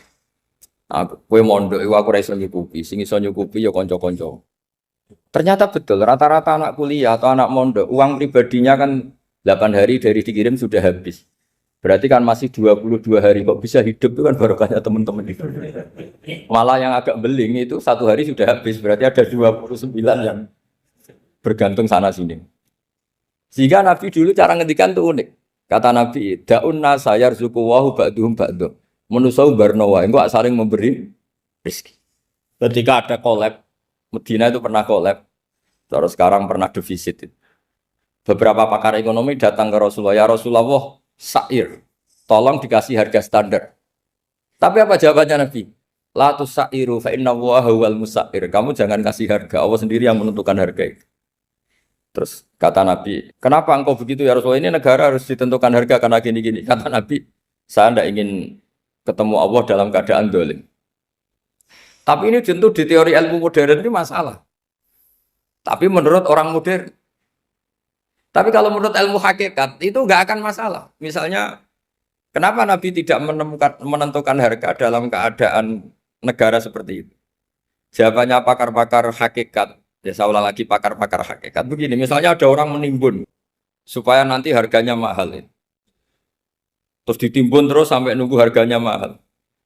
kue mondok, aku raiso nyukupi, sing iso nyukupi ya konco-konco. Ternyata betul, rata-rata anak kuliah atau anak mondok, uang pribadinya kan 8 hari dari dikirim sudah habis. Berarti kan masih 22 hari kok bisa hidup itu kan barokahnya teman-teman itu. Malah yang agak beling itu 1 hari sudah habis, berarti ada 29 yang bergantung sana sini. Sehingga Nabi dulu cara ngendikan itu unik. Kata Nabi, da'un nasa yarzuqu wahu ba'duhum ba'duh. Menusau barnawa, engko saling memberi rezeki. Ketika ada collab, Medina itu pernah collab, terus sekarang pernah defisit. Beberapa pakar ekonomi datang ke Rasulullah, ya Rasulullah, sa'ir, tolong dikasih harga standar. Tapi apa jawabannya Nabi? La tusairu fa inna Allaha wal musair. Kamu jangan kasih harga, Allah sendiri yang menentukan harga itu. Terus kata Nabi, kenapa engkau begitu ya Rasulullah? Ini negara harus ditentukan harga karena gini-gini. Kata Nabi, saya tidak ingin ketemu Allah dalam keadaan dolim. Tapi ini tentu di teori ilmu modern ini masalah. Tapi menurut orang modern. Tapi kalau menurut ilmu hakikat itu nggak akan masalah. Misalnya, kenapa Nabi tidak menentukan harga dalam keadaan negara seperti itu? Jawabannya pakar-pakar hakikat. Ya saya ulang lagi pakar-pakar hakikat. Begini, misalnya ada orang menimbun supaya nanti harganya mahal. Terus ditimbun terus sampai nunggu harganya mahal.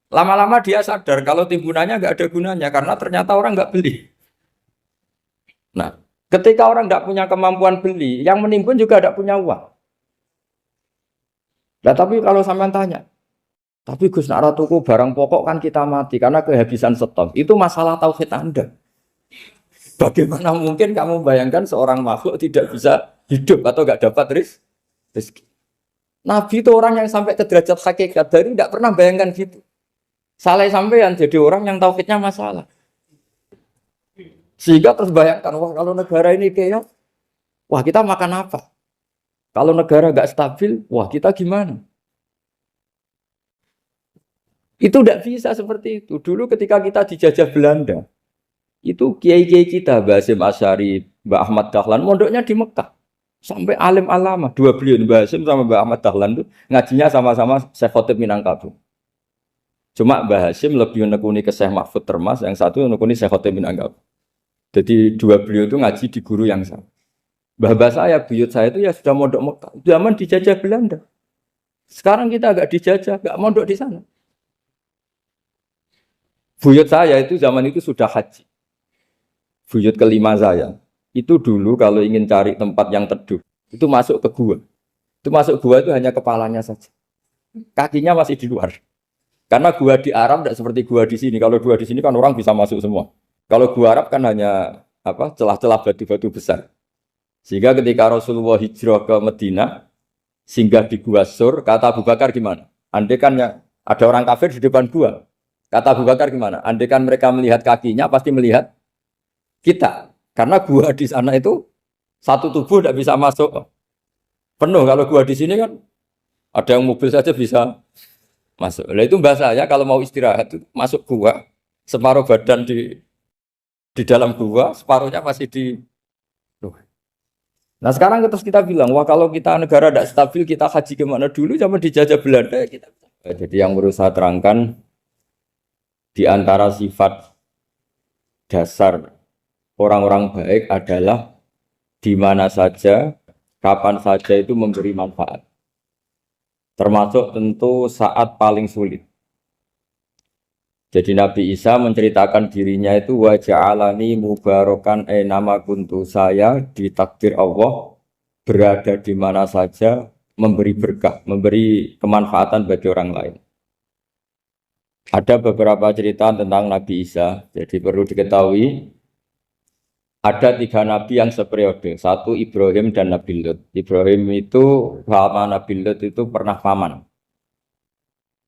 Lama-lama dia sadar kalau timbunannya nggak ada gunanya karena ternyata orang nggak beli. Nah, ketika orang tidak punya kemampuan beli, yang menimbun juga tidak punya uang. Nah, tapi kalau sampean tanya, tapi Gus nak tuku barang pokok kan kita mati karena kehabisan stok. Itu masalah tauhid Anda. Bagaimana mungkin kamu bayangkan seorang makhluk tidak bisa hidup atau nggak dapat rezeki? Nabi itu orang yang sampai ke derajat hakikat dari tidak pernah bayangkan gitu. Salah sampean jadi orang yang tauhidnya masalah. Sehingga terus bayangkan, wah kalau negara ini kayak, wah kita makan apa? Kalau negara nggak stabil, wah kita gimana? Itu tidak bisa seperti itu. Dulu ketika kita dijajah Belanda, itu kiai-kiai kita, Mbah Hasyim Asy'ari, Mbah Ahmad Dahlan, mondoknya di Mekah. Sampai alim alama, 2 beliau, Mbah Hasyim sama Mbah Ahmad Dahlan itu ngajinya sama-sama Syekh Khotib Minangkabau. Cuma Mbah Hasyim lebih menekuni ke Syekh Mahfud Termas, yang satu menekuni Syekh Khotib Minangkabau. Jadi 2 beliau itu ngaji di guru yang sama. Mbah saya, buyut saya itu ya sudah mondok Mekah. Zaman dijajah Belanda. Sekarang kita agak dijajah, agak mondok di sana. Buyut saya itu zaman itu sudah haji. Buyut kelima saya. Itu dulu kalau ingin cari tempat yang teduh, itu masuk ke gua. Itu masuk gua itu hanya kepalanya saja. Kakinya masih di luar. Karena gua di Arab tidak seperti gua di sini. Kalau gua di sini kan orang bisa masuk semua. Kalau gua Arab kan hanya celah-celah batu-batu besar. Sehingga ketika Rasulullah hijrah ke Madinah, singgah di Gua Sur, kata Abu Bakar gimana? Andai kan ada orang kafir di depan gua. Kata Abu Bakar gimana? Andai kan mereka melihat kakinya, pasti melihat kita. Karena gua di sana itu satu tubuh tidak bisa masuk Penuh kalau gua di sini kan ada yang mobil saja bisa masuk. Nah itu bahasa ya kalau mau istirahat itu masuk gua, separuh badan di dalam gua, separuhnya masih di. Nah sekarang terus kita bilang, wah kalau kita negara tidak stabil, kita haji kemana dulu sama dijajah Belanda kita. Jadi yang berusaha terangkan di antara sifat dasar orang-orang baik adalah di mana saja, kapan saja itu memberi manfaat. Termasuk tentu saat paling sulit. Jadi Nabi Isa menceritakan dirinya itu wa ja'alani mubarakan nama kuntu, saya ditakdir Allah berada di mana saja memberi berkah, memberi kemanfaatan bagi orang lain. Ada beberapa cerita tentang Nabi Isa, jadi perlu diketahui ada 3 nabi yang seperiode, satu Ibrahim dan Nabi Lut. Ibrahim itu sama Nabi Lut itu pernah paman.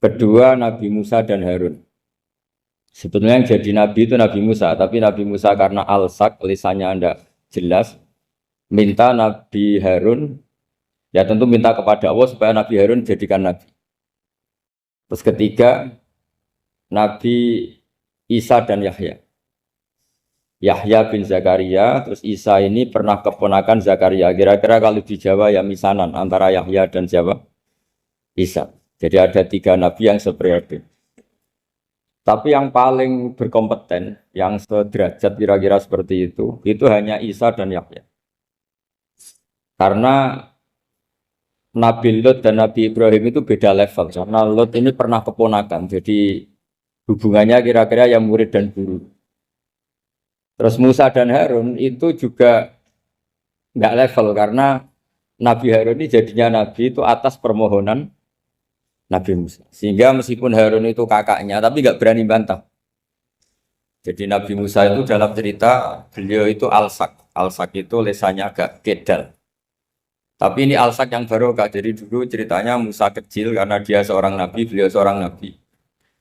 Kedua Nabi Musa dan Harun. Sebetulnya yang jadi nabi itu Nabi Musa, tapi Nabi Musa karena alsak, lisannya tidak jelas, minta Nabi Harun, ya tentu minta kepada Allah supaya Nabi Harun jadikan nabi. Terus ketiga, Nabi Isa dan Yahya. Yahya bin Zakaria, terus Isa ini pernah keponakan Zakaria. Kira-kira kalau di Jawa ya misanan antara Yahya dan Jawa Isa. Jadi ada 3 nabi yang seperiode. Tapi yang paling berkompeten, yang sederajat kira-kira seperti itu hanya Isa dan Yahya. Karena Nabi Lut dan Nabi Ibrahim itu beda level. Karena Lut ini pernah keponakan, jadi hubungannya kira-kira yang murid dan guru. Terus Musa dan Harun itu juga nggak level, karena Nabi Harun ini jadinya Nabi itu atas permohonan Nabi Musa. Sehingga meskipun Harun itu kakaknya, tapi nggak berani bantah. Jadi Nabi Musa itu dalam cerita, beliau itu alsak. Alsak itu lesannya agak kedal. Tapi ini alsak yang barokah. Jadi dulu ceritanya Musa kecil karena dia seorang Nabi, beliau seorang Nabi.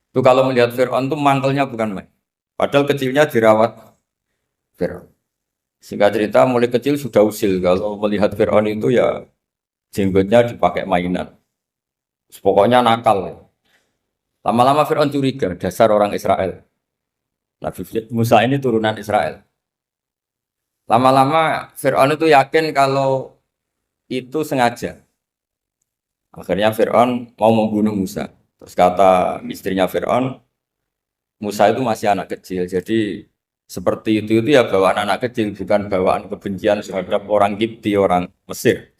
Itu kalau melihat Fir'aun itu mangkelnya bukan main. Padahal kecilnya dirawat Fir'aun. Singkat cerita mulai kecil sudah usil. Kalau melihat Fir'aun itu ya jenggotnya dipakai mainan. Pokoknya nakal. Lama-lama Fir'aun curiga, dasar orang Israel. Nabi Musa ini turunan Israel. Lama-lama Fir'aun itu yakin kalau itu sengaja. Akhirnya Fir'aun mau membunuh Musa. Terus kata istrinya Fir'aun, Musa itu masih anak kecil. Jadi seperti itu ya bawaan anak kecil, bukan bawaan kebencian terhadap orang Kipti, orang Mesir.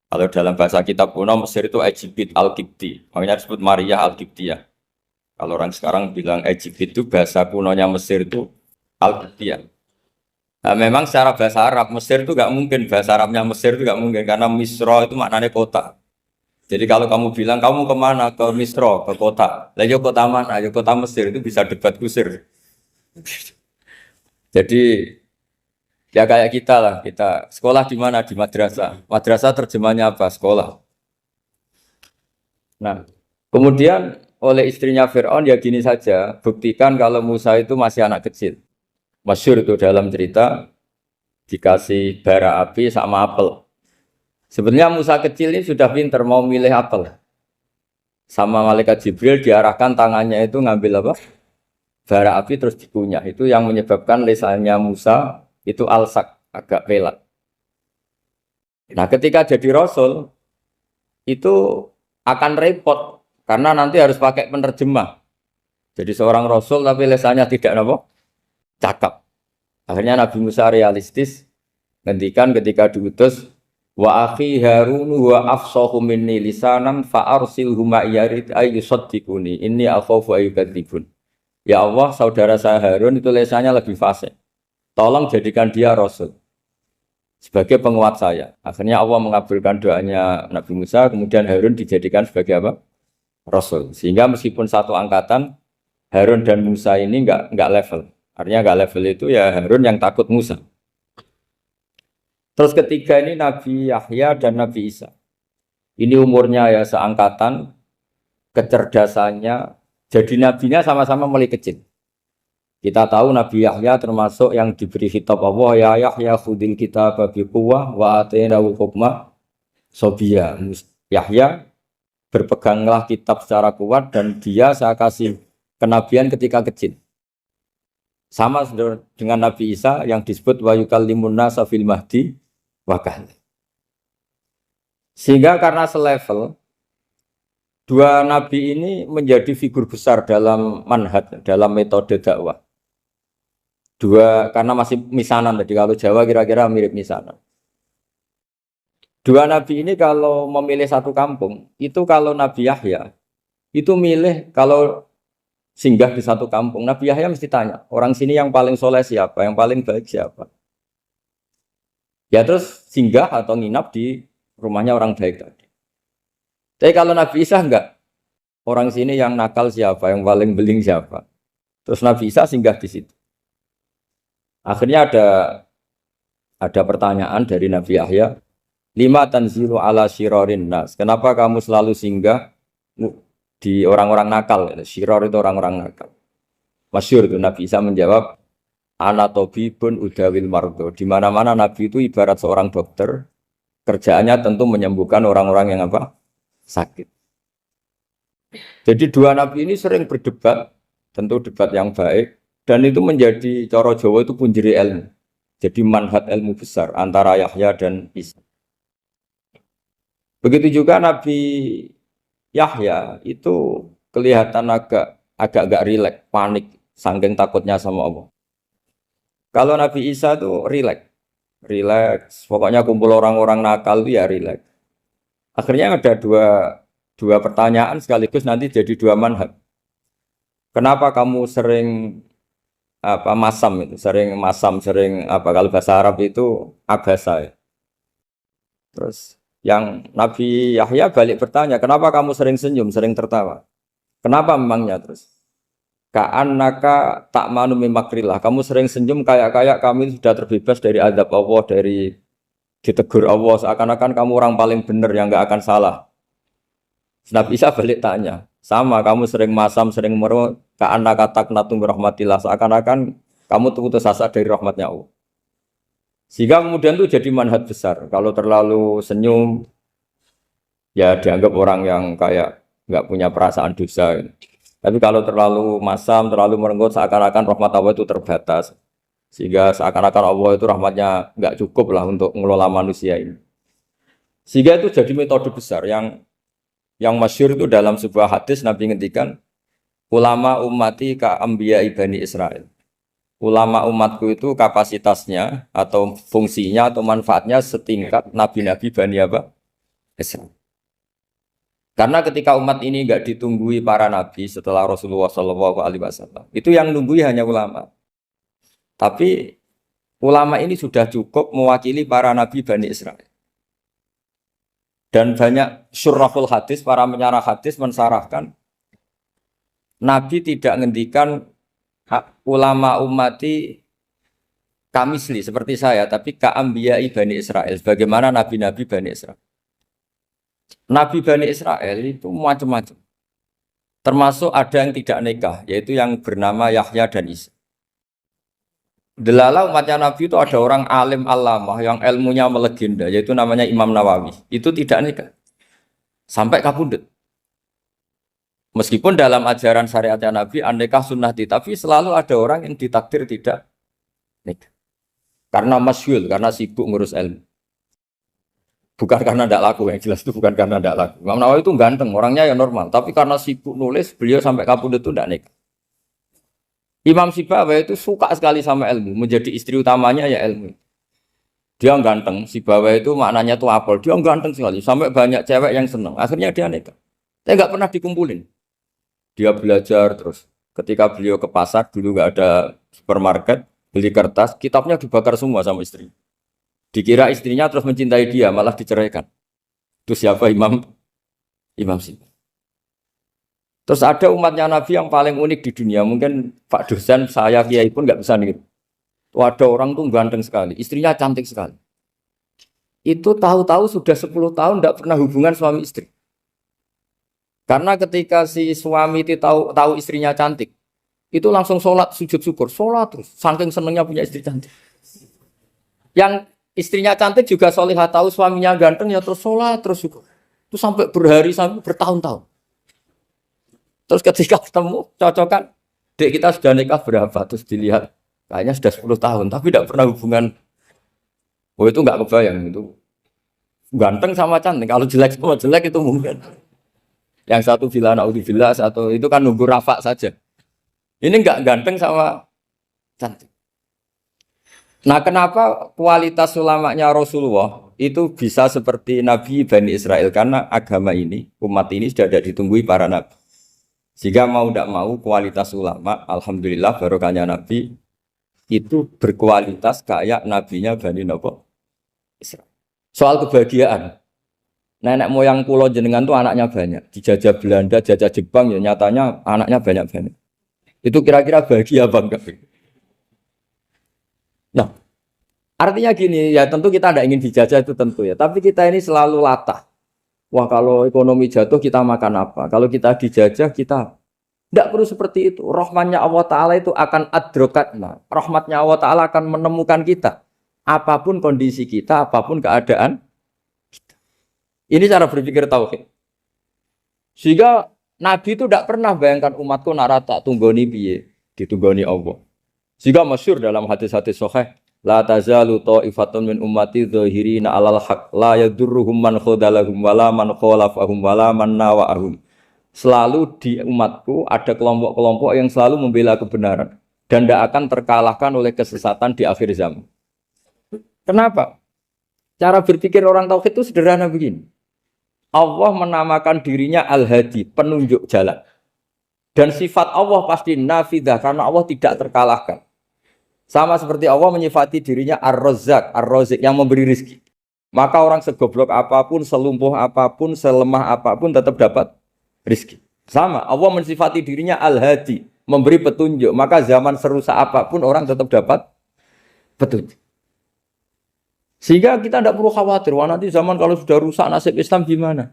Kalau dalam bahasa kitab kuno Mesir itu Egypt Al-Kipti, makanya disebut Maria Al-Kiptiyah. Kalau orang sekarang bilang Egypt itu bahasa kunonya Mesir itu Al-Kiptiyah. Nah, memang secara bahasa Arab Mesir itu nggak mungkin, bahasa Arabnya Mesir itu nggak mungkin karena Misro itu maknanya kota. Jadi kalau kamu bilang kamu kemana, ke Misro, ke kota, lah kota mana? Ya kota Mesir, itu bisa debat kusir. Jadi ya kayak kita lah, kita sekolah di mana? Di madrasah. Madrasah terjemahnya apa? Sekolah. Nah, kemudian oleh istrinya Fir'aun ya gini saja, buktikan kalau Musa itu masih anak kecil. Masyhur itu dalam cerita dikasih bara api sama apel. Sebenarnya Musa kecil ini sudah pinter mau milih apel. Sama malaikat Jibril diarahkan tangannya itu ngambil apa? Bara api terus dikunyah. Itu yang menyebabkan lisannya Musa itu alsak, agak pelat. Nah ketika jadi Rasul itu akan repot karena nanti harus pakai penerjemah. Jadi seorang Rasul tapi lisannya tidak apa? Cakap. Akhirnya Nabi Musa realistis ngendikan ketika diutus wa akhi Harun wa afsahu minni lisanan fa arsilhu ma yarid ay yusaddiquni inni akhafu ay yukadzibun. Ya Allah, saudara saya Harun itu lisannya lebih fasih. Tolong jadikan dia Rasul sebagai penguat saya. Akhirnya Allah mengabulkan doanya Nabi Musa, kemudian Harun dijadikan sebagai apa? Rasul. Sehingga meskipun satu angkatan, Harun dan Musa ini enggak level. Artinya enggak level itu ya Harun yang takut Musa. Terus ketiga ini Nabi Yahya dan Nabi Isa. Ini umurnya ya seangkatan, kecerdasannya, jadi nabinya sama-sama mulai kecil. Kita tahu Nabi Yahya termasuk yang diberi khitab Allah, ya Yahya khudil kitab bi quwwah wa atainahu hukma Sobia, Yahya berpeganglah kitab secara kuat dan dia saya kasih kenabian ketika kecil. Sama dengan Nabi Isa yang disebut wa yukallimun nasa fil mahdi wa kahla. Sehingga karena selevel dua nabi ini menjadi figur besar dalam manhaj, dalam metode dakwah. Dua karena masih misanan tadi, kalau Jawa kira-kira mirip misanan. Dua nabi ini kalau memilih satu kampung, itu kalau Nabi Yahya itu milih kalau singgah di satu kampung, Nabi Yahya mesti tanya, orang sini yang paling soleh siapa, yang paling baik siapa. Ya terus singgah atau nginap di rumahnya orang baik tadi. Tapi kalau Nabi Isa enggak, orang sini yang nakal siapa, yang paling beling siapa. Terus Nabi Isa singgah di situ. Akhirnya ada pertanyaan dari Nabi Yahya, lima tanzilu ala syirarin nas. Kenapa kamu selalu singgah di orang-orang nakal? Syiror itu orang-orang nakal. Masyhur itu Nabi Isa menjawab, ana tabibun udawil mardo. Di mana-mana Nabi itu ibarat seorang dokter, kerjaannya tentu menyembuhkan orang-orang yang apa? Sakit. Jadi dua nabi ini sering berdebat, tentu debat yang baik, dan itu menjadi cara Jawa itu punjeri ilmu. Jadi manhaj ilmu besar antara Yahya dan Isa. Begitu juga Nabi Yahya itu kelihatan agak rileks, panik, saking takutnya sama Allah. Kalau Nabi Isa itu rileks, pokoknya kumpul orang-orang nakal itu ya rileks. Akhirnya ada dua pertanyaan sekaligus nanti jadi dua manhaj. Kenapa kamu sering sering kalau bahasa Arab itu abasa ya. Terus yang Nabi Yahya balik bertanya, kenapa kamu sering senyum, sering tertawa? Kenapa memangnya terus? Ka'annaka ta'manu mimakrillah. Kamu sering senyum kayak kami sudah terbebas dari azab Allah, dari ditegur Allah, seakan-akan kamu orang paling benar yang nggak akan salah. Nabi Isa balik tanya, sama kamu sering masam, sering meru, ka'annaka taqnatu min rahmatillah, seakan-akan kamu putus asa dari rahmatnya Allah. Sehingga kemudian itu jadi manhaj besar. Kalau terlalu senyum, ya dianggap orang yang kayak nggak punya perasaan dosa. Tapi kalau terlalu masam, terlalu merenggut, seakan-akan rahmat Allah itu terbatas. Sehingga seakan-akan Allah itu rahmatnya nggak cukup lah untuk mengelola manusia ini. Sehingga itu jadi metode besar yang masyhur itu dalam sebuah hadis Nabi ngendikan, ulama ummati ka anbiya Bani Israil. Ulama umatku itu kapasitasnya atau fungsinya atau manfaatnya setingkat nabi-nabi Bani Israil. Karena ketika umat ini nggak ditunggui para nabi setelah Rasulullah SAW, itu yang nunggui hanya ulama. Tapi ulama ini sudah cukup mewakili para nabi Bani Israil. Dan banyak syurahul hadis, para menyarah hadis mensarahkan, Nabi tidak ngendikan ulama ummati kamisli seperti saya, tapi ka'ambiyai Bani Israil, bagaimana nabi-nabi Bani Israil. Nabi Bani Israil itu macam-macam. Termasuk ada yang tidak nikah, yaitu yang bernama Yahya dan Isa. Delala umatnya Nabi itu ada orang alim alamah yang ilmunya melegenda, yaitu namanya Imam Nawawi. Itu tidak nikah. Sampai kabudut. Meskipun dalam ajaran syariatnya Nabi, an-nikah sunnati, tapi selalu ada orang yang ditakdir tidak nikah. Karena masyhul, karena sibuk ngurus ilmu. Bukan karena tidak laku, yang jelas itu bukan karena tidak laku. Imam Nawawi itu ganteng, orangnya ya normal. Tapi karena sibuk nulis, beliau sampai kabudut itu tidak nikah. Imam Sibawayh itu suka sekali sama ilmu, menjadi istri utamanya ya ilmu. Dia ganteng, Sibawayh itu maknanya tuh apel, dia ganteng sekali, sampai banyak cewek yang senang. Akhirnya dia nikah. Saya nggak pernah dikumpulin. Dia belajar terus. Ketika beliau ke pasar, dulu nggak ada supermarket, beli kertas, kitabnya dibakar semua sama istri. Dikira istrinya terus mencintai dia, malah diceraikan. Itu siapa Imam Sibawayh. Terus ada umatnya Nabi yang paling unik di dunia. Mungkin Pak dosen, saya kiai pun nggak bisa nih. Ada orang tuh ganteng sekali, istrinya cantik sekali. Itu tahu-tahu sudah 10 tahun tidak pernah hubungan suami istri. Karena ketika si suami itu tahu istrinya cantik, itu langsung sholat sujud syukur, sholat terus. Saking senengnya punya istri cantik. Yang istrinya cantik juga solihah, tahu suaminya ganteng ya terus sholat terus juga. Itu sampai berhari sampai bertahun-tahun. Terus ketika ketemu cocokan, dek kita sudah nikah berapa? Terus dilihat kayaknya sudah 10 tahun tapi tidak pernah hubungan. Oh itu nggak kebayang itu. Ganteng sama cantik. Kalau jelek sama jelek itu mungkin. Yang satu bilang naudzubillah, satu itu kan nunggu rafa saja. Ini nggak ganteng sama cantik. Nah, kenapa kualitas ulamanya Rasulullah itu bisa seperti Nabi Bani Israel? Karena agama ini, umat ini sudah ada ditunggui para nabi. Sehingga mau tidak mau kualitas ulama, alhamdulillah barokahnya Nabi itu berkualitas kayak nabinya Bani Israel. Soal kebahagiaan, nenek moyang pulau jenengan tuh anaknya banyak. Dijajah Belanda, jajah Jepang, ya nyatanya anaknya banyak-banyak. Itu kira-kira bahagia apa enggak? Nah, artinya gini, ya tentu kita tidak ingin dijajah itu tentu ya. Tapi kita ini selalu latah. Wah kalau ekonomi jatuh kita makan apa? Kalau kita dijajah kita tidak perlu seperti itu. Rahmatnya Allah Ta'ala itu akan adrokatna. Rahmatnya Allah Ta'ala akan menemukan kita. Apapun kondisi kita, apapun keadaan kita. Ini cara berpikir tauhid. Sehingga Nabi itu tidak pernah bayangkan umatku narata tunggoni piye, ditunggoni Allah. Sehingga masyhur dalam hadis-hadis sahih, la tazalu ta'ifatun min ummati dzahirina 'alal haq la yadurruhum man khadalahum wala man khalafahum wala man nawa'ahum. Selalu di umatku ada kelompok-kelompok yang selalu membela kebenaran dan tidak akan terkalahkan oleh kesesatan di akhir zaman. Kenapa? Cara berpikir orang tauhid itu sederhana begini. Allah menamakan dirinya Al-Hadi, penunjuk jalan. Dan sifat Allah pasti nafidah karena Allah tidak terkalahkan. Sama seperti Allah menyifati dirinya Ar-Razzaq, Ar-Razik yang memberi rizki. Maka orang segoblok apapun, selumpuh apapun, selemah apapun tetap dapat rizki. Sama, Allah mensifati dirinya Al-Hadi, memberi petunjuk. Maka zaman serusak apapun orang tetap dapat petunjuk. Sehingga kita tidak perlu khawatir, wah nanti zaman kalau sudah rusak nasib Islam gimana?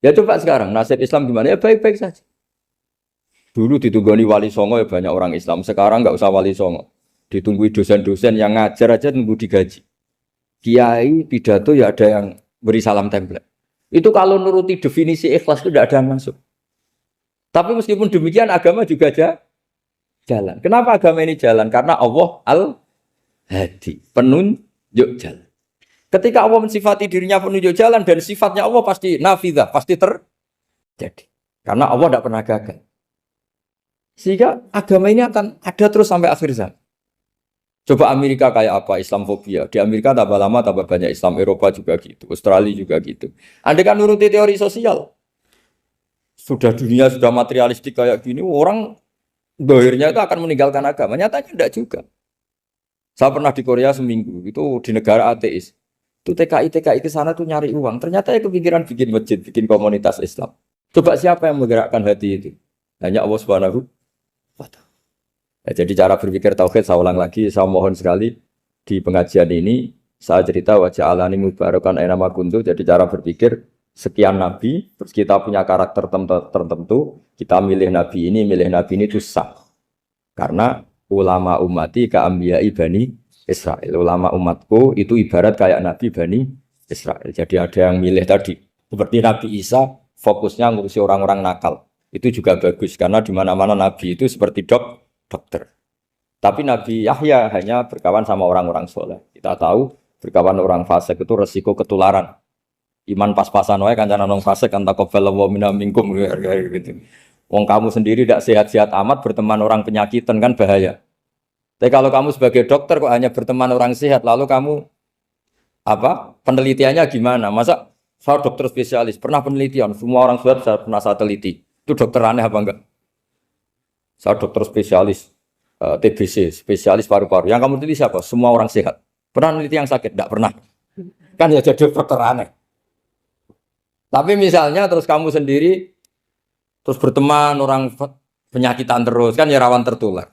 Ya coba sekarang, nasib Islam gimana? Ya baik-baik saja. Dulu ditunggoni wali songo ya banyak orang Islam. Sekarang nggak usah wali songo. Ditunggui dosen-dosen yang ngajar aja tunggu digaji. Kiai pidato ya ada yang beri salam template. Itu kalau nuruti definisi ikhlas itu tidak ada yang masuk. Tapi meskipun demikian agama juga jalan. Kenapa agama ini jalan? Karena Allah Al-Hadi, penunjuk jalan. Ketika Allah mensifati dirinya penunjuk jalan dan sifatnya Allah pasti nafidah, pasti terjadi. Karena Allah tidak pernah gagal. Sehingga agama ini akan ada terus sampai akhir zaman. Coba Amerika kayak apa? Islamofobia. Di Amerika tambah lama tambah banyak Islam. Eropa juga gitu. Australia juga gitu. Anda kan nuruti teori sosial. Sudah dunia sudah materialistik kayak gini. Orang dohirnya itu akan meninggalkan agama. Nyatanya tidak juga. Saya pernah di Korea seminggu. Itu di negara ateis. Itu TKI ke sana tuh nyari uang. Ternyata ya kepikiran bikin masjid, bikin komunitas Islam. Coba siapa yang menggerakkan hati itu? Hanya Allah Subhanahu wa Ta'ala. Ya, jadi cara berpikir tauhid saya ulang lagi, saya mohon sekali di pengajian ini saya cerita wajah alani mubarakan aina kuntu. Jadi cara berpikir sekian nabi, terus kita punya karakter tertentu, kita milih nabi ini itu sah. Karena ulama ummati ka'ambiyai Bani Israel. Ulama umatku itu ibarat kayak nabi Bani Israel. Jadi ada yang milih tadi, seperti Nabi Isa fokusnya ngurusi orang-orang nakal. Itu juga bagus karena di mana-mana nabi itu seperti dokter. Tapi Nabi Yahya hanya berkawan sama orang-orang soleh. Kita tahu berkawan orang fasik itu resiko ketularan. Iman pas-pasan wae kancana nang fasik kan taqabbalallahu minna minkum gitu. Wong kamu sendiri tidak sehat-sehat amat berteman orang penyakitan kan bahaya. Tapi kalau kamu sebagai dokter kok hanya berteman orang sehat lalu kamu apa? Penelitiannya gimana? Masa saya dokter spesialis pernah penelitian semua orang sehat saya pernah saya teliti. Itu dokter aneh apa enggak? Saya dokter spesialis TBC, spesialis paru-paru. Yang kamu teliti siapa? Semua orang sehat. Pernah meneliti yang sakit? Tidak pernah. Kan ya jadi dokter aneh. Tapi misalnya terus kamu sendiri terus berteman orang penyakitan terus kan ya rawan tertular.